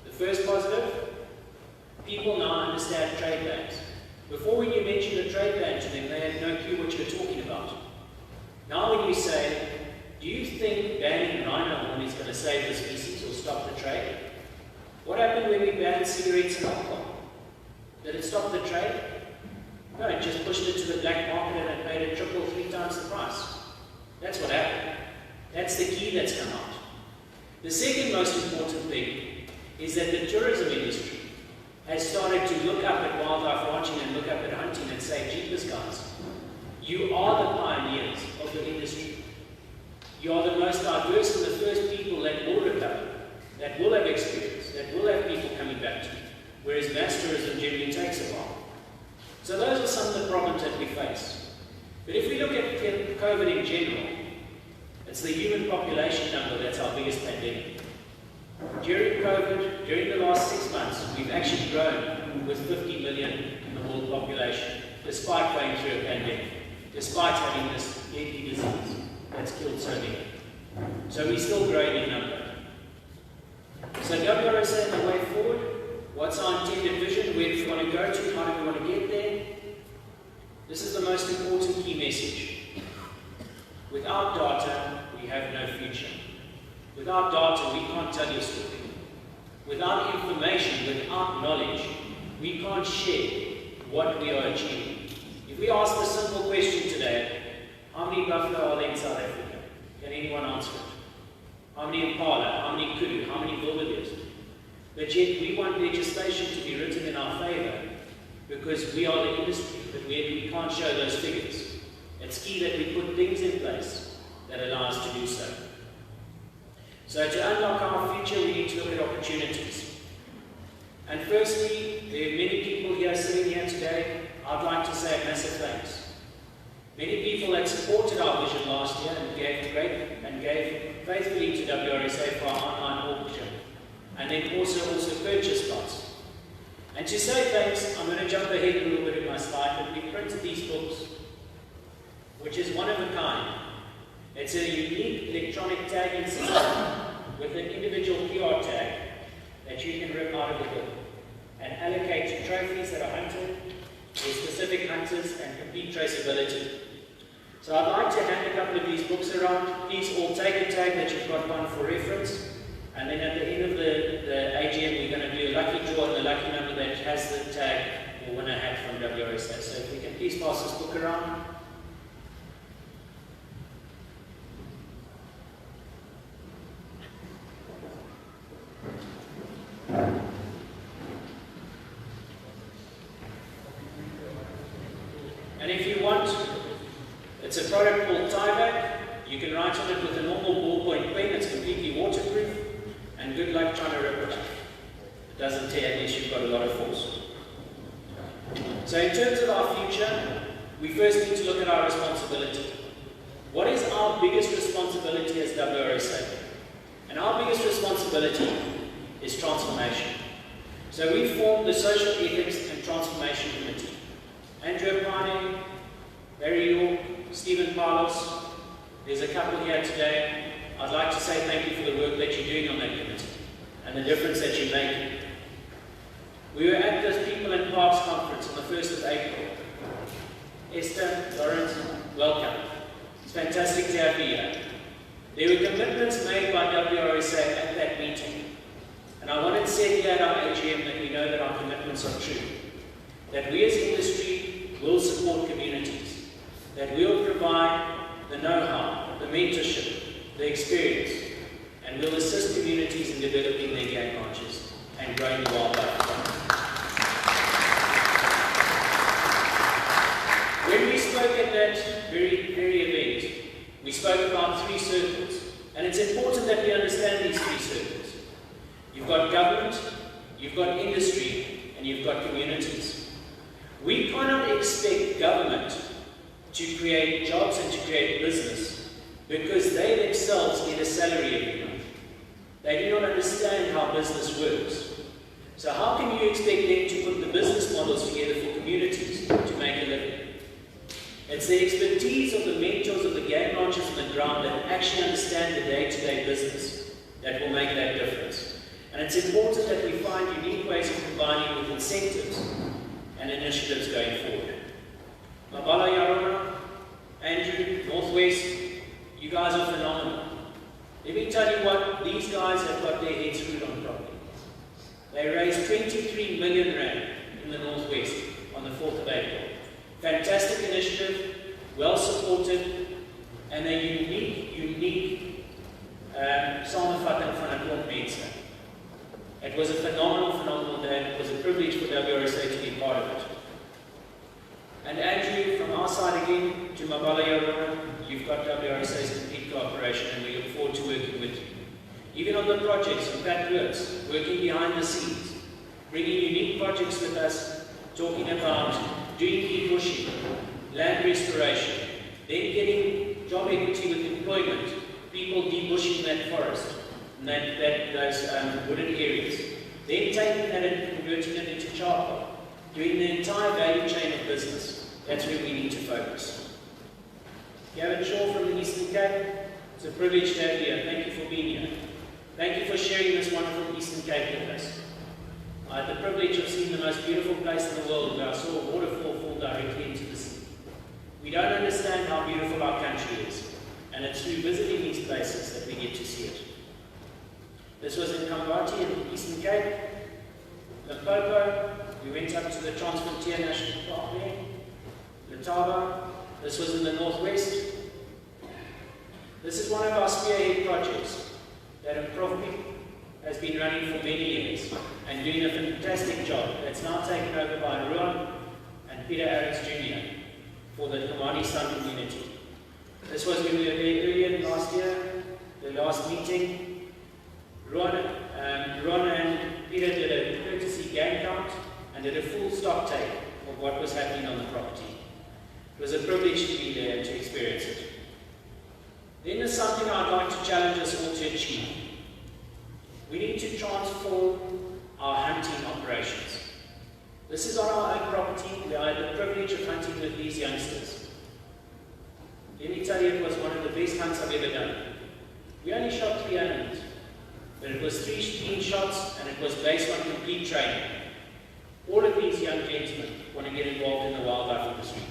Speaker 7: The first positive, people now understand trade bans. Before when you mentioned a trade ban to them, they had no clue what you were talking about. Now when you say, do you think banning rhino horn is going to save the species or stop the trade? What happened when we banned cigarettes and alcohol? Did it stop the trade? No, it just pushed it to the black market and it made it triple, 3 times the price. That's what happened. That's the key that's come out. The second most important thing is that the tourism industry has started to look up at wildlife ranching and look up at hunting and say, jeepers guys, you are the pioneers of the industry. You are the most diverse and the first people that will recover, that will have experience, that will have people coming back to you, whereas mass tourism generally takes a while. So those are some of the problems that we face. But if we look at COVID in general, it's the human population number that's our biggest pandemic. During COVID, during the last 6 months, we've actually grown with 50 million in the world population, despite going through a pandemic, despite having this deadly disease that's killed so many. So we're still growing in number. So WRSA and the way forward, what's our intended vision, where do we want to go to, how do we want to get there? This is the most important key message. Without data, we have no future. Without data, we can't tell your story. Without information, without knowledge, we can't share what we are achieving. If we ask the simple question today, how many buffalo are there in South Africa? Can anyone answer it? How many impala? How many kudu? How many wildebeest? But yet we want legislation to be written in our favour because we are the industry, but we can't show those figures. It's key that we put things in place that allow us to do so. So to unlock our future, we need to look at opportunities. And firstly, there are many people here sitting here today. I'd like to say a massive thanks. Many people that supported our vision last year and gave faithfully to WRSA for our online auction, and then also purchased lots. And to say thanks, I'm going to jump ahead a little bit in my slide, but we printed these books, which is one of a kind. It's a unique electronic tagging system with an individual QR tag that you can rip out of the book and allocate to trophies that are hunted, or specific hunters, and complete traceability. So I'd like to hand a couple of these books around. Please all take a tag that you've got one for reference. And then at the end of the AGM, we're going to do a lucky draw, and the lucky number that has the tag will win a hat from WRSA. So if we can please pass this book around. And if you want, it's a product called tieback. You can write on it with a normal ballpoint pen. It's completely waterproof. And good luck trying to rip it up. It doesn't tear unless you've got a lot of force. So in terms of our future, we first need to look at our responsibility. What is our biggest responsibility as WRSA? And our biggest responsibility is transformation. So we formed the Social Ethics and Transformation Committee. Andrew Pane, Barry York, Stephen Carlos, there's a couple here today. I'd like to say thank you for the work that you're doing on that committee and the difference that you're making. We were at this People in Parks conference on the 1st of April. Esther, Lawrence, welcome. It's fantastic to have you here. There were commitments made by Wrsa at that meeting. And I want it said here at our AGM that we know that our commitments are true. That we as industry will support communities. That we will provide the know-how, the mentorship, the experience, and will assist communities in developing their game ranches and growing the wildlife economy. When we spoke at that very event, we spoke about 3 circles, and it's important that we understand these 3 circles. You've got government, you've got industry, and you've got communities. We cannot expect government to create jobs and to create business because they themselves get a salary every month. They do not understand how business works. So how can you expect them to put the business models together for communities to make a living? It's the expertise of the mentors of the game ranchers on the ground that actually understand the day-to-day business that will make that difference. And it's important that we find unique ways of combining with incentives and initiatives going forward. Mabala Yarona, Andrew, Northwest, you guys are phenomenal. Let me tell you what, these guys have got their heads screwed on properly. They raised 23 million rand in the Northwest on the 4th of April. Fantastic initiative, well supported, and a unique samenvatting van 'n klomp mense. It was a phenomenal day, and it was a privilege for Wrsa to be part of it. And Andrew, from our side again, to Mabala Yarona, you've got Wrsa's complete cooperation, and we look forward to working with you. Even on the projects, with Pat Wildt, working behind the scenes, bringing unique projects with us, talking about doing debushing, land restoration, then getting job equity with employment, people debushing that forest, and those wooded areas, then taking that and converting it into charcoal, doing the entire value chain of business. That's where we need to focus. Gavin Shaw from the Eastern Cape, it's a privilege to have you here. Thank you for being here. Thank you for sharing this wonderful Eastern Cape with us. I had the privilege of seeing the most beautiful place in the world where I saw a waterfall fall directly into the sea. We don't understand how beautiful our country is, and it's through visiting these places that we get to see it. This was in Kambati in the Eastern Cape. Limpopo, we went up to the Transfrontier National Park there. Letaba, this was in the Northwest. This is one of our spearhead projects that Prof has been running for many years and doing a fantastic job. It's now taken over by Ruan and Peter Arends Jr. for the Kamani Sun community. This was when we were there earlier last year, the last meeting. Ruan and Peter did a courtesy game count and did a full stock take of what was happening on the property. It was a privilege to be there and to experience it. Then there's something I'd like to challenge us all to achieve. We need to transform our hunting operations. This is on our own property. I had the privilege of hunting with these youngsters. Let me tell you, it was one of the best hunts I've ever done. We only shot 3 animals, but it was 3 shots and it was based on complete training. All of these young gentlemen want to get involved in the wildlife industry.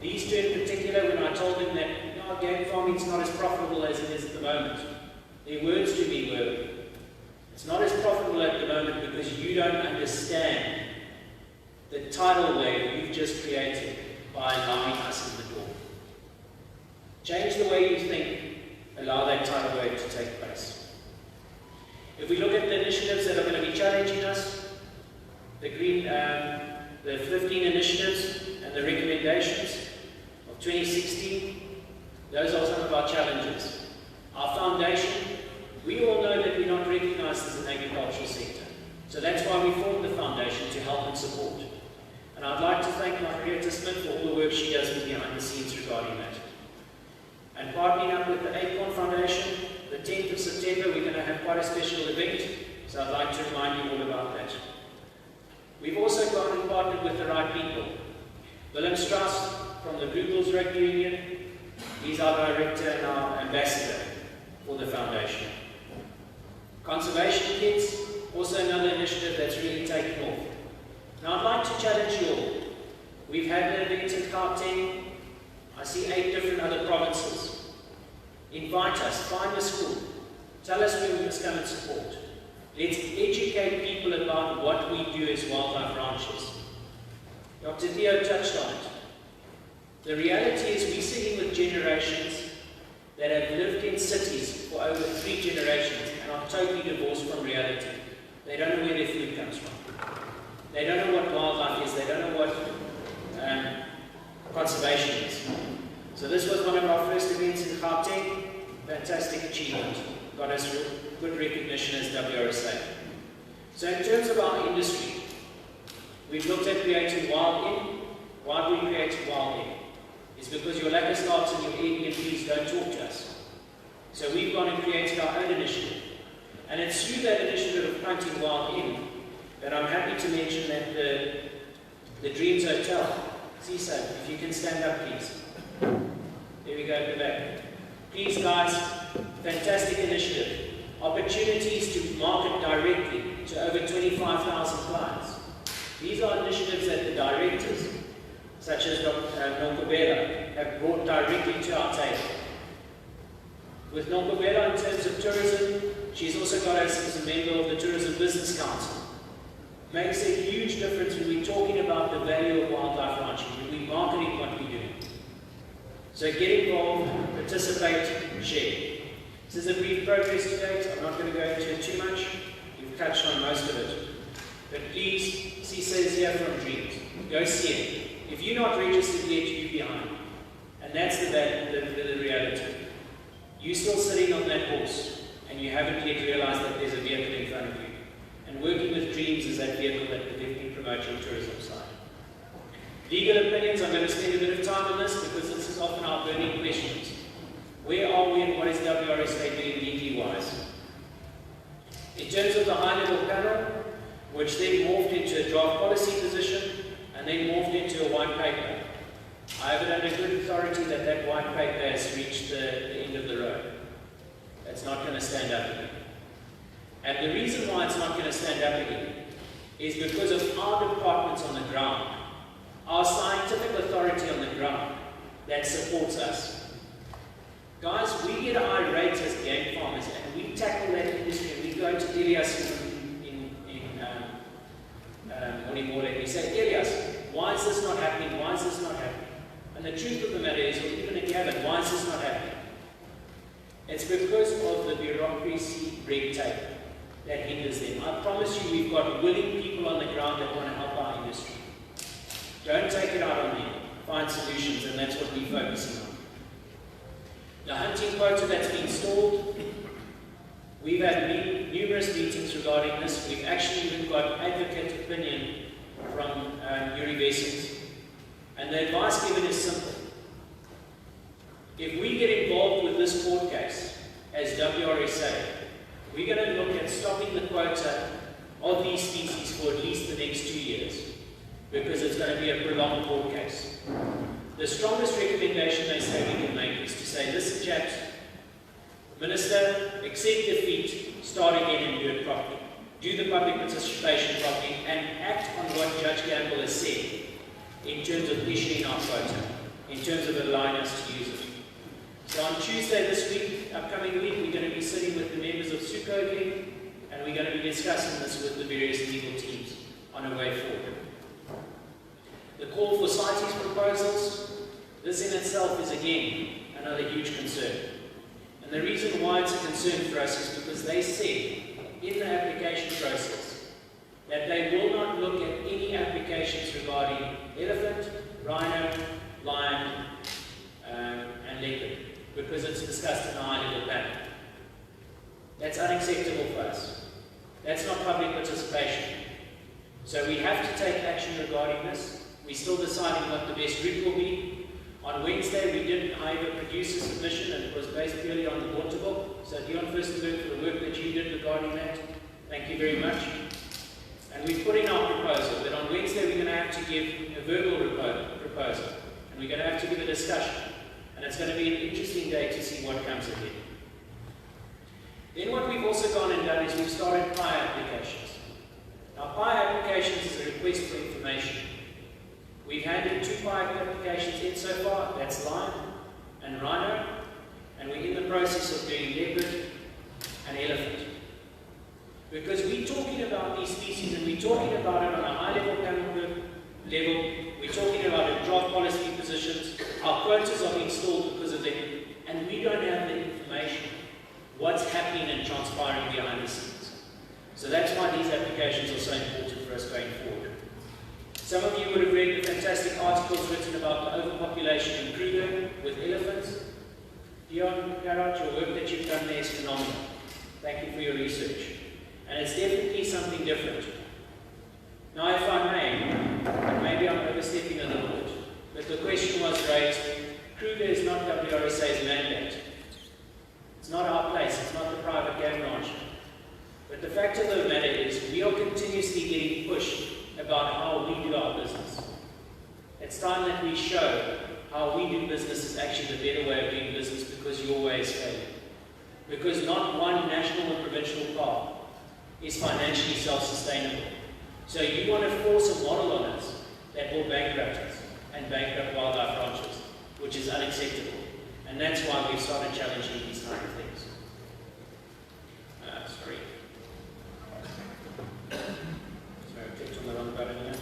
Speaker 7: These two in particular, when I told them that game farming is not as profitable as it is at the moment, their words to me were, it's not as profitable at the moment because you don't understand the tidal wave you've just created by allowing us in the door. Change the way you think, allow that tidal wave to take place. If we look at the initiatives that are going to be challenging us, the 15 initiatives and the recommendations of 2016, those are some of our challenges. Our foundation, we all know that we're not recognized as an agricultural sector. So that's why we formed the foundation to help and support. And I'd like to thank Margareta Smith for all the work she does behind the scenes regarding that. And partnering up with the Acorn Foundation, the 10th of September, we're going to have quite a special event. So I'd like to remind you all about that. We've also gone and partnered with the right people. Willem Strauss from the Googles Rugby Union, he's our director and our ambassador for the foundation. Conservation Kids, also another initiative that's really taken off. Now I'd like to challenge you all. We've had an event in Gauteng. I see 8 different other provinces. Invite us, find a school, tell us where we must come and support. Let's educate people about what we do as wildlife ranchers. Dr. Theo touched on it. The reality is we're sitting with generations that have lived in cities for over 3 generations and are totally divorced from reality. They don't know where their food comes from. They don't know what wildlife is. They don't know what conservation is. So this was one of our first events in Gauteng. Fantastic achievement. Got us good recognition as Wrsa. So in terms of our industry, we've looked at creating Wild Inn. Why do we create Wild Inn? It's because your lekker starts and your Airbnbs don't talk to us. So we've gone and created our own initiative. And it's through that initiative of planting Wild Inn that I'm happy to mention that the Dreams Hotel, CISO, if you can stand up please. There we go at the back. Please guys, fantastic initiative. Opportunities to market directly to over 25,000 clients. These are initiatives that the directors, such as Nonkobela, have brought directly to our table. With Nonkobela in terms of tourism, she's also got us as a member of the Tourism Business Council. Makes a huge difference when we're talking about the value of wildlife ranching, when we're marketing what we do. So get involved, participate, share. This is a brief progress to date. I'm not going to go into it too much. We've touched on most of it. But please, CISA is here from Dreams. Go see it. If you're not registered yet, you're behind. And that's the reality. You're still sitting on that horse, and you haven't yet realized that there's a vehicle in front of you. And working with Dreams is that vehicle that will definitely promote your tourism side. Legal opinions, I'm going to spend a bit of time on this because this is often our burning questions. Where are we and what is Wrsa doing legally-wise? In terms of the high-level panel, which then morphed into a draft policy position, and then morphed into a white paper. I have it under good authority that that white paper has reached the end of the road. It's not going to stand up again. And the reason why it's not going to stand up again is because of our departments on the ground, our scientific authority on the ground that supports us. Guys, we get irate as game farmers and we tackle that industry. We go to Elias we say, Elias, why is this not happening? Why is this not happening? And the truth of the matter is, or even a Gavin, why is this not happening? It's because of the bureaucracy, red tape that hinders them. I promise you, we've got willing people on the ground that want to help our industry. Don't take it out on them. Find solutions, and that's what we're focusing on. The hunting quota that's been stalled, we've had numerous meetings regarding this. We've actually even got advocate opinion from Yuri Vessels. And the advice given is simple. If we get involved with this court case as Wrsa, we're going to look at stopping the quota of these species for at least the next 2 years, because it's going to be a prolonged court case. The strongest recommendation they say we can make is to say, listen chaps, Minister, accept defeat, start again and do it properly. Do the public participation properly and act on what Judge Gamble has said in terms of issuing our quota, in terms of allowing us to use it. So on Tuesday this week, upcoming week, we're going to be sitting with the members of SUCO again, and we're going to be discussing this with the various legal teams on a way forward. The call for CITES proposals, this in itself is again another huge concern. And the reason why it's a concern for us is because they said in the application process that they will not look at any applications regarding elephant, rhino, lion, and leopard, because it's discussed in a high-level panel. That's unacceptable for us. That's not public participation. So we have to take action regarding this. We're still deciding what the best route will be. On Wednesday, we did, however, produce a submission, and it was based purely on the water bill. So Dion Furstenberg, for the work that you did regarding that, thank you very much. And we put in our proposal that on Wednesday we're going to have to give a verbal proposal, and we're going to have to give a discussion. And it's going to be an interesting day to see what comes of it. Then what we've also gone and done is we've started PI applications. Now, PI applications is a request for information. We've handed 2 PI applications in so far, that's lion and rhino, And we're in the process of doing leopard and elephant. Because we're talking about these species and we're talking about it on a high-level panel level, we're talking about it, draft policy positions, our quotas are being stalled because of them, and we don't have the information, what's happening and transpiring behind the scenes. So that's why these applications are so important for us going forward. Some of you would have read the fantastic articles written about the overpopulation in Kruger with elephants. Dion, Garrett, your work that you've done there is phenomenal. Thank you for your research. And it's definitely something different. Now, if I may, and maybe I'm overstepping a little bit, but the question was raised, Kruger is not WRSA's mandate. It's not our place, it's not the private game ranch. But the fact of the matter is, we are continuously getting pushed about how we do our business. It's time that we show how we do business is actually the better way of doing business, because your way is failing. Because not one national or provincial park is financially self-sustainable. So you want to force a model on us that will bankrupt us and bankrupt wildlife ranches, which is unacceptable. And that's why we've started challenging these kind of things. Sorry, I clicked on the wrong button here.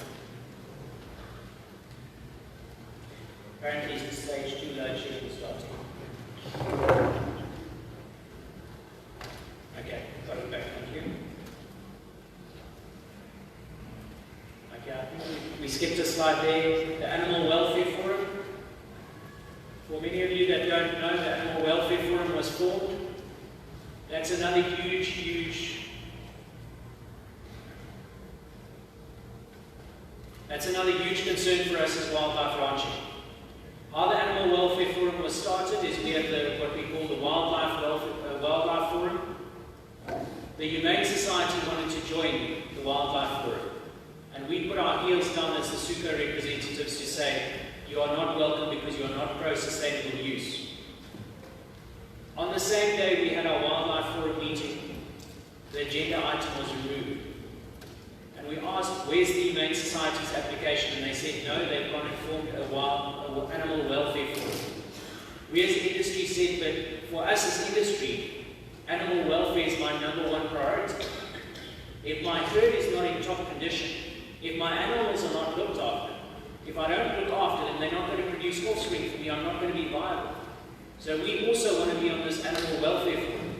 Speaker 7: Apparently it's the stage 2 load shedding starting. Okay, got it back, thank you. Okay, I think we skipped a slide there. The Animal Welfare Forum. For many of you that don't know, the Animal Welfare Forum was formed. That's another huge concern for us as wildlife ranching. How the Animal Welfare Forum was started is we have what we call the Wildlife Forum. The Humane Society wanted to join the Wildlife Forum, and we put our heels down as the SUCO representatives to say, you are not welcome because you are not pro-sustainable use. On the same day we had our Wildlife Forum meeting, the agenda item was removed. And we asked, where's the Humane Society's application? And they said, no, they've gone and formed an Animal Welfare Forum. We as an industry said, but for us as industry, animal welfare is my #1 priority. If my herd is not in top condition, if my animals are not looked after, if I don't look after them, they're not going to produce offspring for me, I'm not going to be viable. So we also want to be on this Animal Welfare Forum,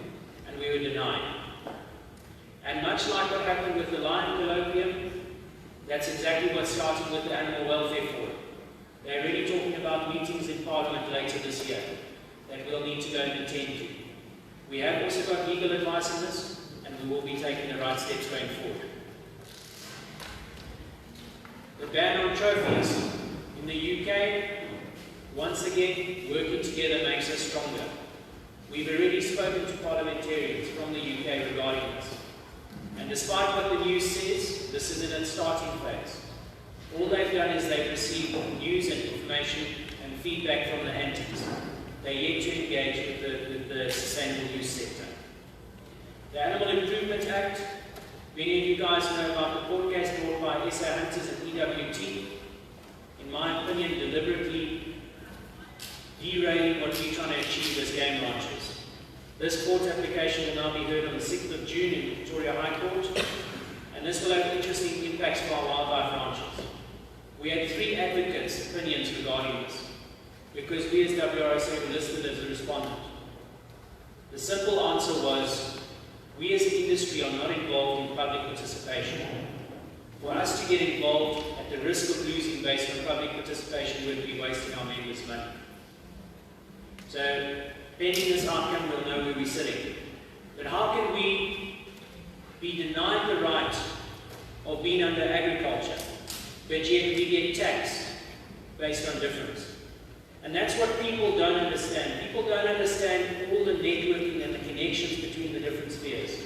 Speaker 7: and we were denied. And much like what happened with the Lion Colloquium, that's exactly what started with the Animal Welfare Forum. They're already talking about meetings in Parliament later this year that we'll need to go and attend to. We have also got legal advice on this, and we will be taking the right steps going forward. The ban on trophies in the UK, once again, working together makes us stronger. We've already spoken to parliamentarians from the UK regarding this. And despite what the news says, this is in its starting phase. All they've done is they've received news and information and feedback from the antics. They're yet to engage with the sustainable use sector. The Animal Improvement Act, many of you guys know about the court case brought by SA Hunters and EWT. In my opinion, deliberately derailing what we're trying to achieve as game ranchers. This court application will now be heard on the 6th of June in Victoria High Court, and this will have interesting impacts for our wildlife ranchers. We had 3 advocates' opinions regarding this, because we as WRSA were listed as a respondent. The simple answer was, we as an industry are not involved in public participation. For us to get involved at the risk of losing based on public participation would be wasting our members' money. So, pending this outcome, we'll know where we're sitting. But how can we be denied the right of being under agriculture, but yet we get taxed based on difference? And that's what people don't understand. People don't understand all the networking and the connections between the different spheres.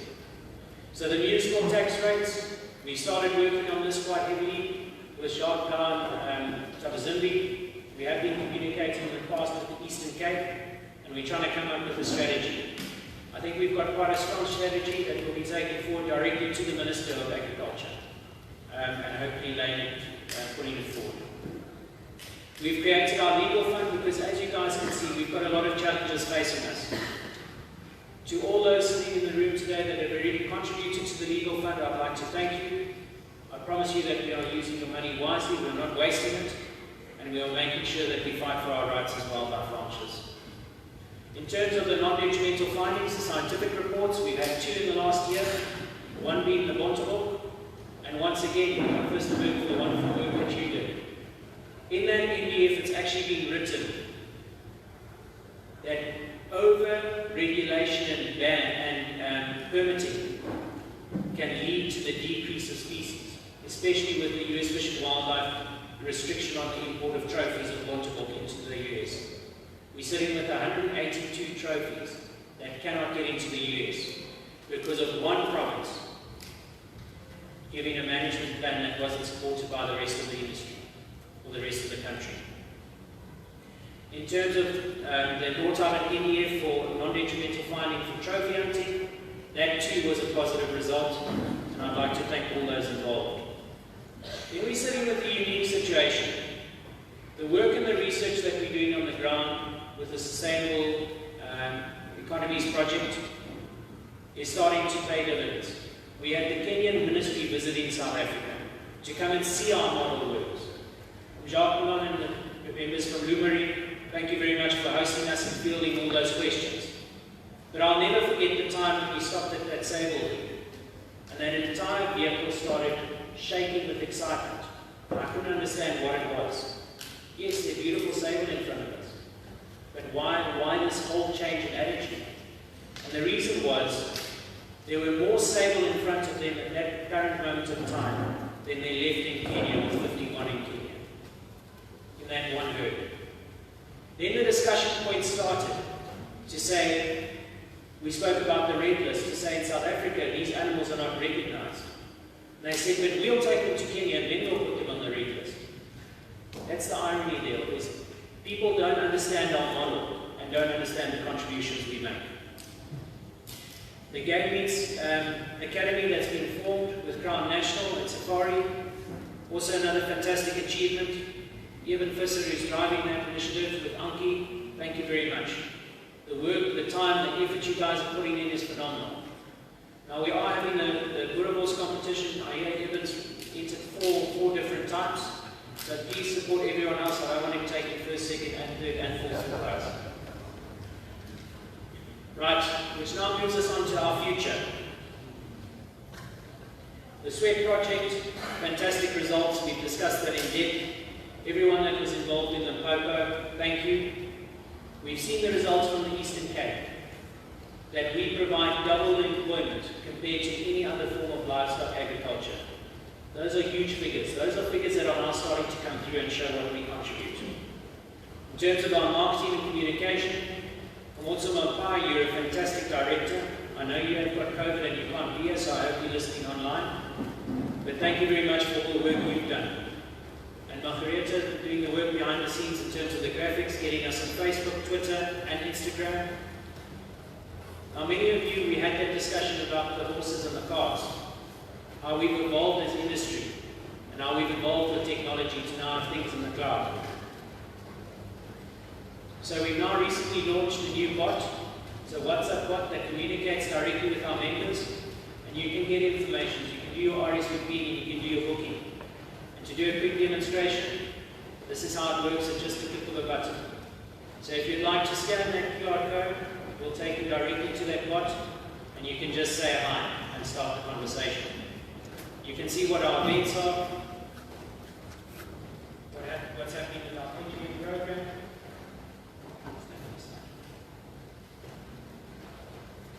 Speaker 7: So the municipal tax rates, we started working on this quite heavily with Jacques and Tabazimbi. We have been communicating in the past with the Eastern Cape, and we're trying to come up with a strategy. I think we've got quite a strong strategy that we'll be taking forward directly to the Minister of Agriculture, and hopefully laying it, putting it forward. We've created our legal fund because, as you guys can see, we've got a lot of challenges facing us. To all those sitting in the room today that have already contributed to the legal fund, I'd like to thank you. I promise you that we are using your money wisely, we're not wasting it, and we are making sure that we fight for our rights as wildlife ranchers. In terms of the non-detrimental findings, the scientific reports, we've had 2 in the last year, one being the Bontebok, and once again, first of all, for the wonderful work that you did. In that NDF, it's actually been written that over-regulation and ban and permitting can lead to the decrease of species, especially with the US Fish and Wildlife restriction on the import of trophies of Bontebok into the US. We're sitting with 182 trophies that cannot get into the US because of one province giving a management plan that wasn't supported by the rest of the industry or the rest of the country. In terms of the North Island NDF for non-detrimental finding for trophy hunting, that too was a positive result, and I'd like to thank all those involved. Then we're sitting with a unique situation. The work and the research that we're doing on the ground with the Sustainable Economies Project is starting to pay dividends. We had the Kenyan Ministry visiting South Africa to come and see our model works. Jacques and the members from Lumari, thank you very much for hosting us and fielding all those questions. But I'll never forget the time that we stopped at that sable and that entire vehicle started shaking with excitement. I couldn't understand what it was. Yes, they're beautiful sable in front of us, but why this whole change in attitude? And the reason was there were more sable in front of them at that current moment of time than they left in Kenya with 51 in Kenya, in that one herd. Then the discussion point started to say, we spoke about the red list, to say in South Africa these animals are not recognized. And they said, but we'll take them to Kenya and then we'll put them on the red list. That's the irony there, is people don't understand our model and don't understand the contributions we make. The Game Meats Academy that's been formed with Crown National and Safari, also another fantastic achievement. Evan Visser, who's driving that initiative with Anki, thank you very much. The work, the time, the effort you guys are putting in is phenomenal. Now we are having the Boerewors competition. I hear Evans entered four different types. So please support everyone else. I don't want to take it first, second, and third, and fourth place. Right, which now moves us on to our future. The Sweat project, fantastic results. We've discussed that in depth. Everyone that was involved in the Popo, thank you. We've seen the results from the Eastern Cape, that we provide double employment compared to any other form of livestock agriculture. Those are huge figures. Those are figures that are now starting to come through and show what we contribute. In terms of our marketing and communication, Motso Mapai, you're a fantastic director. I know you have got COVID and you can't be here, so I hope you're listening online. But thank you very much for all the work you've done. And Margareta doing the work behind the scenes in terms of the graphics, getting us on Facebook, Twitter, and Instagram. Now, many of you, we had that discussion about the horses and the cars, how we've evolved as industry, and how we've evolved with technology to now have things in the cloud. So we've now recently launched a new bot, it's a WhatsApp bot that communicates directly with our members, and you can get information. You can do your RSVP and you can do your booking. And to do a quick demonstration, this is how it works at just a click of a button. So if you'd like to scan that QR code, we'll take you directly to that bot, and you can just say hi and start the conversation. You can see what our events are, what's happening with our interview program.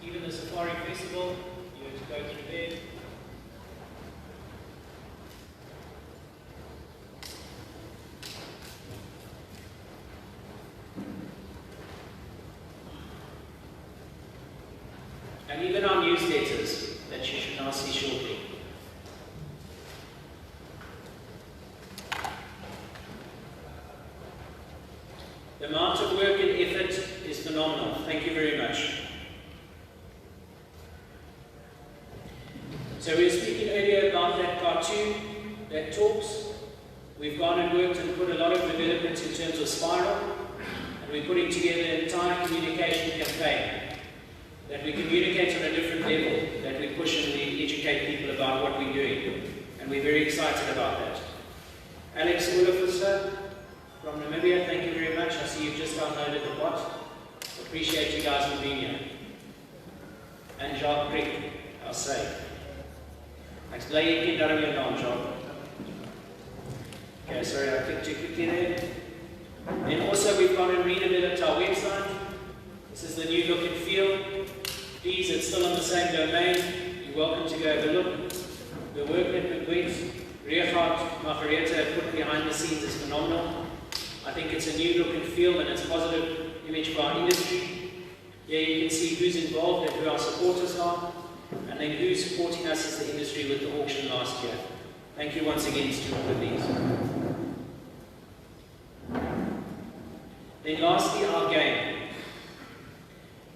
Speaker 7: Even the Safari Festival, you have to go through there. And even our newsletters that you should now see shortly. The amount of work and effort is phenomenal. Thank you very much. So we were speaking earlier about that cartoon that talks We've gone and worked and put a lot of development in terms of spiral, and we're putting together an entire communication campaign that we communicate on a different level, that we push and we educate people about what we're doing. And we're very excited about that. Alex Wrsa from Namibia, thank you very much. I see you've just downloaded the bot. Appreciate you guys for being here. And Jacques Crick, I'll say. Ek bly jy ken daarom jou naam, Jacques. Okay, sorry, I clicked too quickly there. And also we've gone and redeveloped our website. This is the new look and feel. Please, it's still on the same domain. You're welcome to go have a look. The work that Wrsa Agm have put behind the scenes is phenomenal. I think it's a new look and feel, and it's a positive image for our industry. Here you can see who's involved and who our supporters are, and then who's supporting us as the industry with the auction last year. Thank you once again, Stuart, for these. Then lastly, our game.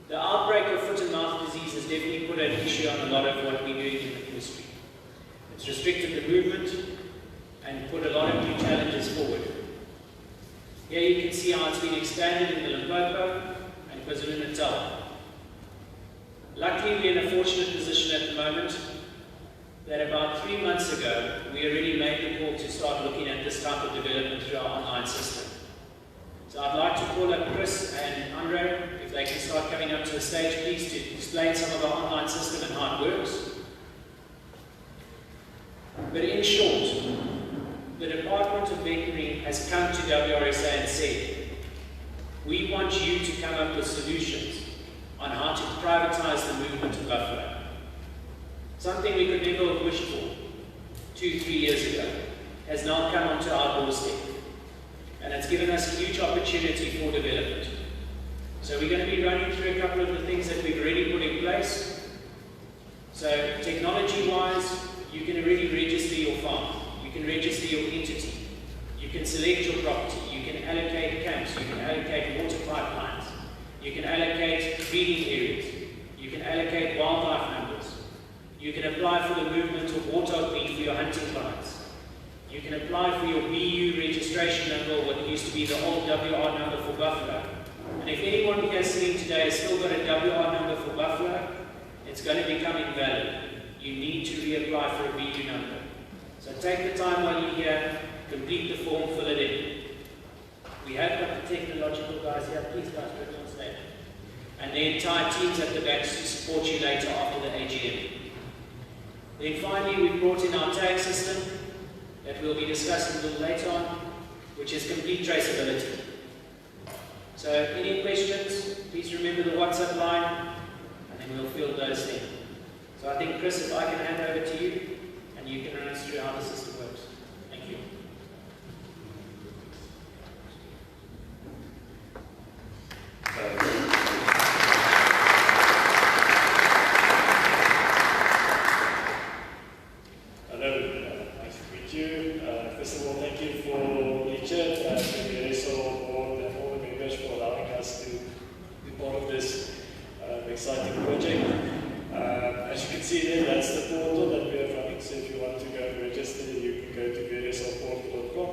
Speaker 7: The outbreak of foot and mouth disease has definitely put an issue on a lot of what we're doing in the industry. It's restricted the movement and put a lot of new challenges forward. Here you can see how it's been expanded in the Limpopo and KwaZulu-Natal. Luckily, we're in a fortunate position at the moment that about 3 months ago, we already made the call to start looking at this type of development through our online system. So I'd like to call up Chris and Andre, if they can start coming up to the stage, please, to explain some of our online system and how it works. But in short, the Department of Veterinary has come to Wrsa and said, we want you to come up with solutions on how to privatize the movement of buffalo. Something we could never have wished for 2-3 years ago has now come onto our doorstep. And it's given us a huge opportunity for development. So we're going to be running through a couple of the things that we've already put in place. So technology-wise, you can already register your farm. You can register your entity. You can select your property. You can allocate camps. You can allocate water pipelines. You can allocate feeding areas. You can allocate wildlife numbers. You can apply for the movement of warthog meat for your hunting clients. You can apply for your BU registration number, what used to be the old WR number for buffalo. And if anyone here sitting today has still got a WR number for buffalo, it's going to become invalid. You need to reapply for a BU number. So take the time while you're here, complete the form, fill it in. We have got the technological guys here. Please guys, put it on stage. And the entire teams at the back to support you later after the AGM. Then finally, we've brought in our tag system that we'll be discussing a little later on, which is complete traceability. So any questions, please remember the WhatsApp line, and then we'll field those then. So I think, Chris, if I can hand over to you, and you can run us through how the system works. Thank you.
Speaker 8: First of all, thank you for Richard and the Wrsa board and all the members for allowing us to be part of this exciting project. As you can see there, that's the portal that we are running. So if you want to go and register, you can go to wrsaportal.com.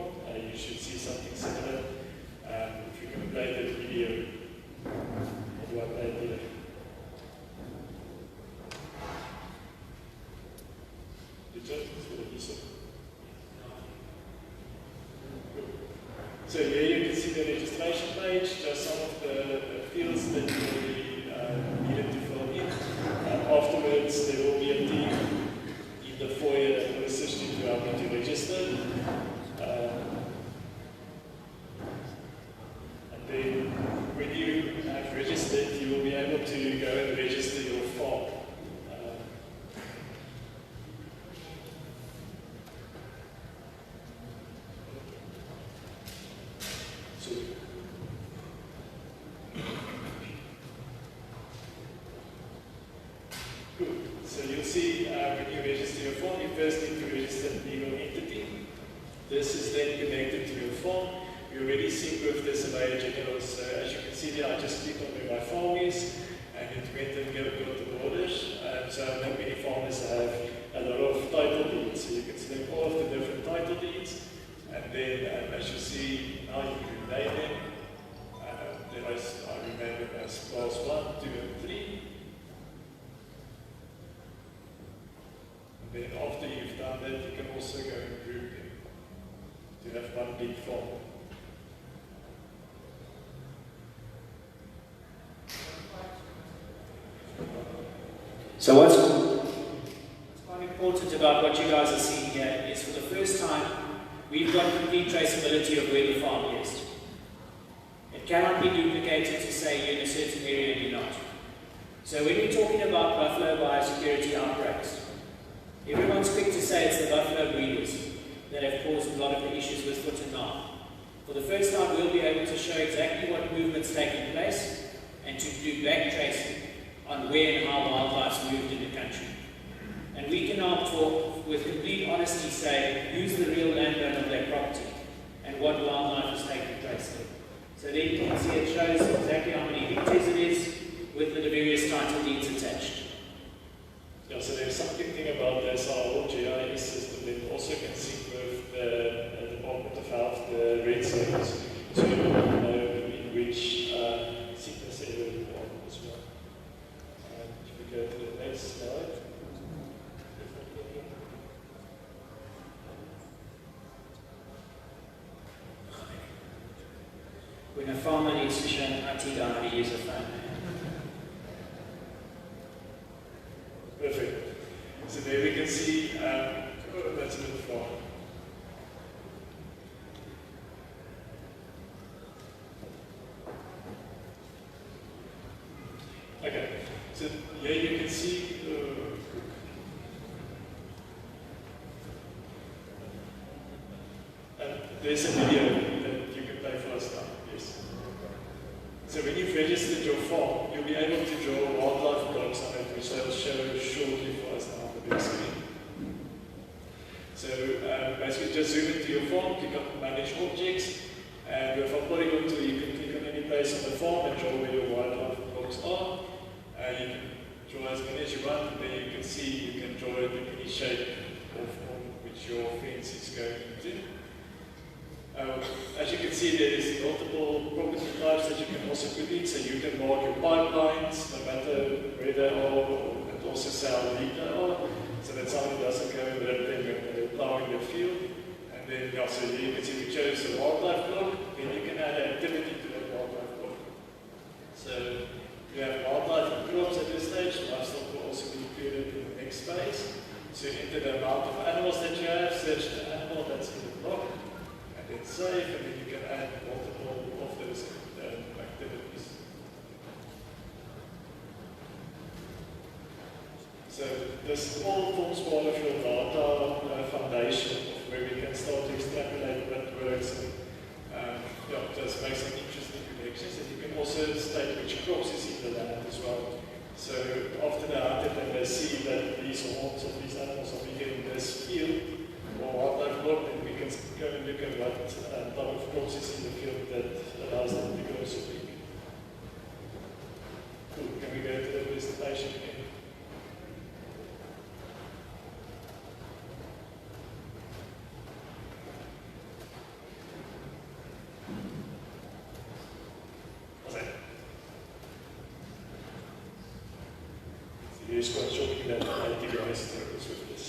Speaker 8: You should see something similar. If you can play the video, how do I play it here? Richard, so here you can see the registration page, just some of the fields that we needed to fill in. Afterwards, there will be a team in the foyer that will assist you to help you to register. And then when you have registered, you will be able to go and register your farm. So you'll see when you register your farm, you first need to register the legal entity. This is then connected to your farm. We already sync with the surveyor general. So as you can see there, I just click on where my farm is, and it went and got the borders. So I know many farmers have a lot of title deeds. So you can select all of the different title deeds, and then, as you see, now you can rename them. Then I rename them as class 1, 2, and 3. And then after you've done that, you can also go and group them to have one big form.
Speaker 7: So what's quite important about what you guys are seeing here is, for the first time, we've got complete traceability of where the farm is. It cannot be duplicated to say you're in a certain area and you're not. So when we're talking about buffalo biosecurity outbreaks, everyone's quick to say it's the buffalo breeders that have caused a lot of the issues with foot and mouth. For the first time, we'll be able to show exactly what movement's taking place and to do back tracing on where and how wildlife's moved in the country. And we can now talk with complete honesty, say who's the real landowner of their property and what wildlife is taking place there. So there you can see it shows exactly how many hectares it is with the various title deeds attached.
Speaker 8: Yeah, so there's something about this whole GIS system that also can sync with the Department of Health, the red zones, to know in which sickness area you are as well. If we go to the next slide.
Speaker 7: When a farmer needs to show an IT guy how to use a phone.
Speaker 8: Perfect. So there we can see, oh, that's a bit far. Okay, so here you can see, there's a video that you can play for us now. Yes. So when you've registered your farm, you'll be able to draw wildlife blocks on it, which I'll show shortly for us now on the big screen. So basically just zoom into your farm, click on Manage Objects, and with our polygon tool you can click on any place on the farm and draw where your wildlife blocks are. You can draw as many as you want, and then you can see you can draw it in any shape or form which your fence is going into. As you can see, there is multiple property types that you can also put in, so you can mark your pipelines, no matter where they are, and also say how deep they are, so that someone doesn't go over that thing when they're plowing the field. And then, yeah, so you can see we chose the wildlife block, then you can add activity to that wildlife block. So you have wildlife and crops at this stage, livestock will also be included in the next space. So you enter the amount of animals that you have, search the animal that's in the block, and save, and then you can add multiple of those activities. So this all forms part of your data foundation of where we can start to extrapolate what works and just make some interesting predictions. And you can also state which crops is in the land as well. So after the hunter, then they see that these horns of these animals are bigger in this field or wildlife block, then we can go and look at what type of crops is in the field that allows them to grow so big. Cool. Can we go to the presentation again? So here's quite shocking that IT guys struggles with this.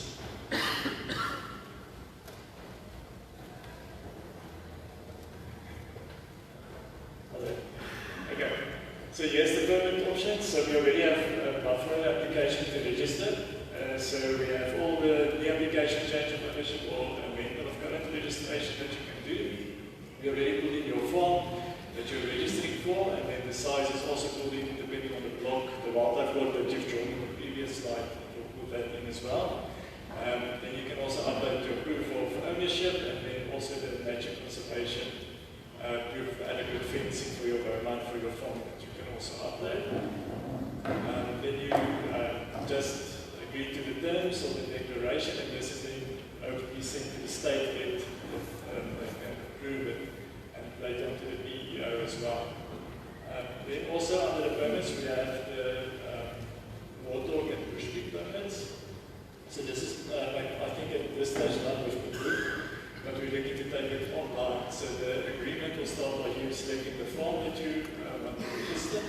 Speaker 8: Okay, so here's the permit options. So we already have a buffer application to register. So we have all the application change of ownership or amendment of current registration that you can do. We already put in your form that you're registering for, and then the size is also pulled in depending on the block, the wildlife block that you've drawn in the previous slide. We'll put that in as well. Then you can also upload your proof of ownership, and then also the nature conservation proof of adequate fencing for your bowline, for your farm that you can also upload. Then you just agree to the terms of the declaration, and this is then hopefully sent to the state that they can approve it, and later on to the BEO as well. Then also under the permits we have the warthog and bush pig permits. So this is, I think at this stage not with the group, but we're looking to take it on register.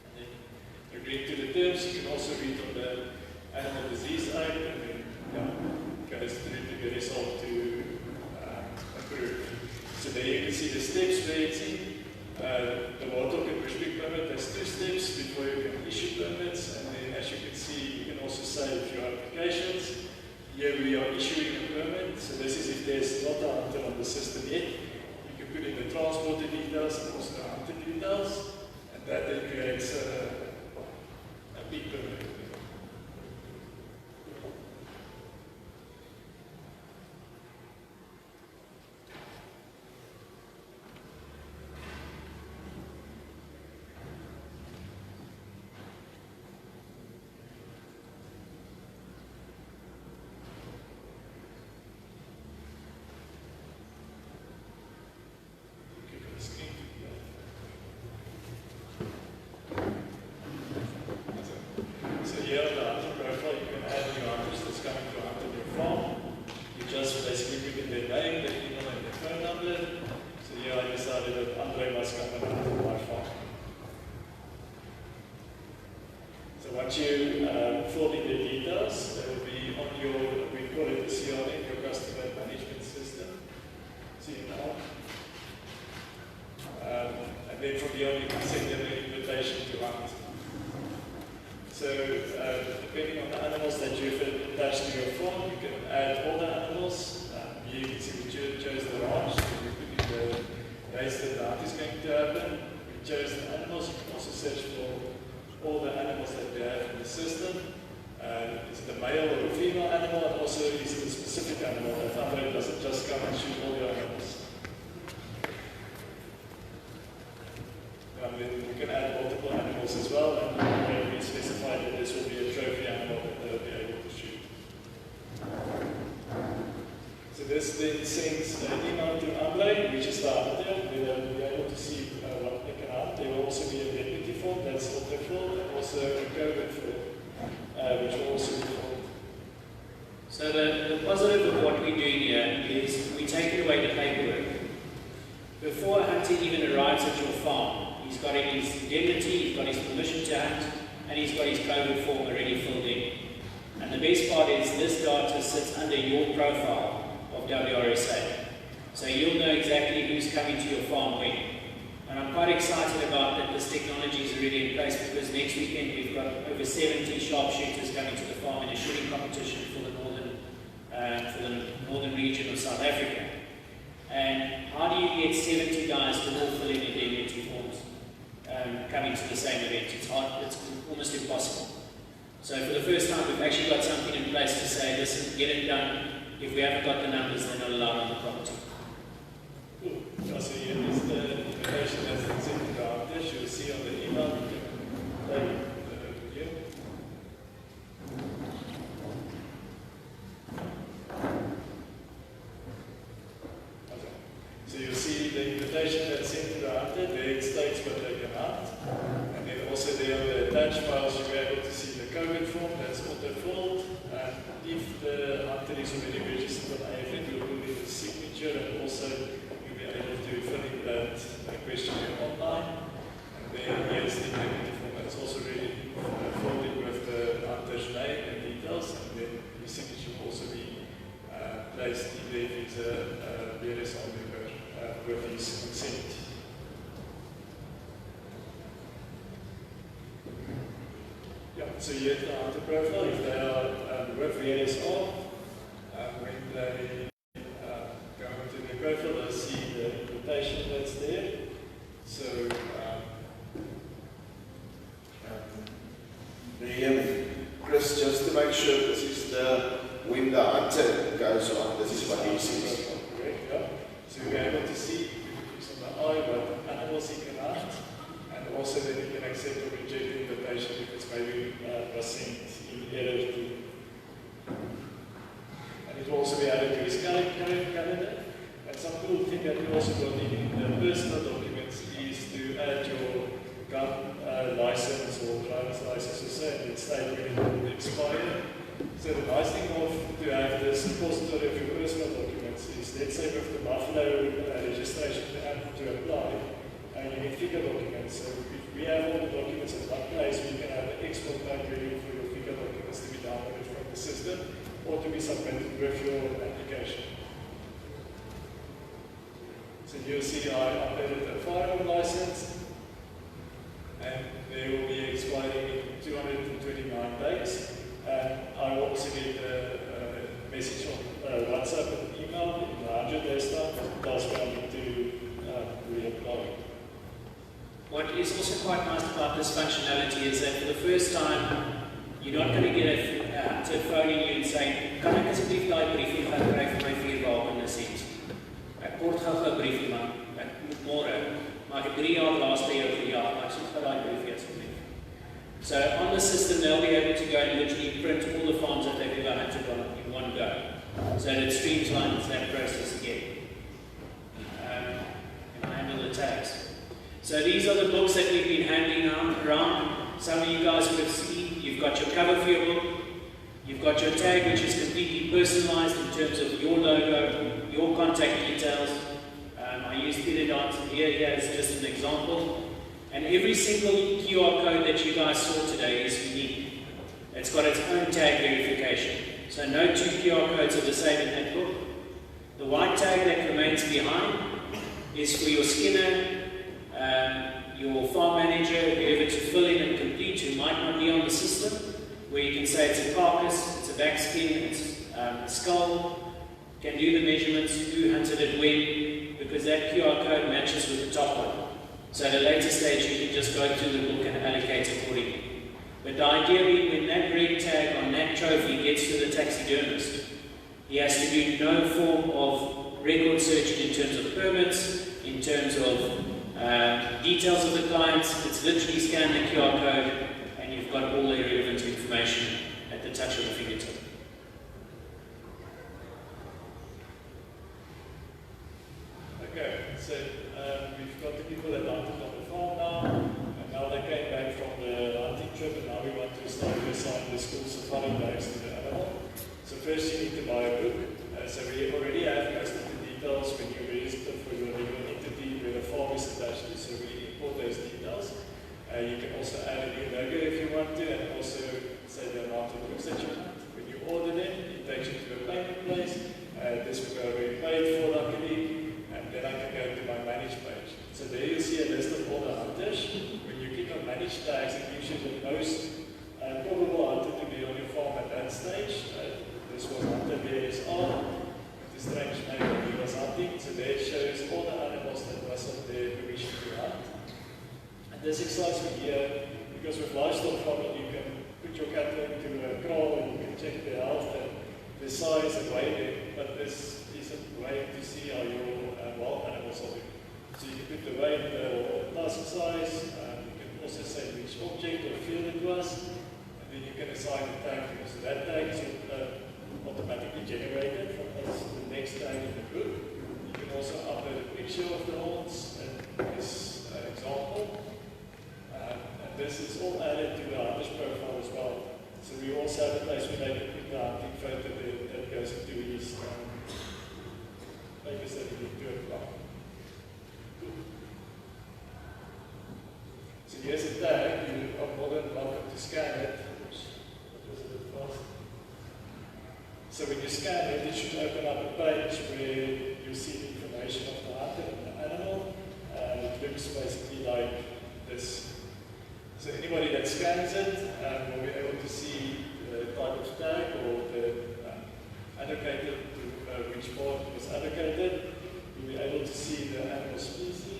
Speaker 8: And then agreeing to the terms, you can also read on the Animal Disease Act, and then goes through to be resolved to approve. So there you can see the steps where it's in. The water and bushmeat permit has 2 steps before you can issue permits, and then as you can see, you can also save your applications. Here we are issuing a permit, so this is if there's not a hunter on the system yet. You can put in the transporter details and also the hunter details, and that then creates a big permit. Once you fill in the details, they will be on your, we call it the CRM, your customer management system. See now. And then from here you can send them an invitation to hunt. So depending on the animals that you've attached to your farm, you can add all the animals. Here you can see we chose the ranch, so we put in the days that the hunt is going to happen. We chose the animals. You can also search for all the animals that we have in the system. Is it a male or a female animal, and also is it a specific animal that Andre doesn't just come and shoot all your animals. And then we can add multiple animals as well, and we specify that this will be a trophy animal that they'll be able to shoot. So this then sends an email to Andre, which is the hunter, where they'll be able to see what they can hunt. There will also be a deputy form that's auto-filled, and also a COVID form, which will also be filled.
Speaker 7: So the positive of what we're doing here is we're taking away the paperwork. Before a hunter even arrives at your farm, he's got his indemnity, he's got his permission to hunt, and he's got his COVID form already filled in. And the best part is this data sits under your profile of WRSA. So you'll know exactly who's coming to your farm when. And I'm quite excited about that this technology is already in place, because next weekend we've got over 70 sharpshooters coming to the farm in a shooting competition for the northern region of South Africa. And how do you get 70 guys to all fill in indemnity forms coming to the same event? It's hard, it's almost impossible. So for the first time we've actually got something in place to say, listen, get it done. If we haven't got the numbers, they're not allowed on the property.
Speaker 8: Cool. So here is the information that's sent to the hunters. You'll see on the email. You can play the video. Okay. So you'll see the invitation that's sent to the hunter. There it states what they can hunt. And then also there on the attached files, you'll be able to see the COVID form that's auto-filled. And if the hunter is already registered on AFN, you'll put in the signature, and also you'll be able to fill in that questionnaire online. And then here's the indemnity form that's also already filled in with the hunter's name and details, and then the signature will also be placed if it's a BLSR member with his consent. Yeah, so here's the hunter profile. If they are with VLSR, when they go into the profile, they'll see the invitation that's there. So,
Speaker 2: Chris, just to make sure this is when the hunter goes on, this is what he sees.
Speaker 8: Correct, yeah. So you'll be able to see, if you fix on the eye, what animals he can hunt, and also then you can accept or reject the invitation if it's maybe was sent in error to. And it will also be added to his calendar. And some cool thing that we also got in the personal documents is to add your gun license or driver's license or so, and it's stated when it will expire. So the nice thing of to have this repository of your personal documents is, let's say with the Buffalo registration to apply, you need figure documents. So if we have all the documents in one place, we can have an export tag ready for your figure documents to be downloaded from the system or to be submitted with your application. So you'll see I uploaded a firearm license, and they will be expiring in 229 days. And I will also get a message on WhatsApp and email in 100 days time that tells me I need to reapply.
Speaker 7: What is also quite nice about this functionality is that for the first time, you're not going to get to phoning you and saying, kan ek asseblief daai briefie gaan kry vir my 4 wapenlisensie? Ek kort gou-gou 'n briefie man, ek moet môre, maar ek het 3 jaar laaste jaar gejaag, maar ek soek vir daai briefie asseblief. So on the system, they'll be able to go and literally print all the forms that they've ever had to run in one go. So that it streamlines that process again. And I handle the tags. So these are the books that we've been handing around. Some of you guys would have seen. You've got your cover for your book. You've got your tag, which is completely personalized in terms of your logo, your contact details. I use Piridot here as just an example. And every single QR code that you guys saw today is unique. It's got its own tag verification. So no 2 QR codes are the same in that book. The white tag that remains behind is for your skinner, your farm manager, whoever to fill in and complete who might not be on the system, where you can say it's a carcass, it's a back skin, it's a skull, can do the measurements, who hunted it when, because that QR code matches with the top one. So at a later stage you can just go through the book and allocate accordingly. But the idea being when that red tag on that trophy gets to the taxidermist, he has to do no form of record searching in terms of permits, in terms of details of the clients. It's literally scan the QR code and you've got all the relevant information at the touch of the fingertip.
Speaker 8: Okay, so we've got the people that hunted on the farm now, and now they came back from the hunting trip, and now we want to start to assign the school safari bags to the animal. So first you need to buy a book. So we already have most of the details when you register for your legal entity where the farm is attached to, so we import those details. You can also add a new logo if you want to, and also say the amount of books that you want. When you order them, it takes you to a payment place. This will go already paid for luckily, and then I can go to my manage page. So there you'll see a list of all the hunters. When you click on manage tags, it gives you the most probable hunter to be on your farm at that stage. This was hunter BSR, the strange name that he was hunting. So there it shows all the animals that was on their permission to hunt. And this excites me here because with livestock farming you can put your cattle into a kraal and you can check their health and the size and weigh them. But this is a way to see how your wild animals are doing. So you can put the weight or task size, you can also say which object or field it was, and then you can assign the tag. So that tag is automatically generated from the next tag in the book. You can also upload a picture of the horns and this example. And this is all added to the hunter's profile as well. So we also have a place where they can put the hunting photo that goes into his papers that he need to apply. So here's a tag, you are more than welcome to scan it. So when you scan it, it should open up a page where you see the information of the hunter and the animal. It looks basically like this. So anybody that scans it will be able to see the type of tag or the allocated to which part was allocated. You'll be able to see the animal species.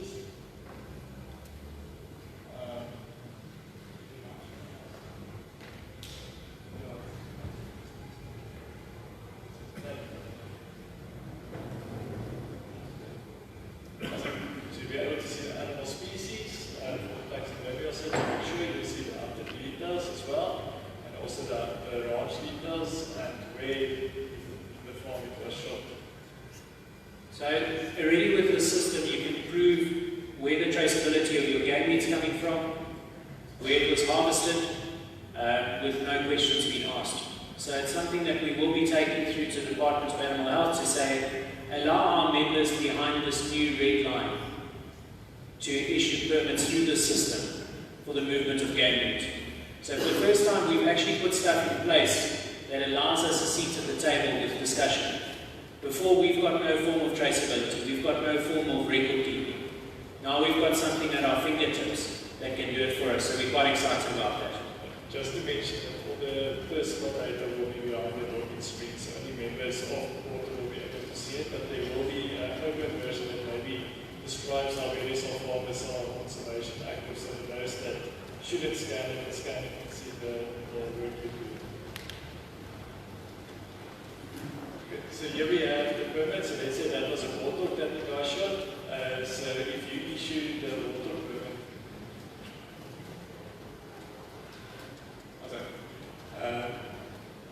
Speaker 7: So already with the system you can prove where the traceability of your game meat's coming from, where it was harvested, with no questions being asked. So it's something that we will be taking through to the Department of Animal Health to say, allow our members behind this new red line to issue permits through the system for the movement of game meat. So for the first time, we've actually put stuff in place that allows us a seat at the table with discussion. Before, we've got no form of traceability, we've got no form of record keeping. Now we've got something at our fingertips that can do it for us, so we're quite excited about that.
Speaker 8: Just to mention that all the personal data will be behind the login screen, so only members of the board will be able to see it, but there will be an open version that maybe describes how various of farmers are conservation active, so that those that shouldn't scan it and scan it and see the work we do. Okay, so here we have the permit, so let's say that was a water that the guy shot. So if you issue the water permit,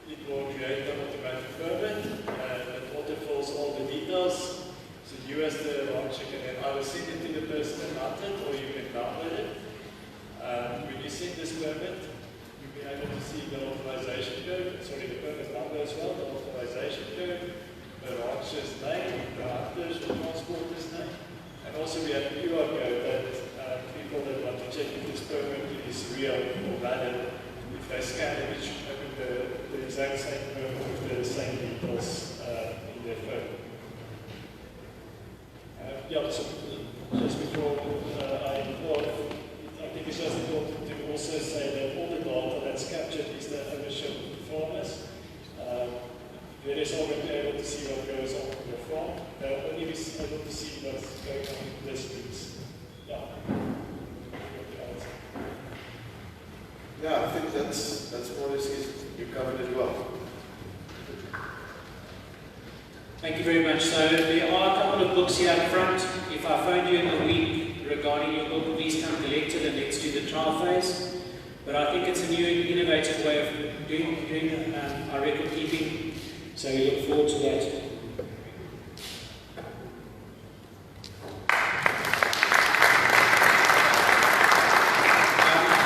Speaker 8: it will create an automatic permit that autofills all the details. So you as the rancher can then either send it to the person and mount it, or you can download it. When you send this permit, you'll be able to see the authorization code, sorry, the permit number as well, the authorization code, the rancher's name, the hunter's or transporter's name, and also we have a QR code that people that want to check if this permit is real or valid, if they scan it, it should open the exact same permit with the same details in their phone. Yeah, so just before I think it's just important to also say that all the data that's captured is the ownership of the farmers. Various are going to be able to see what goes on in the farm. They'll only be able to see what's going on in the streets. Yeah.
Speaker 2: Yeah, I think that's more or less it. You covered it well.
Speaker 7: Thank you very much. So there are a couple of books here up front. If I phoned you in the week regarding your book, please come collect it and let's do the trial phase. But I think it's a new innovative way of doing our record keeping. So we look forward to that.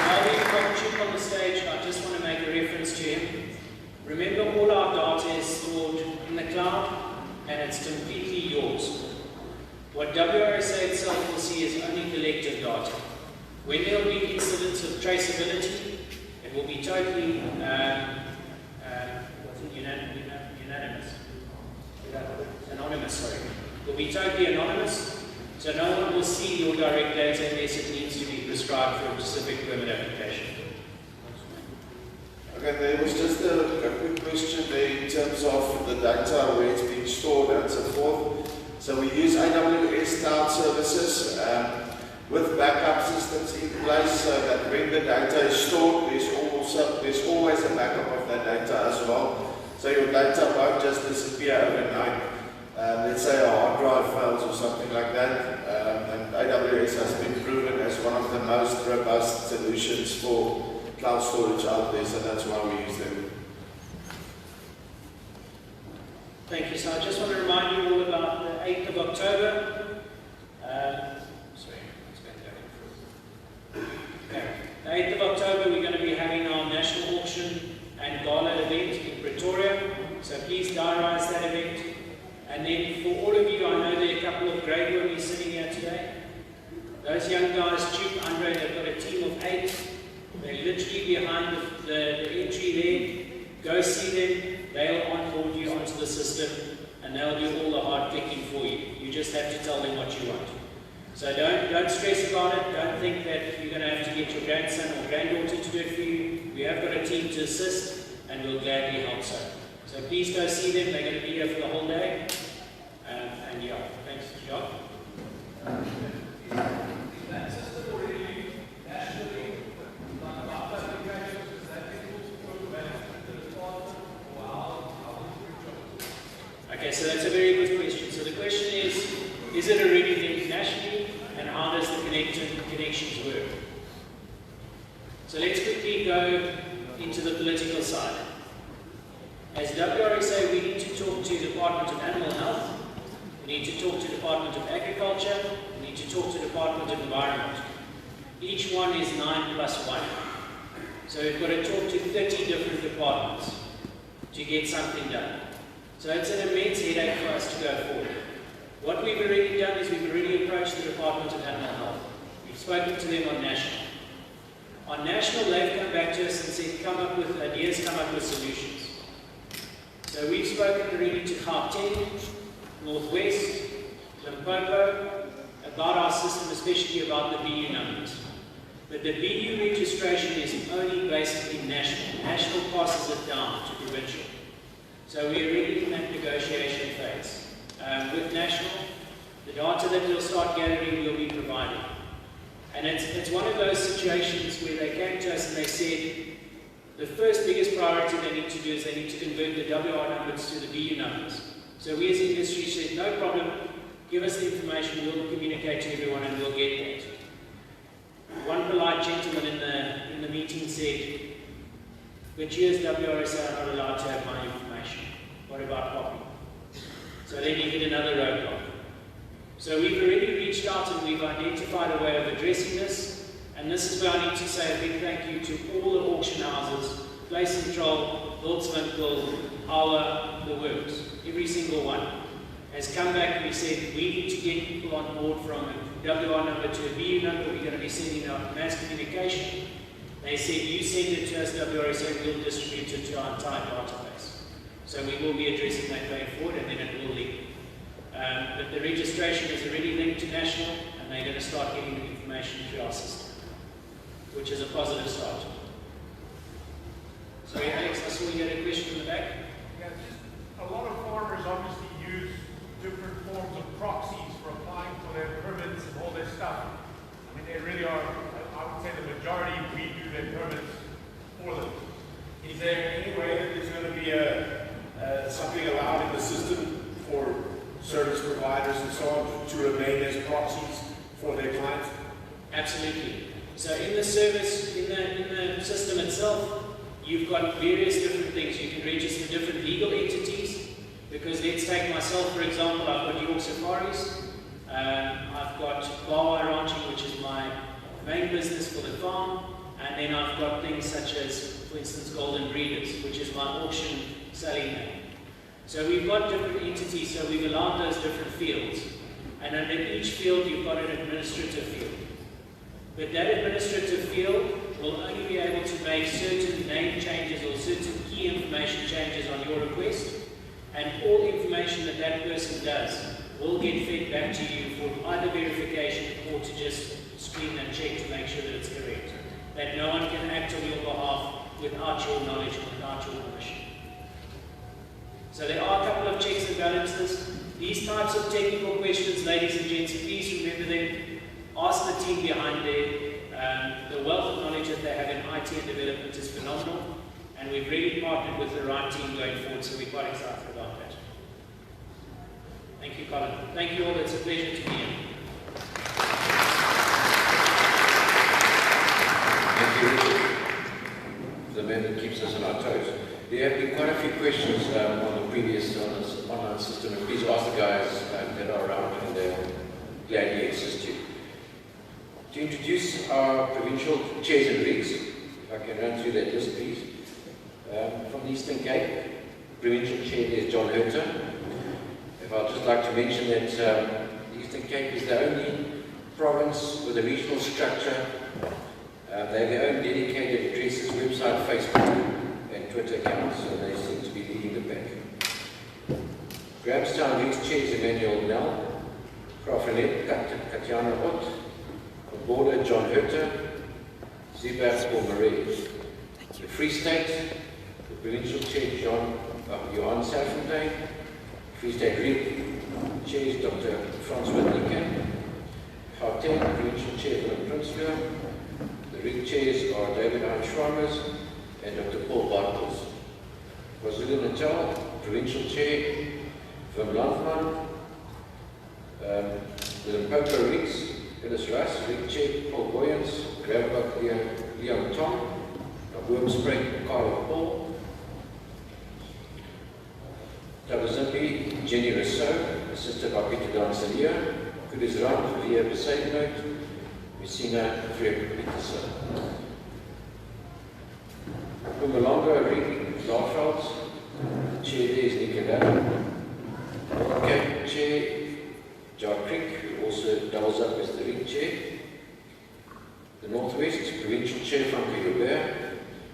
Speaker 7: While we've got Chip on the stage, I just want to make a reference to him. Remember, all our data is stored in the cloud, and it's completely yours. What Wrsa itself will see is only collective data. When there will be incidents of traceability, it will be totally anonymous, sorry. It will be totally anonymous, so no one will see your direct data unless it needs to be prescribed for a specific permit application.
Speaker 2: Okay, there was just a quick question there in terms of the data, where it's being stored and so forth. So we use AWS cloud services with backup systems in place so that when the data is stored, there's always a backup of that data as well. So your data won't just disappear overnight. Let's say a hard drive fails or something like that. And AWS has been proven as one of the most robust solutions for cloud storage out there, so that's why we use them.
Speaker 7: Thank you. So I just want to remind you all about the 8th of October. The 8th of October, we're going to be having our national auction and gala event in Pretoria. So please diarise that event. And then for all of you, I know there are a couple of grade wormies sitting here today. Those young guys, Chip, Andre, they've got a team of 8. They're literally behind the entry there. Go see them. They'll onboard you onto the system and they'll do all the hard clicking for you. You just have to tell them what you want. So don't stress about it. Don't think that you're going to have to get your grandson or granddaughter to do it for you. We have got a team to assist and we'll gladly help so. So please go see them. They're going to be here for the whole day. And yeah, thanks, John. Okay, so that's a very good question. So the question is it already linked nationally, and how does the connections work? So let's quickly go into the political side. As Wrsa, we need to talk to the Department of Animal Health, we need to talk to the Department of Agriculture, we need to talk to the Department of Environment. Each one is 9 plus 1. So we've got to talk to 30 different departments to get something done. So it's an immense headache for us to go forward. What we've already done is we've already approached the Department of Animal Health. We've spoken to them on national. On national, they've come back to us and said, come up with ideas, come up with solutions. So we've spoken already to Gauteng, Northwest, Limpopo, about our system, especially about the BU numbers. But the BU registration is only basically national. National passes it down to provincial. So we're already in that negotiation phase. With national, the data that we'll start gathering will be provided. And it's one of those situations where they came to us and they said, the first biggest priority they need to do is they need to convert the WR numbers to the BU numbers. So we as industry said, no problem, give us the information, we'll communicate to everyone and we'll get that. One polite gentleman in the meeting said, but you as WRSA are not allowed to have my information. What about copy? So then you hit another roadblock. So we've already reached out and we've identified a way of addressing this. And this is where I need to say a big thank you to all the auction houses, Place Control, Wildt, our, the works. Every single one has come back and we said, we need to get people on board from a WR number to a BU number. We're going to be sending out mass communication. They said, you send it to us, WRSA, we'll distribute it to our entire database. So we will be addressing that going forward and then it will leak. But the registration is already linked to national and they're going to start getting the information through our system, which is a positive start. Sorry, Alex, I saw you had a question in the back.
Speaker 9: Yeah, just a lot of farmers obviously use different forms of proxies for applying for their permits and all this stuff. I mean, they really are, I would say the majority redo their permits for them.
Speaker 10: Is there any way that there's going to be something allowed in the system for service providers and so on to remain as proxies for their clients?
Speaker 7: Absolutely. So in the service, in the system itself, you've got various different things. You can register different legal entities, because let's take myself, for example, I've got York Safaris, I've got Bawa Ranching, which is my main business for the farm, and then I've got things such as, for instance, Golden Breeders, which is my auction selling name. So we've got different entities, so we've allowed those different fields. And under each field, you've got an administrative field. But that administrative field will only be able to make certain name changes or certain key information changes on your request. And all information that that person does will get fed back to you for either verification or to just screen and check to make sure that it's correct. That no one can act on your behalf without your knowledge and without your permission. So there are a couple of checks and balances. These types of technical questions, ladies and gents, please remember them. Ask the team behind there. The wealth of knowledge that they have in IT and development is phenomenal. And we've really partnered with the right team going forward, so we're quite excited about that. Thank you, Colin. Thank you all. It's a pleasure to be here.
Speaker 1: Thank you, Richard. The man that keeps us on our toes. There have been quite a few questions on the previous online system, and please ask the guys that are around and they'll gladly assist you. To introduce our provincial chairs and rigs, if I can run through that list, please. From the Eastern Cape, provincial chair is John Herter. If I'd just like to mention that the Eastern Cape is the only province with a regional structure. They have their own dedicated addresses, website, Facebook, and Twitter accounts, so they seem to be leading the pack. Grahamstown Rigs chair is Emmanuel Nell. Graaff-Reinet, Katjana Ott. From Border, John Herter. Zeeberg or Marais. The Free State, the provincial chair, Johan Selfontein. Free State Rig chair is Dr. Frans Wittniken. Gauteng, provincial chair, Willem Prinsloo. The rig chairs are David Schwarmers and Dr. Paul Bartels. KwaZulu-Natal, provincial chair, Wim Landman. The Limpopo rigs, Phyllis Rice, rig chair, Paul Boyens, Graafbak, Leon Tom. Wormspring, Carl Paul. Tabazimbi, Jenny Rousseau, assisted by Peter Dancelia. Kudisrand, Via Besaidnoot. Messina, Fred Peterson. Pumalonga, Rick Laarveld. Chair there is Nicola. Okay, Chair, Jar Creek, who also doubles up as the rig chair. The Northwest, Provincial Chair Frank Robert,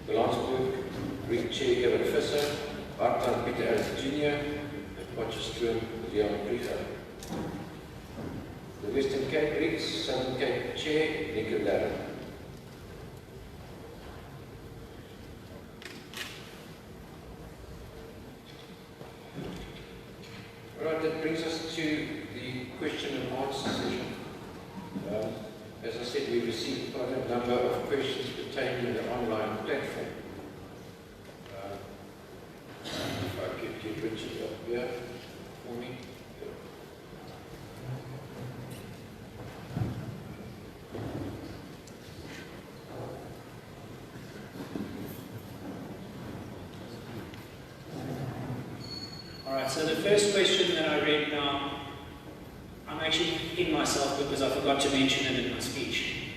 Speaker 1: Balansburg, Greek Chair Evan Visser, Hartland Peter Ernst Jr., and Potchefstroom Leon Krieger. The Western Cape Greeks, Southern Cape Chair Nico Darren. Alright, that brings us to the question and answer session. As I said, we received quite a number of questions pertaining to the online platform. If I could get Richard up here for me.
Speaker 7: Alright, so the first question that I read now, I'm actually kicking myself because I forgot to mention it in my speech.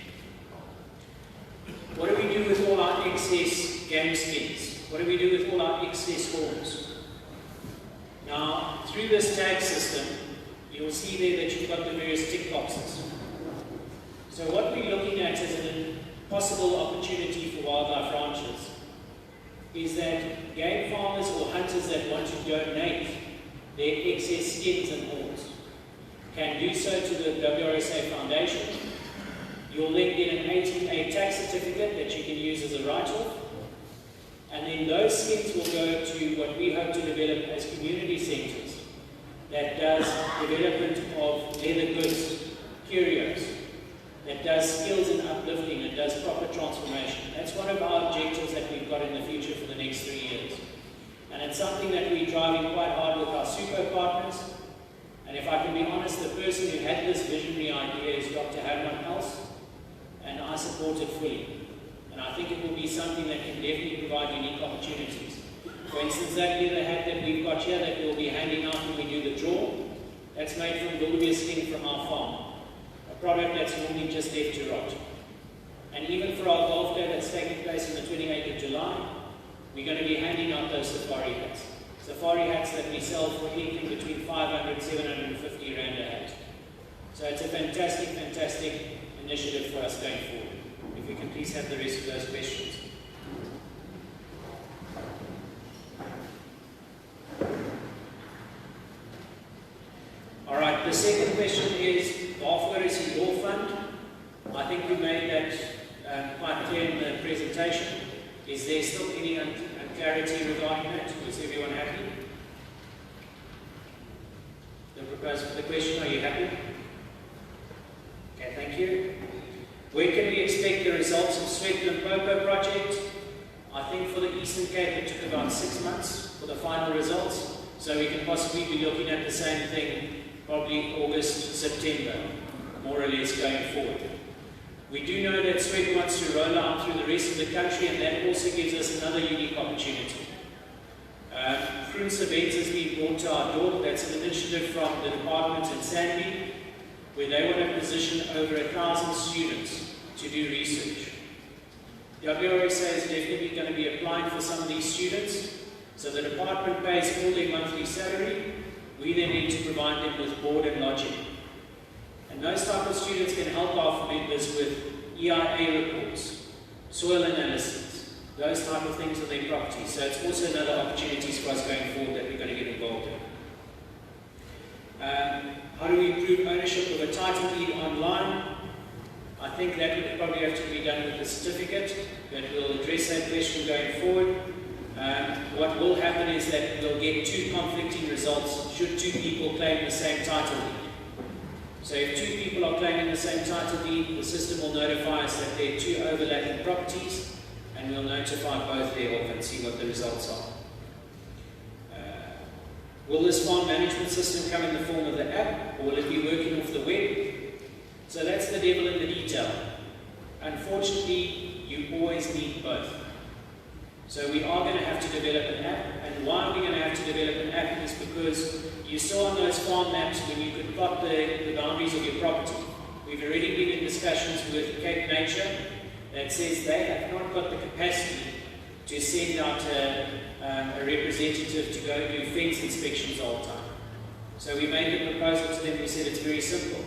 Speaker 7: What do we do with all our excess game skins? What do we do with all our excess horns? Now, through this tag system, you'll see there that you've got the various tick boxes. So what we're looking at as a possible opportunity for wildlife ranchers is that game farmers or hunters that want to donate their excess skins and horns can do so to the Wrsa Foundation. You'll then get an 18A tax certificate that you can use as a write-off, and then those skins will go to what we hope to develop as community centres that does development of leather goods, curios, that does skills and uplifting, and does proper transformation. That's one of our objectives that we've got in the future for the next 3 years. And it's something that we're driving quite hard with our super partners. And if I can be honest, the person who had this visionary idea is Dr. Herman Else, and I support it fully. And I think it will be something that can definitely provide unique opportunities. For instance, that leather hat that we've got here that we'll be handing out when we do the draw, that's made from wildebeest skin from our farm. A product that's normally just left to rot. And even for our golf day that's taking place on the 28th of July, we're going to be handing out those safari hats. Safari hats that we sell for anything between 500 and 750 Rand a hat. So it's a fantastic, fantastic initiative for us going forward. If we can please have the rest of those questions. All right, the second question is, Barfware is a law fund. I think we made that quite clear in the presentation. Is there still any unclarity regarding that? Was everyone happy? The question, are you happy? Okay, thank you. When can we expect the results of Sweat Limpopo project? I think for the Eastern Cape it took about 6 months for the final results. So we can possibly be looking at the same thing probably August, September, more or less going forward. We do know that Sweat wants to roll out through the rest of the country, and that also gives us another unique opportunity. Groen's events has been brought to our door. That's an initiative from the department in Sandy, where they want to position over 1,000 students to do research. The WRSA is definitely going to be applying for some of these students, so the department pays all their monthly salary. We then need to provide them with board and lodging. And those type of students can help our members with EIA reports, soil analysis, those type of things on their property. So it's also another opportunities for us going forward that we're going to get involved in. How do we improve ownership of a title deed online? I think that would probably have to be done with a certificate, but we'll address that question going forward. What will happen is that we'll get 2 conflicting results should 2 people claim the same title deed. So if 2 people are claiming the same title deed, the system will notify us that there are 2 overlapping properties, and we'll notify both thereof and see what the results are. Will this farm management system come in the form of the app, or will it be working off the web? So that's the devil in the detail. Unfortunately, you always need both. So we are going to have to develop an app, and why are we going to have to develop an app is because you saw on those farm maps when you could plot the boundaries of your property. We've already been in discussions with Cape Nature that says they have not got the capacity to send out a representative to go do fence inspections all the time. So we made a proposal to them. We said it's very simple.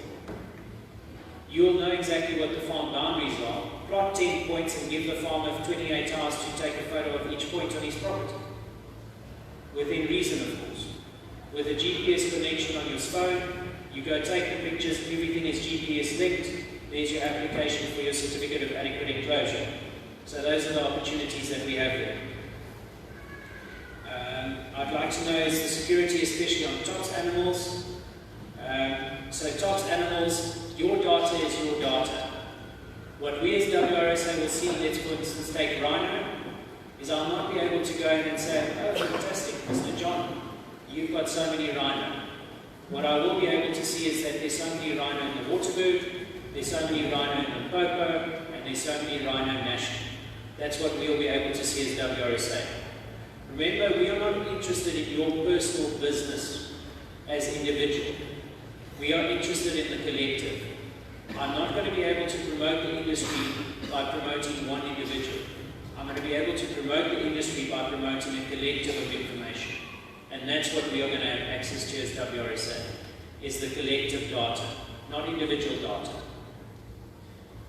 Speaker 7: You'll know exactly what the farm boundaries are, plot 10 points and give the farmer 28 hours to take a photo of each point on his property. Within reason, of course. With a GPS connection on your phone, you go take the pictures, everything is GPS linked, there's your application for your certificate of adequate enclosure. So those are the opportunities that we have there. I'd like to know is the security, especially on TOTS animals. So TOTS animals, your data is your data. What we as WRSA will see, let's for instance take rhino, is I'll not be able to go in and say, oh fantastic, Mr. John, you've got so many rhino. What I will be able to see is that there's so many rhino in the waterbird, there's so many rhino in the popo, and there's so many rhino national. That's what we'll be able to see as WRSA. Remember, we are not interested in your personal business as individual. We are interested in the collective. I'm not going to be able to promote the industry by promoting one individual. I'm going to be able to promote the industry by promoting a collective of information. And that's what we are going to have access to as WRSA, is the collective data, not individual data.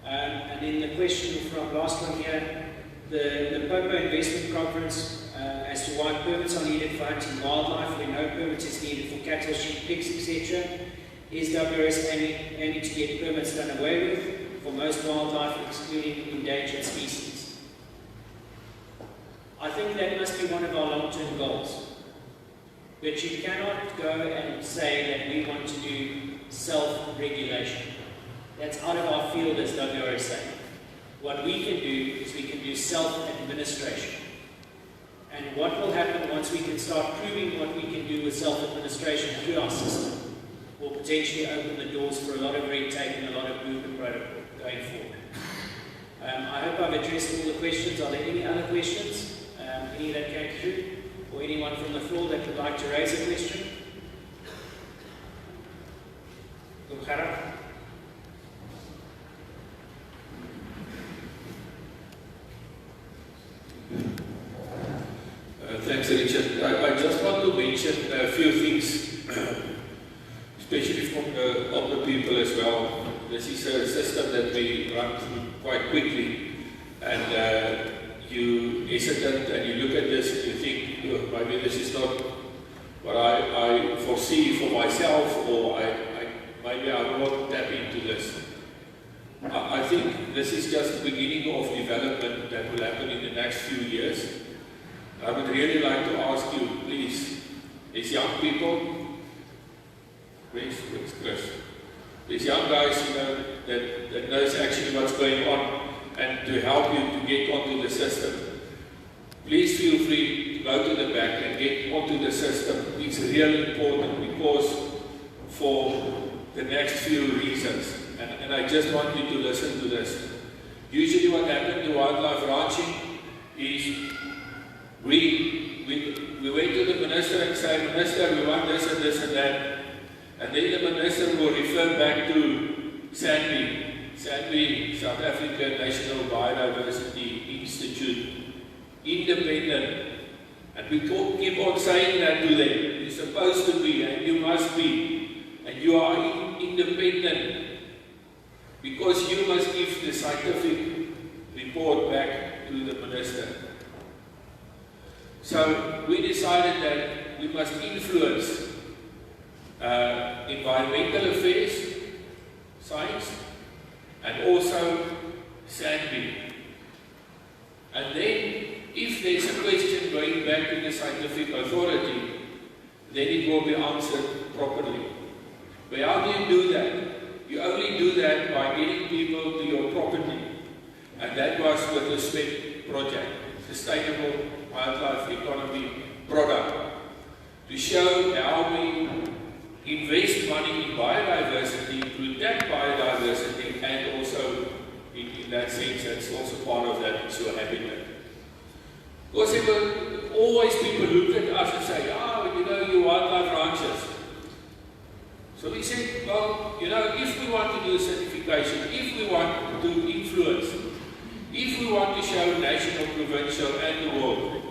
Speaker 7: And then the question from last one here, the Popo Investment Conference, as to why permits are needed for hunting wildlife when no permit is needed for cattle, sheep, pigs, etc. Is WRS aiming to get permits done away with for most wildlife, excluding endangered species? I think that must be one of our long-term goals. But you cannot go and say that we want to do self-regulation. That's out of our field as WRSA. What we can do is we can do self-administration. And what will happen once we can start proving what we can do with self-administration through our system will potentially open the doors for a lot of red tape and a lot of movement protocol going forward. I hope I've addressed all the questions. Are there any other questions? Any that came through? Or anyone from the floor that would like to raise a question?
Speaker 3: Thanks, Richard. I just want to mention a few things, especially from the older people as well. This is a system that we run through quite quickly, and you hesitate and you look at this and you think, oh, maybe this is not what I foresee for myself, or maybe I will not tap into this. I think this is just the beginning of development that will happen in the next few years. I would really like to ask you, please, as young people, where's Chris? These young guys, you know, that knows actually what's going on, and to help you to get onto the system. Please feel free to go to the back and get onto the system. It's really important because for the next few reasons. And I just want you to listen to this. Usually what happened to wildlife ranching is we went to the minister and say, Minister, we want this and this and that. And then the minister will refer back to SANBI, South African National Biodiversity Institute, independent. And we keep on saying that to them. You're supposed to be, and you must be. And you are independent. Because you must give the scientific report back to the minister. So we decided that we must influence environmental affairs, science, and also SANBI. And then, if there's a question going back to the scientific authority, then it will be answered properly. But how do you do that? You only do that by getting people to your property. And that was with the SWEP project, Sustainable Wildlife Economy product, to show how we invest money in biodiversity, protect biodiversity, and also, in that sense, that's also part of that, it's your habitat. Because there were always people look at us and say, oh, you know, you wildlife ranchers. So we said, well, you know, if we want to do certification, if we want to influence, if we want to show national, provincial, and the world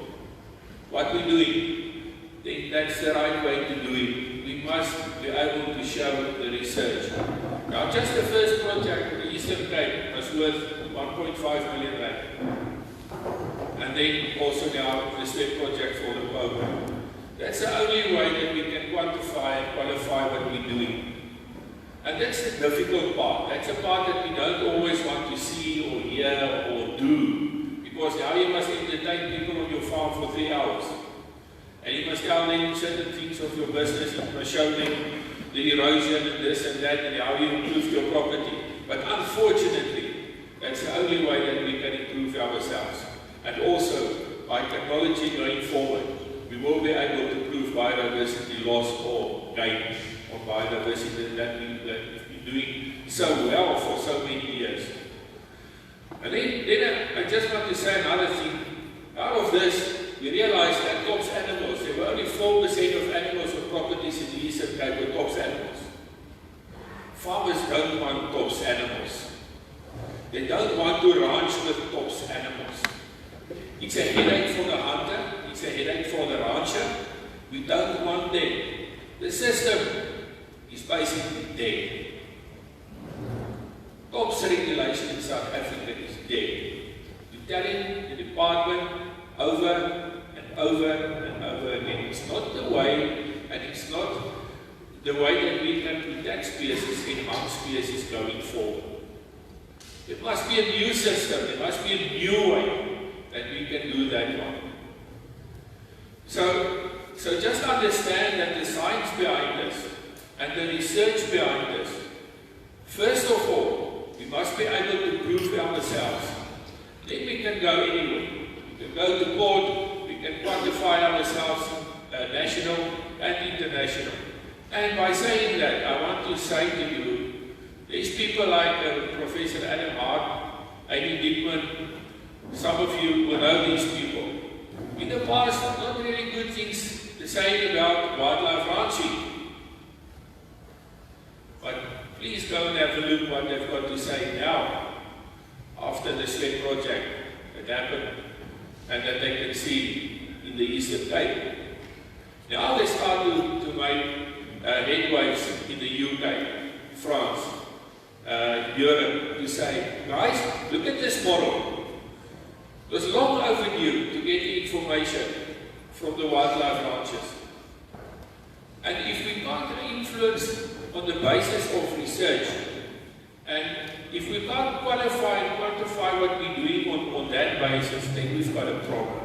Speaker 3: what we're doing, then that's the right way to do it. We must be able to show the research. Now, just the first project, the Eastern Cape, was worth 1.5 million rand. And then also now the state project for the program. That's the only way that we can quantify and qualify what we're doing. And that's the difficult part. That's the part that we don't always want to see or hear or do. Because now you must entertain people on your farm for 3 hours. And you must tell them certain things of your business. You must show them the erosion and this and that and how you improve your property. But unfortunately, that's the only way that we can improve ourselves. And also, by technology going forward, we will be able to prove biodiversity loss or gain of biodiversity that we've been doing so well for so many years. And then I just want to say another thing. Out of this, we realized that TOPS animals, there were only 4% of animals or properties in the Eastern Cape were TOPS animals. Farmers don't want TOPS animals. They don't want to ranch with TOPS animals. It's a headache for the hunter, it's a headache for the rancher. We don't want them. The system is basically dead. TOPS regulation in South Africa is dead. You tell him, the department, over and over and over again. It's not the way, and it's not the way that we can protect species, enhance species going forward. There must be a new system, there must be a new way that we can do that one. So just understand that the science behind this and the research behind this, first of all, we must be able to prove ourselves. Then we can go anywhere. We can go to court, we can quantify ourselves national and international. And by saying that, I want to say to you, there's people like Professor Adam Hart, Amy Dickman, some of you will know these people. In the past, not really good things to say about wildlife ranching. But please go and have a look what they've got to say now, after the SLED project that happened, and that they can see in the Eastern Cape. Now they start to make headways in the UK, France, Europe, to say, guys, look at this model. It was long overdue to get the information from the wildlife ranchers. And if we can't influence on the basis of research, and if we can't qualify and quantify what we're doing on that basis, then we've got a problem.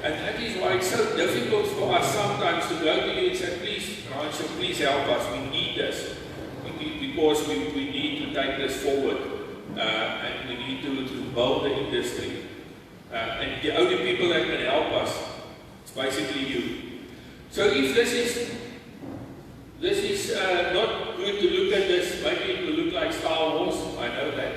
Speaker 3: And that is why it's so difficult for us sometimes to go to you and say, please, rancher, please help us, we need this. Because we need to take this forward, and we need to build the industry. And the only people that can help us is basically you. So if this is not good to look at this, maybe it will look like Star Wars. I know that.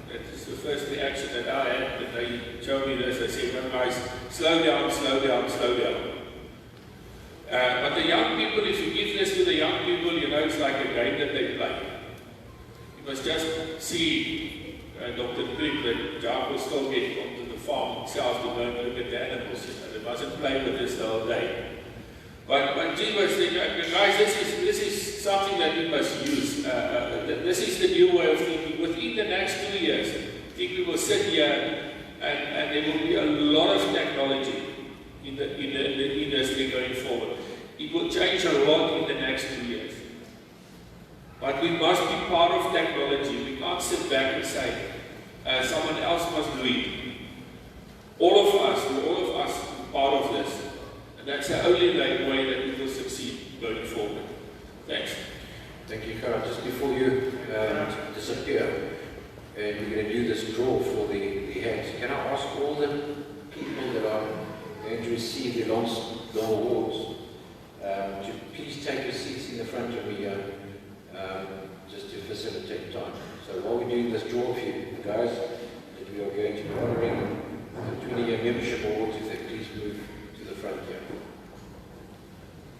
Speaker 3: That is the first reaction that I had when they showed me this. I said, well, guys, slow down, slow down, slow down. But the young people, if you give this to the young people, you know it's like a game that they play. You must just see Dr. Crick that Jack will still get onto the farm itself to go and look at the animals. They mustn't play with this the whole day. But Jim was thinking, guys, this is something that we must use. This is the new way of thinking. Within the next 2 years, I think we will sit here and there will be a lot of technology in the industry going forward. It will change a lot in the next 2 years. But we must be part of technology. We can't sit back and say, someone else must do it. All of us are part of this. And that's the only way that we will succeed going forward. Thanks.
Speaker 1: Thank you, Carl. Just before you disappear, and we're going to do this draw for the hats, can I ask all the people that are going to receive the long awards to please take your seats in the front of me here, just to facilitate time. So while we're doing this draw for you, the guys that we are going to be honoring the 20-year membership awards, if they please move to the front here.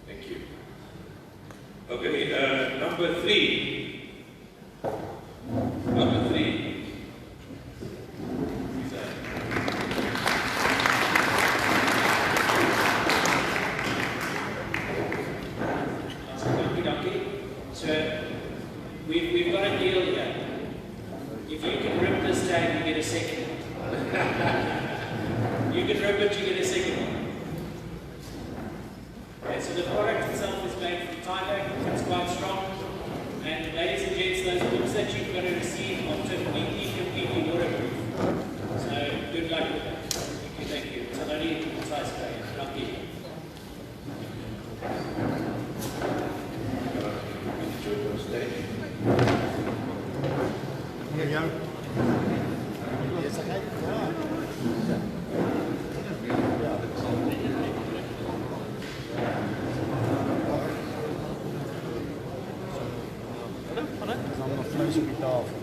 Speaker 1: Thank you.
Speaker 3: Okay, number 3. Number 3.
Speaker 7: So we've got Okay, so the product itself is made from Thailand. It's quite strong. And ladies and gents, those books that you're going to receive are completely waterproof. So good luck with that. Thank you. It's an only size carrier. Thank you.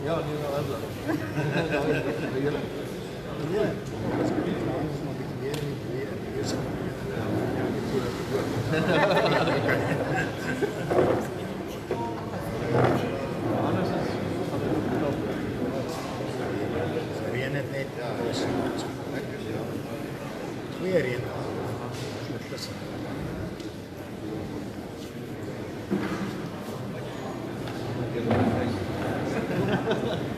Speaker 11: Ja, nu är det. Renet net weer in. Thank you.